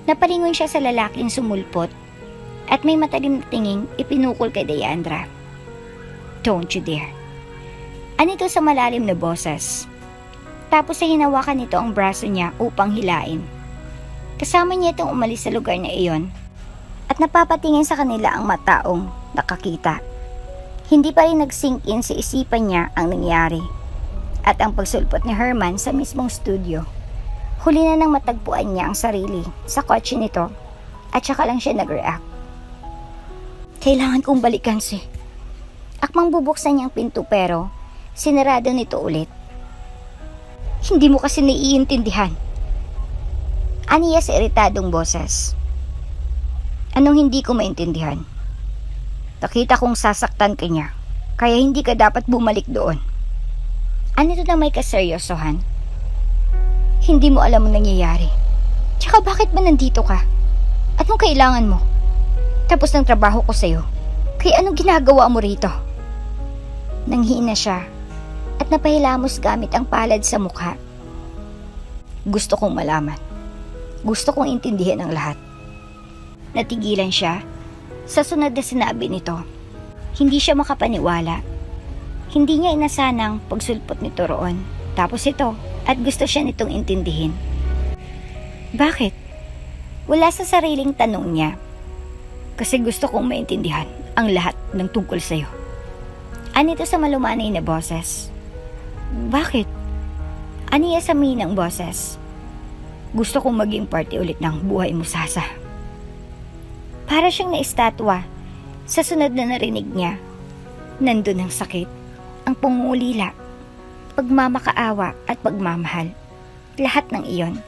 [SPEAKER 1] Napalingon siya sa lalaking sumulpot at may matalim na tinging ipinukol kay Deandra. Don't you dare. Anito sa malalim na boses. Tapos ay hinawakan nito ang braso niya upang hilain. Kasama niya itong umalis sa lugar na iyon at napapatingin sa kanila ang mataong nakakita. Hindi pa rin nag-sink in sa isipan niya ang nangyari at ang pagsulpot ni Herman sa mismong studio. Huli na nang matagpuan niya ang sarili sa kotse nito at saka lang siya nag-react. Kailangan kong balikan si. Akmang bubuksan niyang pinto pero sinarado nito ulit. Hindi mo kasi naiintindihan. Aniya sa iritadong boses. Anong hindi ko maintindihan? Nakita kong sasaktan ka niya, kaya hindi ka dapat bumalik doon. Ano ito na may kaseryosohan? Hindi mo alam ang nangyayari. Tsaka bakit ba nandito ka? Anong kailangan mo? Tapos ng trabaho ko sa'yo. Kaya anong ginagawa mo rito? Nanghina siya at napahilamos gamit ang palad sa mukha. Gusto kong malaman. Gusto kong intindihan ang lahat. Natigilan siya sa sunod na sinabi nito. Hindi siya makapaniwala. Hindi niya inasanang pagsulpot nito roon. Tapos ito, at gusto siya nitong intindihin. Bakit? Wala sa sariling tanong niya. Kasi gusto kong maintindihan ang lahat ng tungkol sa'yo. Anito sa malumanay na boses. Bakit? Aniya sa minang boses. Gusto kong maging parte ulit ng buhay mo, Sasa. Para siyang naistatwa sa sunod na narinig niya. Nandun ang sakit, ang pangungulila, pagmamakaawa at pagmamahal. Lahat ng iyon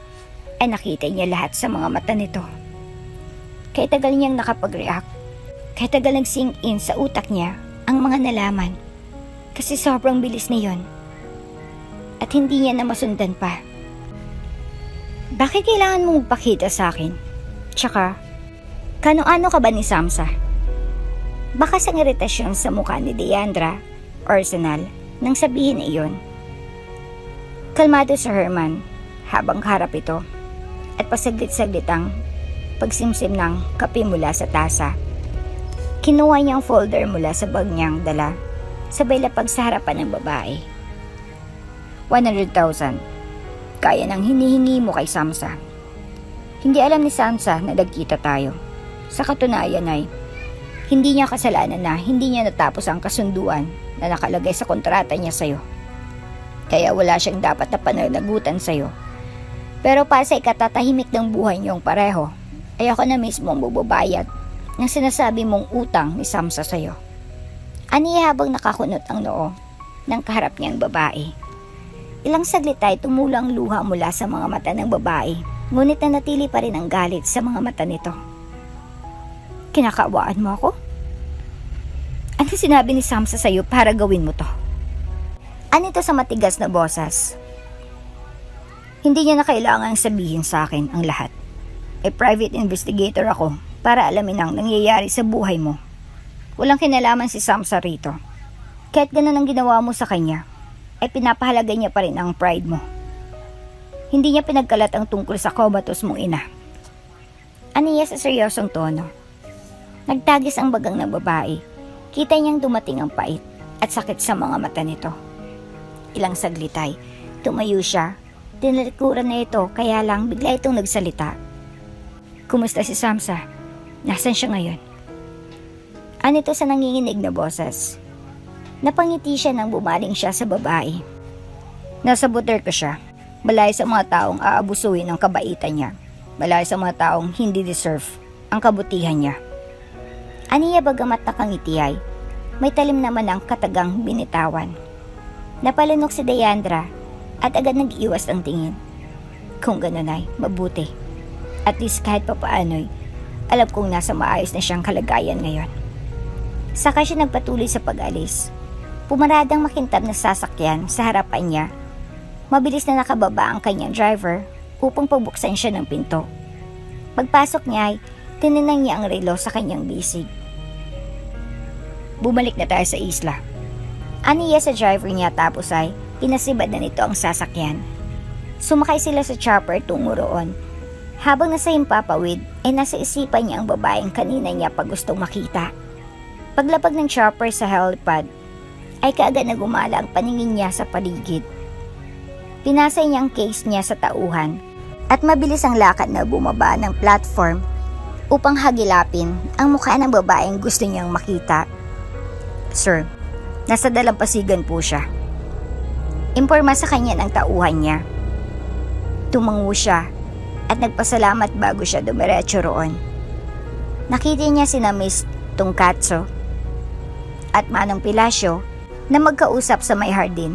[SPEAKER 1] ay nakita niya lahat sa mga mata nito. Kaya tagal niyang nakapag-react. Kaya tagal nag-sink in sa utak niya ang mga nalaman. Kasi sobrang bilis niyon. At hindi niya na masundan pa. Bakit kailangan mong magpakita sa akin? Tsaka, kano-ano ka ba ni Samsa? Baka sa iritasyon sa mukha ni Deandra, Arsenal, nang sabihin iyon. Kalmado si Herman habang harap ito at pasaglit-saglit ang pagsimsim ng kape mula sa tasa. Kinuha niyang folder mula sa bag niyang dala, sabay lapag sa harapan ng babae. 100,000. Kaya nang hinihingi mo kay Samsa. Hindi alam ni Samsa na nagkita tayo. Sa katunayan ay, hindi niya kasalanan na hindi niya natapos ang kasunduan na nakalagay sa kontrata niya sa'yo. Kaya wala siyang dapat na pananagutan sa'yo. Pero para sa ikatatahimik ng buhay niyong pareho, ay ako na mismo ang bubabayad ng sinasabi mong utang ni Samsa sa'yo. Aniya habang nakakunot ang noo ng kaharap niyang babae. Ilang saglit ay tumulang luha mula sa mga mata ng babae, ngunit nanatili pa rin ang galit sa mga mata nito. Kinakaawaan mo ako? Ano sinabi ni Samsa sa'yo para gawin mo to? Anito sa matigas na boses. Hindi niya na kailangang sabihin sa akin ang lahat. Private investigator ako para alamin ang nangyayari sa buhay mo. Walang kinalaman si Samsa rito. Kahit ganun ang ginawa mo sa kanya, ay pinapahalaga niya pa rin ang pride mo. Hindi niya pinagkalat ang tungkol sa kobatos mong ina. Aniya sa seryosong tono. Nagtagis ang bagang ng babae. Kita niyang dumating ang pait at sakit sa mga mata nito. Ilang saglit ay tumayo siya. Tinalikuran na ito kaya lang bigla itong nagsalita. Kumusta si Samsa? Nasaan siya ngayon? Anito sa nanginginig na boses. Napangiti siya nang bumaling siya sa babae. Nasa buter ko siya. Malayo sa mga taong aabusuin ang kabaitan niya. Malayo sa mga taong hindi deserve ang kabutihan niya. Aniya bagamat nakangiti ay, may talim naman ang katagang binitawan. Napalunok si Deandra at agad nag-iwas ang tingin. Kung ganun ay, mabuti. At least kahit papaano'y, alam kong nasa maayos na siyang kalagayan ngayon. Saka siya nagpatuloy sa pag-alis. Pumaradang makintab na sasakyan sa harapan niya. Mabilis na nakababa ang kanyang driver upang pabuksan siya ng pinto. Pagpasok niya ay tinanong niya ang relo sa kanyang bisig. Bumalik na tayo sa isla. Aniya sa driver niya tapos ay inasibad na nito ang sasakyan. Sumakay sila sa chopper tungo roon. Habang nasa himpapawid ay nasa isipan niya ang babaeng kanina niya pag gustong makita. Paglapag ng chopper sa helipad ay kaagad na gumala ang paningin niya sa paligid. Pinasay niya ang case niya sa tauhan at mabilis ang lakad na bumaba ng platform upang hagilapin ang mukha ng babaeng gusto niyang makita. Sir, nasa dalampasigan po siya. Imporma sa kanya ng tauhan niya. Tumango siya at nagpasalamat bago siya dumiretso roon. Nakita niya sina Miss Tungkatso at Manong Pilasyo na magkausap sa may hardin.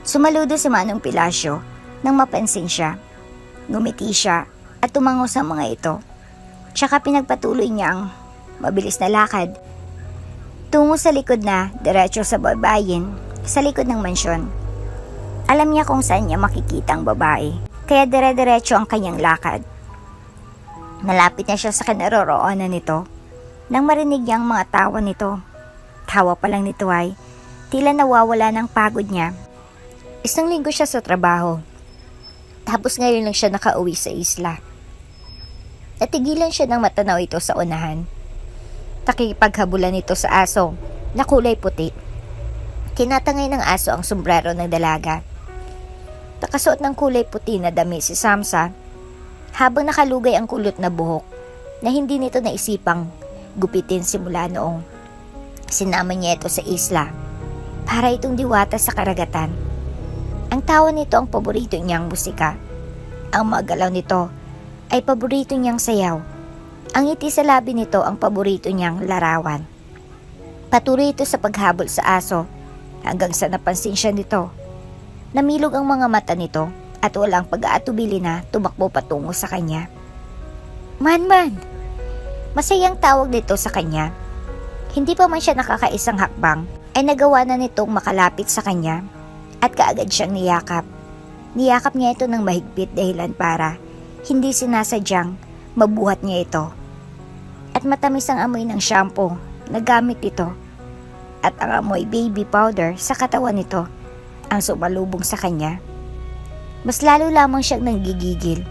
[SPEAKER 1] Sumaludo si Manong Pilasyo nang mapansin siya. Ngumiti siya at tumango sa mga ito. Tsaka pinagpatuloy niya ang mabilis na lakad tungo sa likod na diretso sa babayin sa likod ng mansyon. Alam niya kung saan niya makikita ang babae, kaya dire-diretso ang kanyang lakad. Nalapit na siya sa kinaroroonan nito nang marinig niya ang mga tawa nito. Tawa pa lang nito ay tila nawawala ng pagod niya. Isang linggo siya sa trabaho, tapos ngayon lang siya nakauwi sa isla. Natigilan siya ng matanaw ito sa unahan. Takipaghabulan nito sa aso na kulay puti. Kinatangay ng aso ang sombrero ng dalaga. Nakasuot ng kulay puti na dami si Samsa habang nakalugay ang kulot na buhok na hindi nito naisipang gupitin simula noong sinama niya ito sa isla para itong diwata sa karagatan. Ang tawa nito ang paborito niyang musika. Ang magalaw nito ay paborito niyang sayaw. Ang ngiti sa labi nito ang paborito niyang larawan. Patuloy ito sa paghabol sa aso hanggang sa napansin siya nito. Namilog ang mga mata nito at walang pag-aatubili na tumakbo patungo sa kanya. Man! Masayang tawag nito sa kanya. Hindi pa man siya nakakaisang hakbang ay nagawa na nitong makalapit sa kanya at kaagad siyang niyakap. Niyakap niya ito ng mahigpit dahilan para hindi sinasadyang mabuhat niya ito. At matamis ang amoy ng shampoo na gamit ito at ang amoy baby powder sa katawan nito ang sumalubong sa kanya. Mas lalo lamang siyang nanggigigil.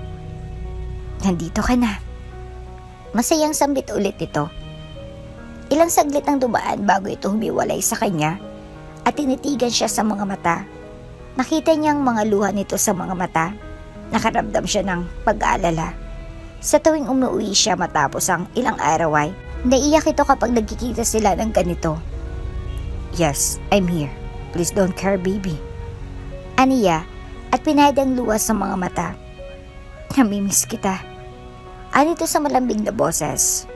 [SPEAKER 1] Nandito ka na. Masayang sambit ulit ito. Ilang saglit ang dumaan bago ito humiwalay sa kanya at tinitigan siya sa mga mata. Nakita niyang mga luha nito sa mga mata. Nakaramdam siya ng pag-aalala. Sa tuwing umuwi siya matapos ang ilang araw ay naiyak ito kapag nagkikita sila ng ganito. Yes, I'm here. Please don't care, baby. Aniya at pinahid ang luha sa mga mata. Namimiss kita. Anito sa malambing na boses.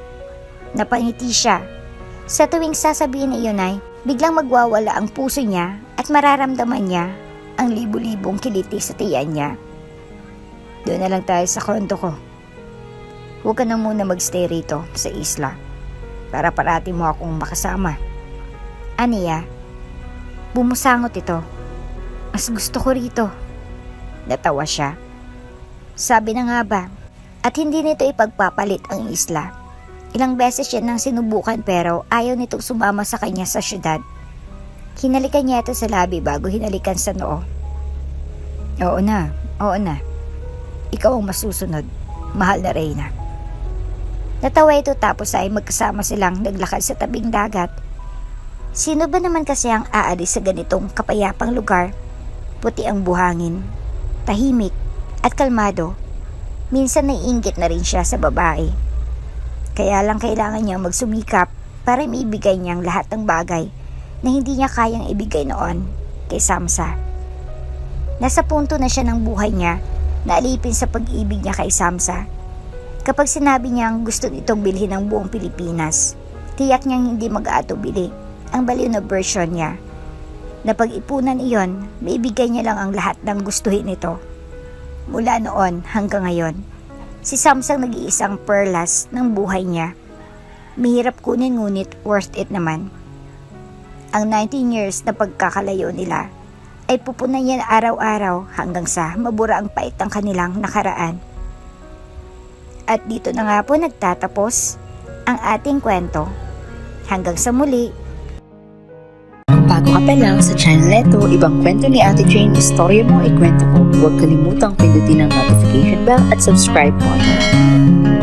[SPEAKER 1] Napangiti siya. Sa tuwing sasabihin niya yun ay biglang magwawala ang puso niya at mararamdaman niya ang libu-libong kiliti sa tiyan niya. Doon na lang tayo sa kondo ko. Huwag ka na muna magstay rito sa isla para parati mo akong makasama. Aniya, bumusangot ito. Mas gusto ko rito. Natawa siya. Sabi na nga ba, at hindi nito ipagpapalit ang isla. Ilang beses siya nang sinubukan pero ayaw nitong sumama sa kanya sa syudad. Hinalikan niya ito sa labi bago hinalikan sa noo. Oo na. Ikaw ang masusunod, mahal na Reyna. Natawa ito tapos ay magkasama silang naglakad sa tabing dagat. Sino ba naman kasi ang aalis sa ganitong kapayapang lugar? Puti ang buhangin, tahimik at kalmado. Minsan naiinggit na rin siya sa babae. Kaya lang kailangan niyang magsumikap para maibigay niyang lahat ng bagay na hindi niya kayang ibigay noon kay Samsa. Nasa punto na siya ng buhay niya na alipin sa pag-ibig niya kay Samsa. Kapag sinabi niyang gusto nitong bilhin ang buong Pilipinas, tiyak niyang hindi mag-aatubili ang baliw na version niya. Na pag-ipunan iyon, maibigay niya lang ang lahat ng gustuhin nito. Mula noon hanggang ngayon, si Samsang nag-iisang perlas ng buhay niya. Mahirap kunin ngunit worth it naman. Ang 19 years na pagkakalayo nila ay pupunan niya araw-araw hanggang sa mabura ang pait ng kanilang nakaraan. At dito na nga po nagtatapos ang ating kwento. Hanggang sa muli.
[SPEAKER 2] Kung bago ka pa lang sa channel neto, ibang kwento ni Ate Jane, istorya mo, ikwento ko. Huwag kalimutang pindutin ang notification bell at subscribe button.